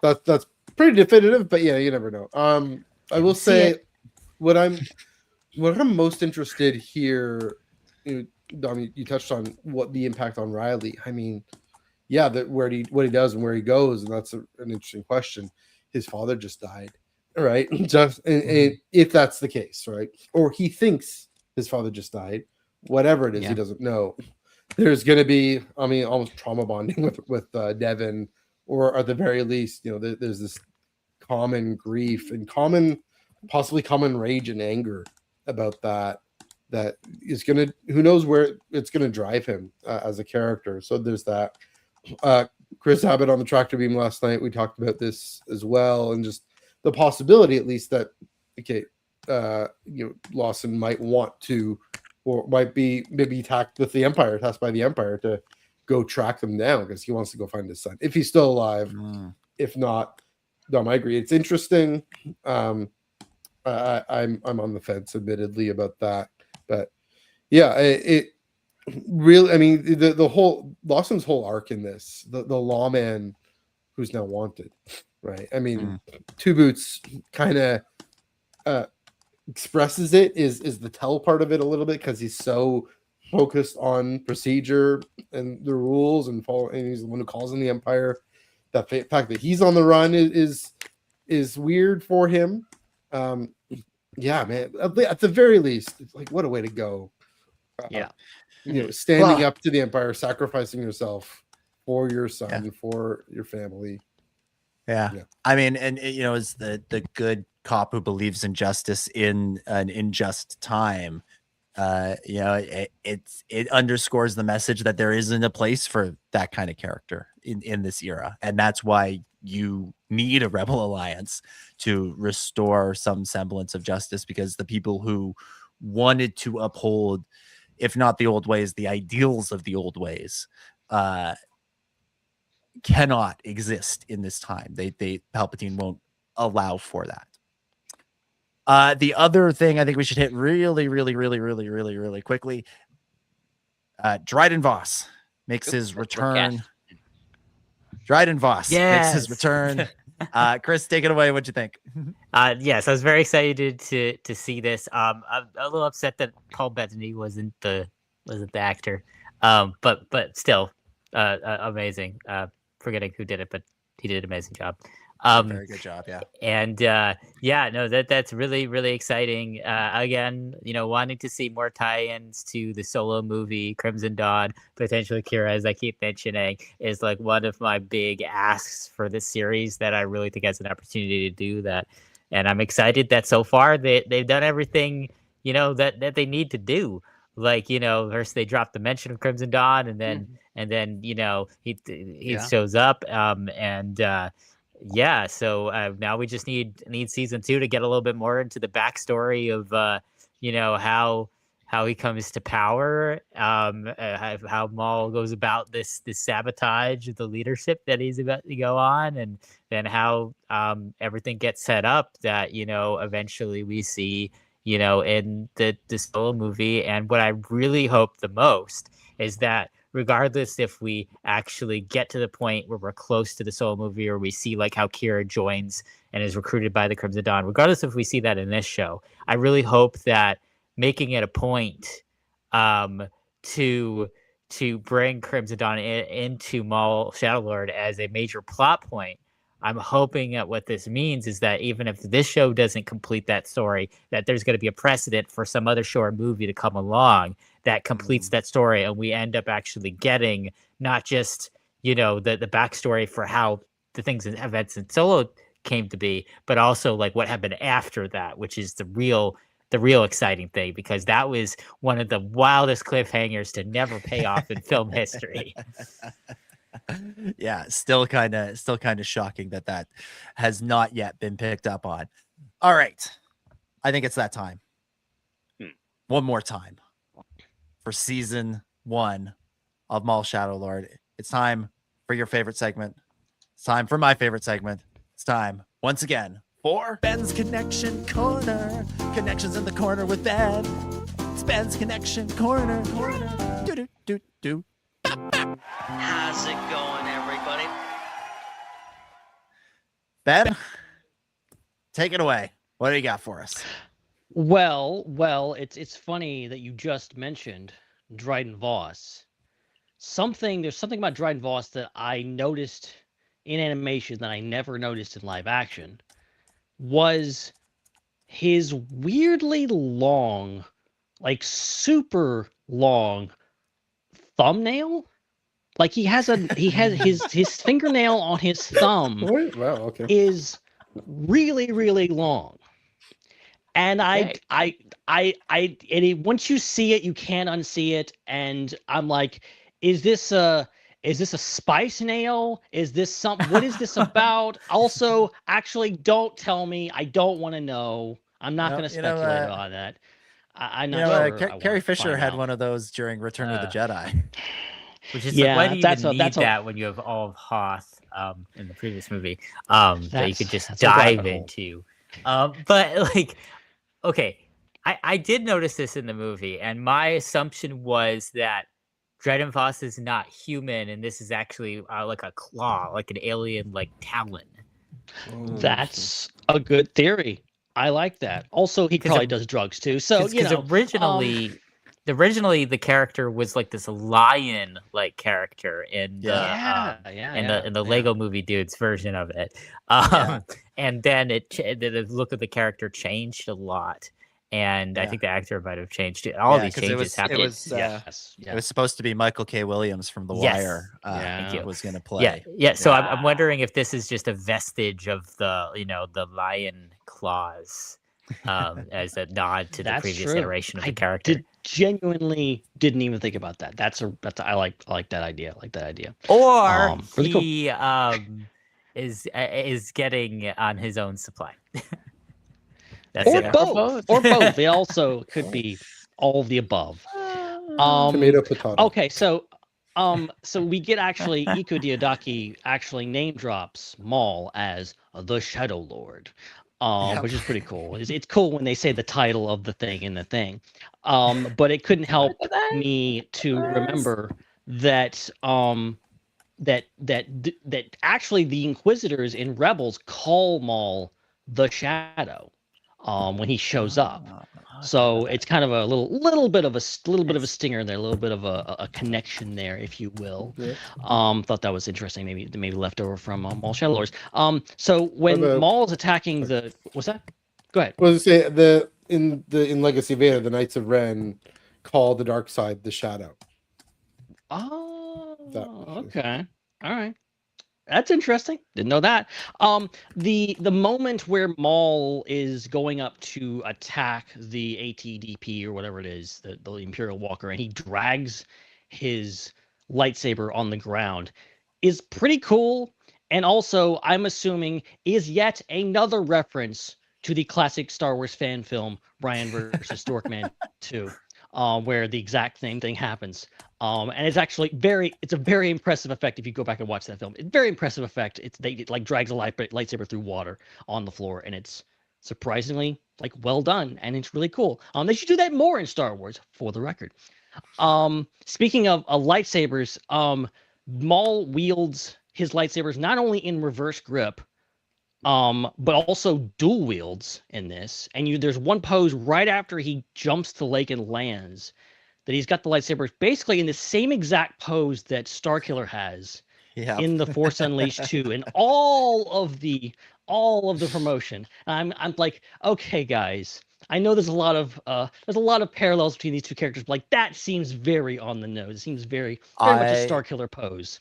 That's pretty definitive, but yeah, you never know. I will say what I'm most interested here. Dom, you touched on what the impact on Riley. I mean, yeah, what he does and where he goes, and that's an interesting question. His father just died, right? And if that's the case, right, or he thinks his father just died, whatever it is, he doesn't know. There's going to be, I mean, almost trauma bonding with Devin, or at the very least, there's this common grief and possibly common rage and anger about that is going to, who knows where it's going to drive him as a character. So there's that. Chris Abbott on the tractor beam last night, we talked about this as well, and just the possibility, at least, that Lawson might want to, or might be maybe tasked by the Empire to go track them down because he wants to go find his son if he's still alive. If not, Dom, I agree. It's interesting. I'm on the fence, admittedly, about that, but yeah, it really. I mean, the whole Lawson's whole arc in this, the lawman who's now wanted, right? I mean, Two Boots kind of expresses it is the tell part of it a little bit, because he's so focused on procedure and the rules and he's the one who calls in the Empire. That fact that he's on the run is weird for him. Yeah, man. At the very least, it's like, what a way to go. Standing up to the Empire, sacrificing yourself for your son, for your family. Yeah. I mean, and is the good cop who believes in justice in an unjust time. It underscores the message that there isn't a place for that kind of character in this era, and that's why you need a rebel alliance to restore some semblance of justice, because the people who wanted to uphold, if not the old ways, the ideals of the old ways, cannot exist in this time. Palpatine won't allow for that. The other thing I think we should hit really, really, really, really, really, really quickly. Dryden Voss makes his return. Dryden Voss makes his return. Chris, take it away. What'd you think? Yes, I was very excited to see this. I'm a little upset that Paul Bettany wasn't the actor. But still, amazing. Forgetting who did it, but he did an amazing job. Very good job, yeah. And that's really, really exciting. Again, wanting to see more tie-ins to the Solo movie, Crimson Dawn, potentially Kira, as I keep mentioning, is like one of my big asks for this series that I really think has an opportunity to do that. And I'm excited that so far they've done everything, that they need to do. Like, first they dropped the mention of Crimson Dawn, and then he shows up, so now we just need season 2 to get a little bit more into the backstory of how he comes to power, how Maul goes about this sabotage of the leadership that he's about to go on, and then how everything gets set up that eventually we see in the Solo movie. And what I really hope the most is that, regardless if we actually get to the point where we're close to the Solo movie, or we see like how Kira joins and is recruited by the Crimson Dawn, regardless if we see that in this show, I really hope that making it a point to bring Crimson Dawn into Maul Shadowlord as a major plot point. I'm hoping that what this means is that even if this show doesn't complete that story, that there's going to be a precedent for some other show or movie to come along that completes that story, and we end up actually getting not just the backstory for how the things and events in Solo came to be, but also like what happened after that, which is the real exciting thing, because that was one of the wildest cliffhangers to never pay off in film history. Yeah, still kind of shocking that has not yet been picked up on. All right, I think it's that time. One more time for season 1 of Maul Shadow Lord. It's time for your favorite segment. It's time for my favorite segment. It's time once again for Ben's Connection Corner. Connections in the corner with Ben. It's Ben's Connection Corner. Do. How's it going, everybody? Ben, take it away. What do you got for us? Well, it's funny that you just mentioned Dryden Voss. There's something about Dryden Voss that I noticed in animation that I never noticed in live action, was his weirdly long, like super long thumbnail. Like he has his fingernail on his thumb. Wow, okay. Is really, really long. And once you see it, you can't unsee it. And I'm like, is this a spice nail? Is this what is this about? Also, actually, don't tell me. I don't want to know. I'm not going to speculate on that. I'm not sure. Carrie Fisher had one of those during Return of the Jedi. Which is like, why do you even need that when you have all of Hoth in the previous movie that you could just dive into? But like, okay, I did notice this in the movie, and my assumption was that Dryden Voss is not human, and this is actually like a claw, like an alien, like talon. That's a good theory. I like that. Also, he probably does drugs too. So originally the character was like this lion-like character in the Lego Movie Dudes version of it, and then the look of the character changed a lot, and I think the actor might have changed it. All these changes happened. It was supposed to be Michael K. Williams from The Wire. Was going to play. So I'm wondering if this is just a vestige of the lion claws. As a nod to the previous iteration of the character. Genuinely didn't even think about that. I like that idea. Or he is getting on his own supply. Or both. They also could be all of the above. Tomato, potato. Okay, so we get actually Iko Diodaki actually name drops Maul as the Shadow Lord. Which is pretty cool. It's cool when they say the title of the thing in the thing. But it couldn't help me to remember that that actually the Inquisitors in Rebels call Maul the Shadow when he shows up. So it's kind of a little bit of a stinger there, a little bit of a connection there, if you will. Thought that was interesting. Maybe left over from Maul Shadow Lords. So when Maul is attacking what's that? Go ahead. Well, I was say in Legacy Vader, the Knights of Ren call the dark side the Shadow. Oh, okay, all right. That's interesting. Didn't know that. The moment where Maul is going up to attack the ATDP or whatever it is, the Imperial Walker, and he drags his lightsaber on the ground, is pretty cool. And also, I'm assuming, is yet another reference to the classic Star Wars fan film Brian versus Dorkman 2, where the exact same thing happens. And it's actually it's a very impressive effect if you go back and watch that film. It's a very impressive effect. It like drags a lightsaber through water on the floor, and it's surprisingly like well done, and it's really cool. They should do that more in Star Wars, for the record. Speaking of lightsabers, Maul wields his lightsabers not only in reverse grip, but also dual wields in this. And there's one pose right after he jumps the lake and lands that he's got the lightsabers basically in the same exact pose that Starkiller has in The Force Unleashed 2, and all of the promotion. I'm like, okay, guys, I know there's a lot of parallels between these two characters, but like that seems very on the nose. It seems very much a Starkiller pose.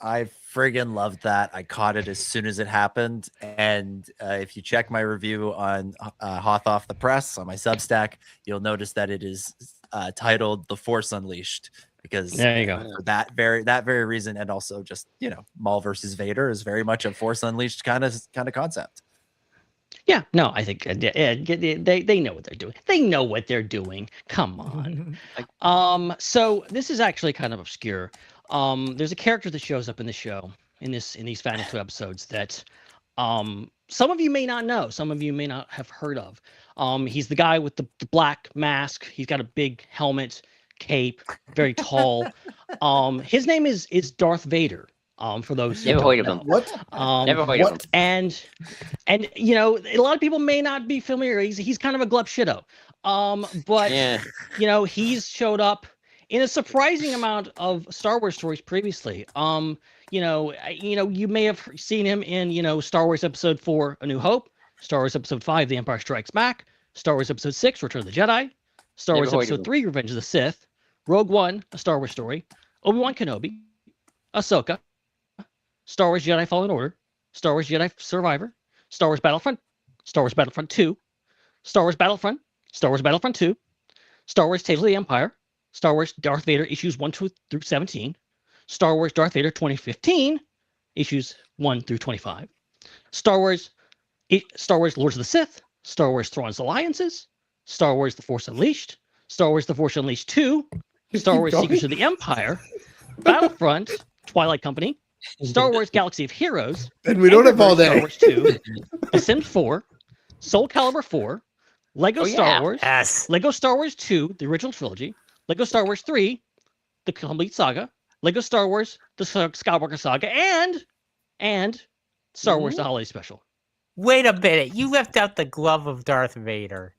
I friggin' loved that. I caught it as soon as it happened. And if you check my review on Hoth Off the Press on my Substack, you'll notice that it is titled "The Force Unleashed," because there you go. For that very reason, and also just Maul versus Vader is very much a Force Unleashed kind of concept. Yeah, no, I think they know what they're doing. They know what they're doing. Come on. So this is actually kind of obscure. There's a character that shows up in the show in these final 2 episodes that some of you may not know, some of you may not have heard of. He's the guy with the black mask. He's got a big helmet, cape, very tall. His name is Darth Vader. For those who never heard of him. What? Never heard of him. And a lot of people may not be familiar. He's kind of a glup shitto. But yeah. He's showed up in a surprising amount of Star Wars stories previously. You may have seen him in Star Wars Episode 4, A New Hope, Star Wars Episode 5, The Empire Strikes Back, Star Wars Episode 6, Return of the Jedi, Star Wars Episode 3, Revenge of the Sith, Rogue One, A Star Wars Story, Obi-Wan Kenobi, Ahsoka, Star Wars Jedi Fallen Order, Star Wars Jedi Survivor, Star Wars Battlefront, Star Wars Battlefront 2, Star Wars Battlefront, Star Wars Battlefront 2, Star Wars Tales of the Empire, Star Wars Darth Vader issues 1 through 17, Star Wars Darth Vader 2015 issues 1 through 25, Star Wars Lords of the Sith, Star Wars Thrawn's Alliances, Star Wars The Force Unleashed, Star Wars The Force Unleashed 2, Star Wars Secrets of the Empire, Battlefront, Twilight Company, Star Wars Galaxy of Heroes, and we don't have all Star day. Wars 2, The Sims 4, Soul Calibur 4, Lego Star Wars, Lego Star Wars 2, the original trilogy, Lego Star Wars 3, the complete saga, Lego Star Wars, the Skywalker saga, and Star Wars the Holiday Special. Wait a minute, you left out the glove of Darth Vader.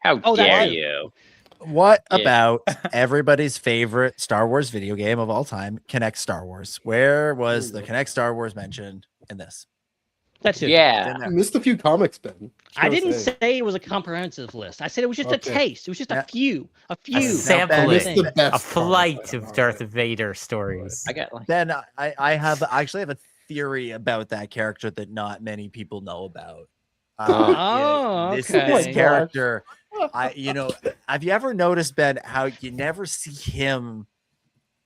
How dare you? What about everybody's favorite Star Wars video game of all time, Kinect Star Wars? Where was the Kinect Star Wars mentioned in this? That's it. Yeah. I missed a few comics, Ben. I didn't say it was a comprehensive list. I said it was just a taste. It was just a few. A sampling, a flight of Darth Vader stories. I got like Ben, I actually have a theory about that character that not many people know about. This character, have you ever noticed, Ben, how you never see him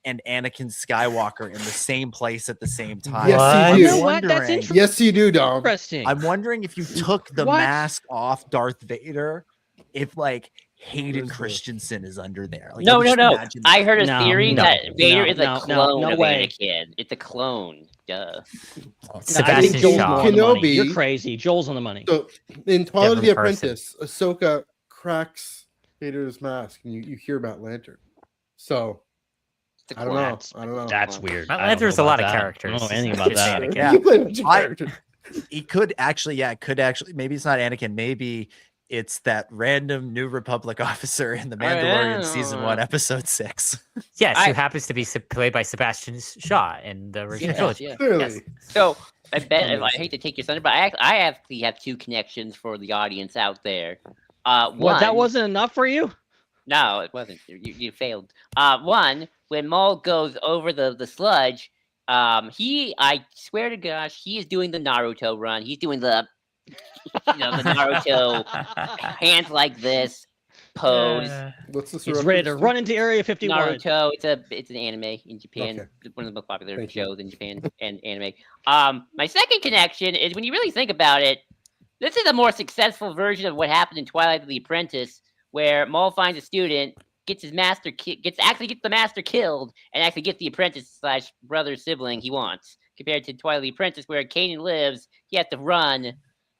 and Anakin Skywalker in the same place at the same time? Yes, you do. You know what? That's interesting. Yes, you do, Dom. I'm wondering if you took the mask off Darth Vader, if like Hayden Christensen is under there. Like, no. I that. heard a theory that Vader is a clone of way. Anakin. It's a clone. Duh. Sebastian Shaw. Kenobi. You're crazy. Joel's on the money. So in Twilight of the Different Apprentice, Ahsoka cracks Vader's mask, and you hear about Lantern. So I don't know. That's weird. There's a lot of characters. I don't know anything about that. Yeah. It could actually, maybe it's not Anakin. Maybe it's that random New Republic officer in The Mandalorian season 1, episode 6. Yes, who happens to be played by Sebastian Shaw in the original trilogy. Yes. So I bet I hate to take your thunder, but I actually have 2 connections for the audience out there. What? That wasn't enough for you? No, it wasn't. You failed. One, when Maul goes over the sludge, I swear to gosh, he is doing the Naruto run. He's doing the the Naruto hands like this pose. What's this? He's ready to run into Area 51. Naruto. It's an anime in Japan. Okay. One of the most popular shows in Japan and anime. My second connection is when you really think about it, this is a more successful version of what happened in Twilight of the Apprentice, where Maul finds a student, gets the master killed, and actually gets the apprentice / brother sibling he wants. Compared to Twilight of the Apprentice, where Kanan lives, he has to run,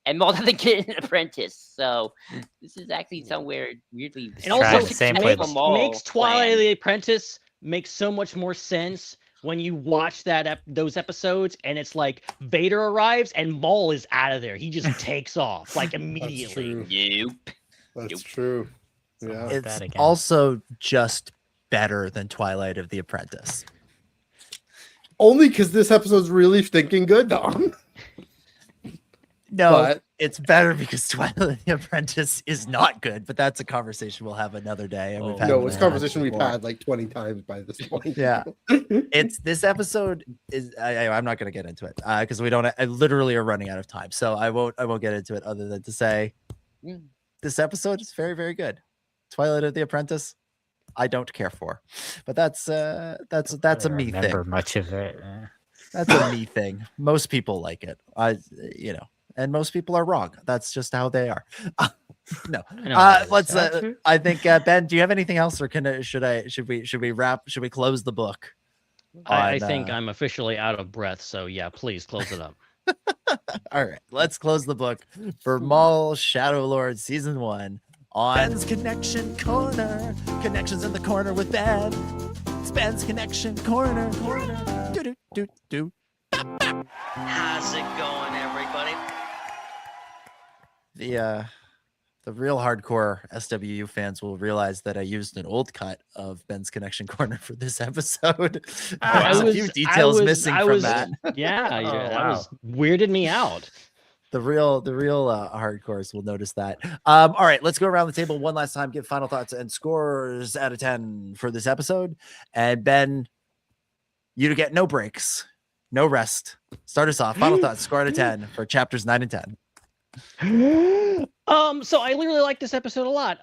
and Maul doesn't get an apprentice. So this is actually somewhere weirdly. And also makes Twilight of the Apprentice makes so much more sense when you watch those episodes, and it's like Vader arrives and Maul is out of there. He just takes off like immediately. That's true. Yeah. It's also just better than Twilight of the Apprentice. Only because this episode's really stinking good, Dom. No, It's better because Twilight of the Apprentice is not good, but that's a conversation we'll have another day. And we've had No, it's a conversation we've before. had like 20 times by this point. Yeah, it's this episode is. I'm not going to get into it because we don't. I literally are running out of time, so I won't get into it other than to say this episode is very, very good. Twilight of the Apprentice, I don't care for, but that's a me thing. Much of it. That's a me thing. Most people like it. And most people are wrong. That's just how they are. No. Let's. I think Ben, do you have anything else, or should we wrap? Should we close the book? I think I'm officially out of breath. So yeah, please close it up. All right, let's close the book for Maul Shadow Lord Season 1 on Ben's Connection Corner. Connections in the corner with Ben. It's Ben's Connection Corner. Do. How's it going, everybody? The real hardcore SWU fans will realize that I used an old cut of Ben's Connection Corner for this episode. There's a few details missing from that. Yeah, that was weirded me out. The real hardcores will notice that. All right, let's go around the table one last time, give final thoughts and scores out of 10 for this episode. And Ben, you to get no breaks, no rest. Start us off. Final thoughts, score out of 10 for chapters 9 and 10. So I really like this episode a lot.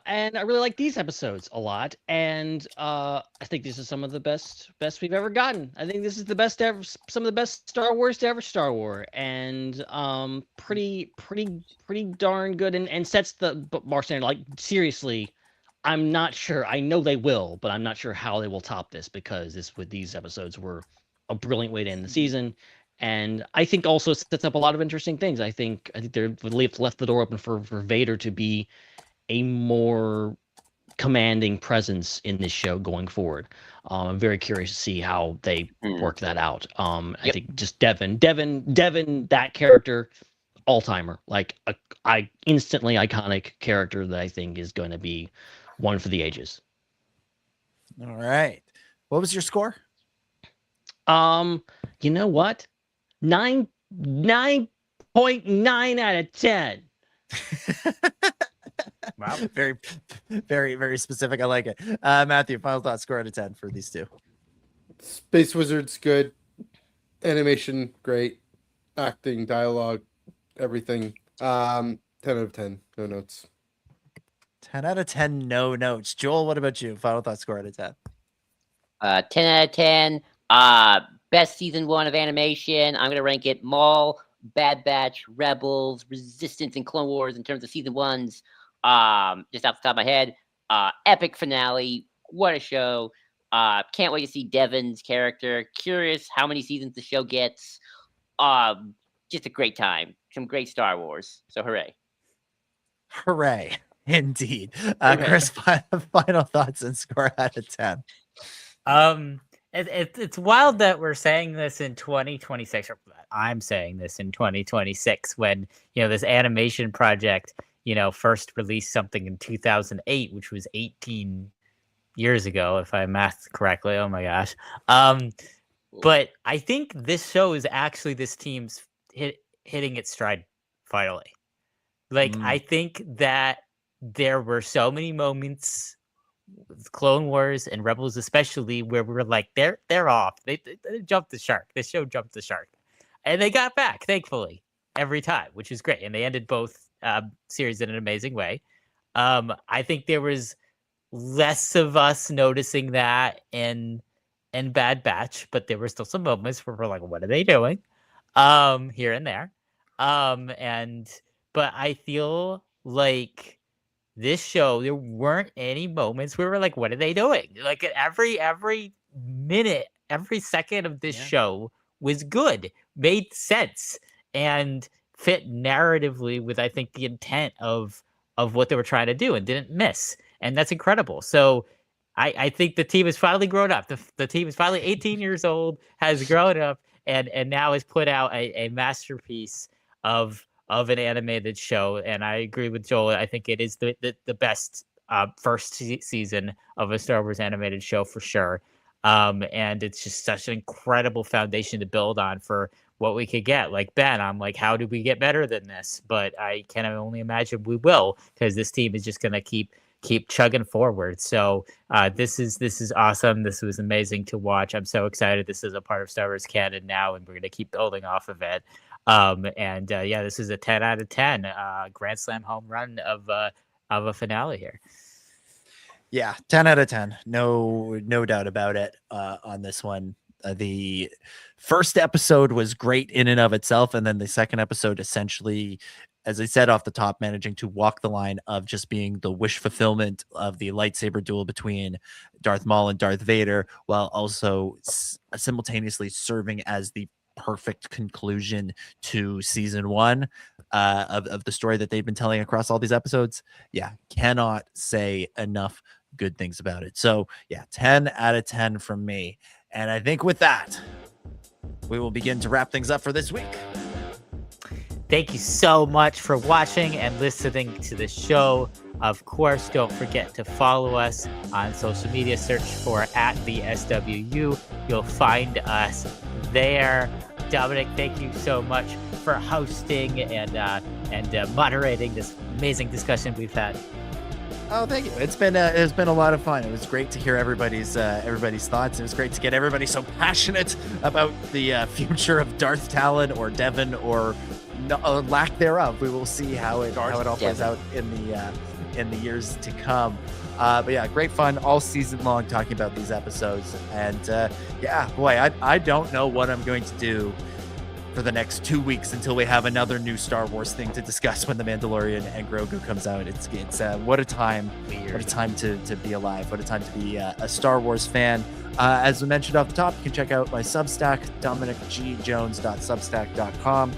And I really like these episodes a lot. And I think this is some of the best we've ever gotten. I think this is the best ever, some of the best Star Wars to ever Star Wars. And pretty darn good and sets the bar standard. Like seriously, I'm not sure. I know they will, but I'm not sure how they will top this because these episodes were a brilliant way to end the season. And I think also sets up a lot of interesting things. I think they're left the door open for Vader to be a more commanding presence in this show going forward. I'm very curious to see how they work that out. I think just Devin, that character, all-timer, like I instantly iconic character that I think is going to be one for the ages. All right. What was your score? You know what? 9.9 out of 10. Wow. Very, very, very specific. I like it. Matthew, final thought, score out of 10 for these two. Space Wizards, good. Animation, great. Acting, dialogue, everything. 10 out of 10. No notes. 10 out of 10, no notes. Joel, what about you? Final thought, score out of 10. 10 out of 10. Best season 1 of animation. I'm gonna rank it Maul, Bad Batch, Rebels, Resistance, and Clone Wars in terms of season 1s. Just off the top of my head, epic finale. What a show! Can't wait to see Devin's character. Curious how many seasons the show gets. Just a great time. Some great Star Wars. So hooray! Hooray! Indeed. Chris, final thoughts and score out of 10. It's wild that we're saying this in 2026, or I'm saying this in 2026 when, this animation project, first released something in 2008, which was 18 years ago, if I math correctly. Oh my gosh. But I think this show is actually this team's hitting its stride finally. I think that there were so many moments with Clone Wars and Rebels especially where we were like, they're off. They jumped the shark. This show jumped the shark. And they got back, thankfully, every time, which is great. And they ended both series in an amazing way. I think there was less of us noticing that in Bad Batch, but there were still some moments where we're like, what are they doing? Here and there. But I feel like this show, there weren't any moments where we're like, what are they doing? Like every minute, every second of this show was good, made sense, and fit narratively with, I think, the intent of what they were trying to do and didn't miss. And that's incredible. So I think the team has finally grown up. The team is finally 18 years old, has grown up, and now has put out a masterpiece of an animated show. And I agree with Joel. I think it is the best first season of a Star Wars animated show for sure. And it's just such an incredible foundation to build on for what we could get. Like Ben, I'm like, how do we get better than this? But I can only imagine we will, because this team is just going to keep chugging forward. So this is awesome. This was amazing to watch. I'm so excited. This is a part of Star Wars canon now, and we're going to keep building off of it. This is a 10 out of 10 Grand Slam home run of a finale here. Yeah, 10 out of 10. No doubt about it on this one. The first episode was great in and of itself, and then the second episode essentially, as I said off the top, managing to walk the line of just being the wish fulfillment of the lightsaber duel between Darth Maul and Darth Vader, while also simultaneously serving as the perfect conclusion to season 1 of the story that they've been telling across all these episodes. Yeah, cannot say enough good things about it. So yeah, 10 out of 10 from me. And I think with that, we will begin to wrap things up for this week. Thank you so much for watching and listening to the show. Of course, don't forget to follow us on social media. Search for @the SWU. You'll find us there. Dominic, thank you so much for hosting and moderating this amazing discussion we've had. Oh, thank you. It's been a lot of fun. It was great to hear everybody's thoughts. It was great to get everybody so passionate about the future of Darth Talon or Devon or lack thereof. We will see how it all plays out in the years to come. But yeah, great fun all season long talking about these episodes. And yeah, boy, I don't know what I'm going to do for the next 2 weeks until we have another new Star Wars thing to discuss when The Mandalorian and Grogu comes out. It's what a time! What a time to be alive! What a time to be a Star Wars fan. As we mentioned off the top, you can check out my Substack, dominicgjones.substack.com.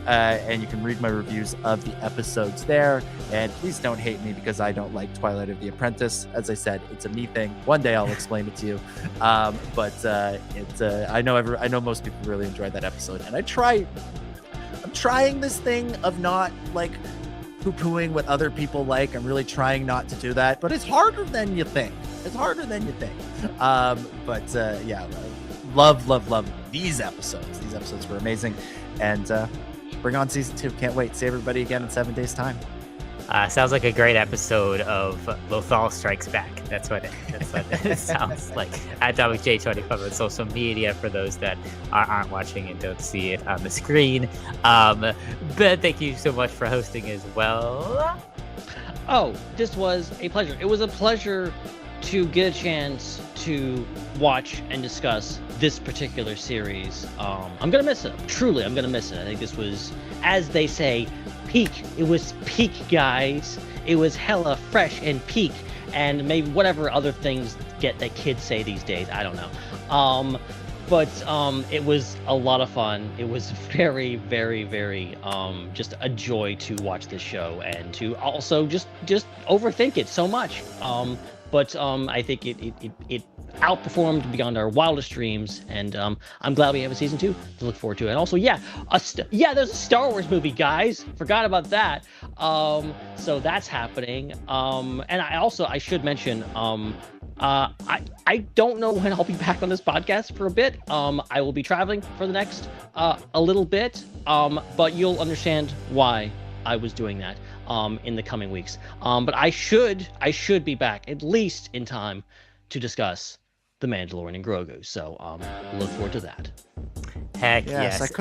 And you can read my reviews of the episodes there. And please don't hate me because I don't like Twilight of the Apprentice. As I said, it's a me thing. One day I'll explain it to you. I know most people really enjoyed that episode. And I'm trying this thing of not like poo-pooing what other people like. I'm really trying not to do that, but it's harder than you think. Yeah, love these episodes. These episodes were amazing. And bring on season 2. Can't wait. See everybody again in 7 days' time. Sounds like a great episode of Lothal Strikes Back. That's what it sounds like. @DomicJ25 on social media for those that aren't watching and don't see it on the screen. Ben, thank you so much for hosting as well. Oh, this was a pleasure. It was a pleasure to get a chance to watch and discuss this particular series. I'm gonna miss it. Truly, I'm gonna miss it. I think this was, as they say, peak. It was peak, guys. It was hella fresh and peak, and maybe whatever other things that kids say these days. I don't know. But it was a lot of fun. It was very, very, very just a joy to watch this show and to also just overthink it so much. But I think it outperformed beyond our wildest dreams, and I'm glad we have a season 2 to look forward to. And also, there's a Star Wars movie, guys. Forgot about that. So that's happening. And I should mention, I don't know when I'll be back on this podcast for a bit. I will be traveling for the next a little bit, but you'll understand why I was doing that in the coming weeks. But I should be back at least in time to discuss The Mandalorian and Grogu. So look forward to that. Heck yes.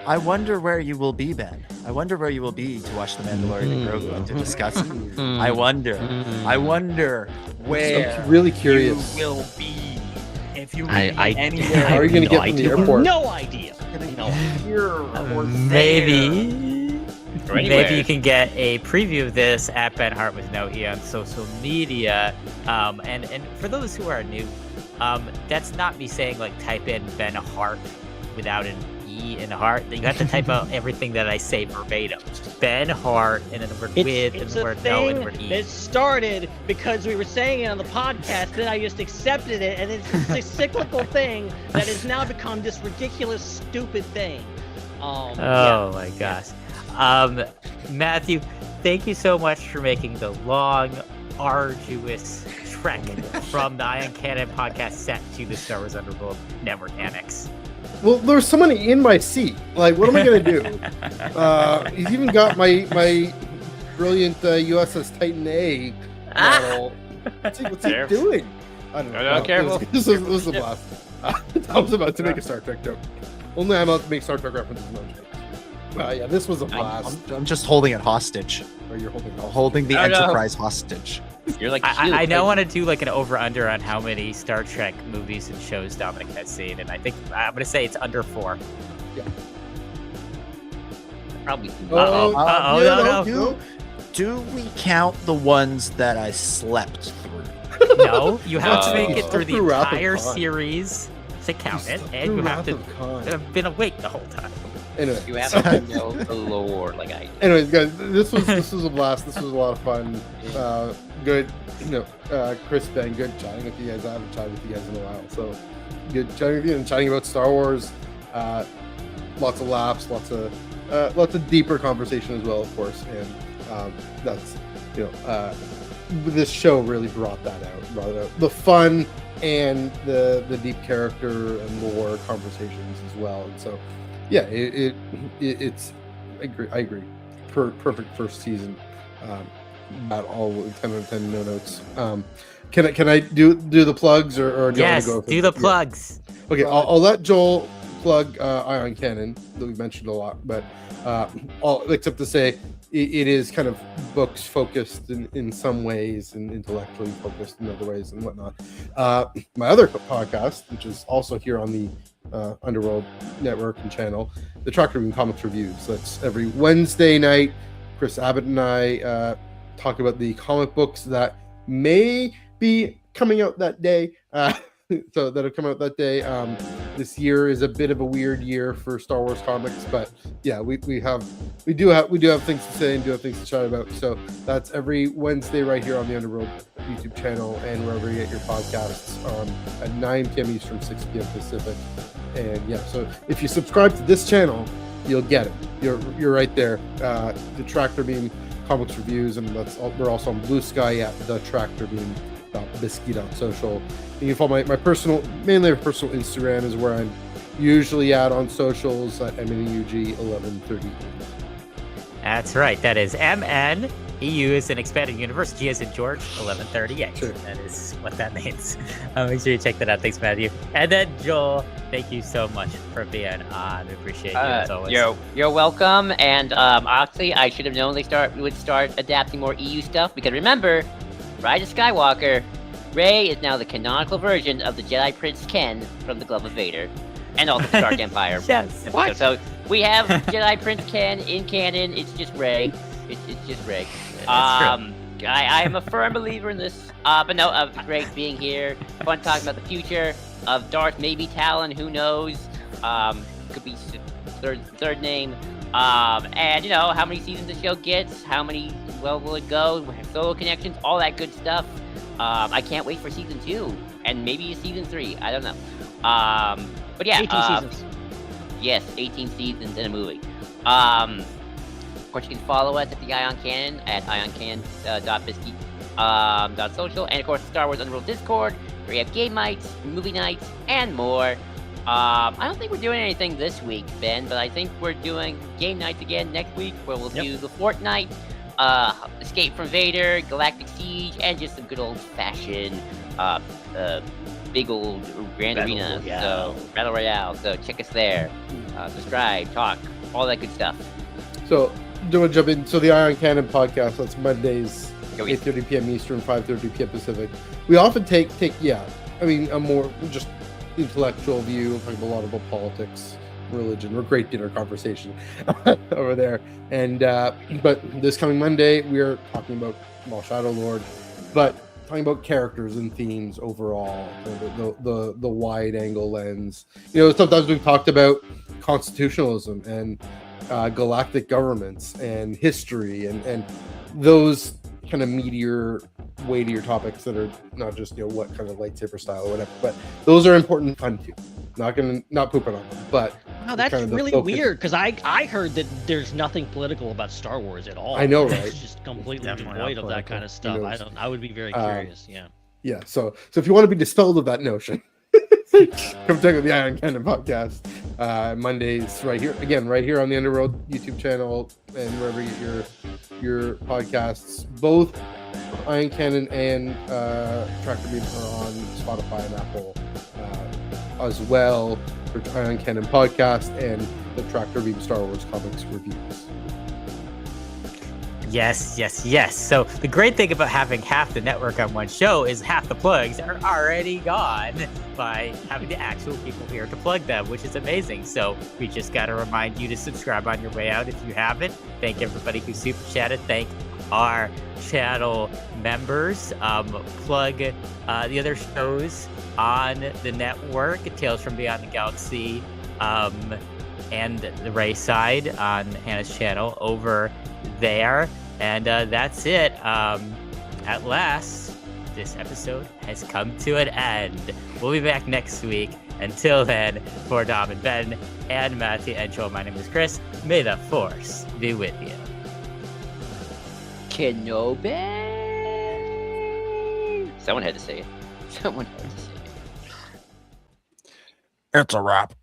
I wonder where you will be, Ben. I wonder where you will be to watch The Mandalorian and Grogu and to discuss it. I wonder where I'm really curious. You will be. If you will be anywhere. How are you going to get from the airport? No idea. Maybe you can get a preview of this at Ben Hart with no E on social media. And for those who are new, that's not me saying like type in Ben Hart without an E in Hart. You have to type out everything that I say verbatim. Ben Hart and then the word with and the word no and the word E. It started because we were saying it on the podcast, then I just accepted it, and it's a cyclical thing that has now become this ridiculous, stupid thing. My gosh. Matthew, thank you so much for making the long, arduous trek from the Eye On Canon podcast set to the Star Wars Underworld Network Annex. Well, there's someone in my seat. Like, what am I gonna do? He's even got my brilliant USS Titan A model. What's he doing? I don't know. Careful. This was a blast. I was about to make a Star Trek joke. Only I'm about to make Star Trek references. Yeah, this was a blast. I'm just holding it hostage. Or you're holding the Enterprise hostage. You're like I now want to do like an over/under on how many Star Trek movies and shows Dominic has seen, and I think I'm going to say it's under 4. Yeah. Probably. No. Do we count the ones that I slept through? No, you have to make it through the Wrath of entire Khan. series to count it, and you have to have been awake the whole time. Anyway, You have to know the lore like I do. anyways, guys, this was a blast. This was a lot of fun. Good, Chris, Ben, good chatting with you guys. I haven't chatted with you guys in a while, so good chatting with you and chatting about Star Wars. Lots of laughs, lots of deeper conversation as well, of course, and that's this show really brought that out. The fun and the deep character and lore conversations as well. And so, yeah, it's I agree. Perfect first season. About all 10 out of 10, no notes. Can I do the plugs or do you want to go? Do the plugs. Okay, I'll let Joel plug Eye On Canon that we mentioned a lot, but except to say it is kind of books focused in some ways and intellectually focused in other ways and whatnot. My other podcast, which is also here on the Underworld network and channel, the Tractor Beam Comics Reviews. That's every Wednesday night. Chris Abbott and I talk about the comic books that may be coming out that day. So that'll come out that day. This year is a bit of a weird year for Star Wars comics, but yeah, we do have things to say and do have things to chat about. So that's every Wednesday right here on the Underworld YouTube channel and wherever you get your podcasts at 9 p.m. Eastern, 6 p.m. Pacific. And yeah, so if you subscribe to this channel, you'll get it. You're right there. The Tractor Beam Comics Reviews, and we're also on Blue Sky at the Tractor Beam. Bisky.social. You can follow my personal Instagram is where I'm usually at on socials at MNEUG1138. That's right. That is MN. EU is an expanded universe. G is in George, 1138. Sure. That is what that means. Make sure you check that out. Thanks, Matthew. And then Joel, thank you so much for being on. We appreciate you as always. You're welcome. And honestly, I should have known we would start adapting more EU stuff because remember, Rise of Skywalker, Rey is now the canonical version of the Jedi Prince Ken from the Glove of Vader, and also the Dark Empire. Yes. What? So we have Jedi Prince Ken in canon. It's just Rey. It's just Rey. I am a firm believer in this. But no, great being here. Fun talking about the future of Darth, maybe Talon. Who knows? Could be third name. And how many seasons the show gets, how many will it go, solo connections, all that good stuff. I can't wait for season 2 and maybe season 3. I don't know. But yeah, 18 seasons. Yes, 18 seasons in a movie. Of course, you can follow us at the Eye On Canon at ioncanon.bisky.social, and of course, Star Wars Underworld Discord, where we have game nights, movie nights, and more. I don't think we're doing anything this week, Ben, but I think we're doing game nights again next week, where we'll do the Fortnite, Escape from Vader, Galactic Siege, and just some good old-fashioned, big old Grand Arena. So Battle Royale. So check us there. Subscribe, talk, all that good stuff. So, do want to jump in? So the Eye On Canon podcast, that's Mondays, 8:30 p.m. Eastern, 5:30 p.m. Pacific. We often take a more just intellectual view, talking a lot about politics, religion. We're great dinner conversation over there. And but this coming Monday, we're talking about Maul Shadow Lord, but talking about characters and themes overall, the wide angle lens. Sometimes we've talked about constitutionalism and galactic governments and history and those kind of weightier topics that are not just what kind of lightsaber style or whatever, but those are important and fun too. Not pooping on them, but wow, that's kind of really weird because I heard that there's nothing political about Star Wars at all. I know, right? It's just completely devoid of that kind of stuff. I would be very curious. Yeah. So if you want to be dispelled of that notion, Come check out the Eye On Canon podcast. Mondays right here on the Underworld YouTube channel and wherever you get your podcasts. Both Eye On Canon and Tractor Beam are on Spotify and Apple as well for Eye On Canon podcast and the Tractor Beam Star Wars comics reviews. Yes. So the great thing about having half the network on one show is half the plugs are already gone by having the actual people here to plug them, which is amazing. So we just got to remind you to subscribe on your way out if you haven't. Thank everybody who super chatted. Thank our channel members. Plug the other shows on the network, Tales from Beyond the Galaxy, and the Raeside on Hannah's channel over there. And that's it. At last, this episode has come to an end. We'll be back next week. Until then, for Dom and Ben and Matthew and Joel, my name is Chris. May the Force be with you. Kenobi. Someone had to say it. It's a wrap.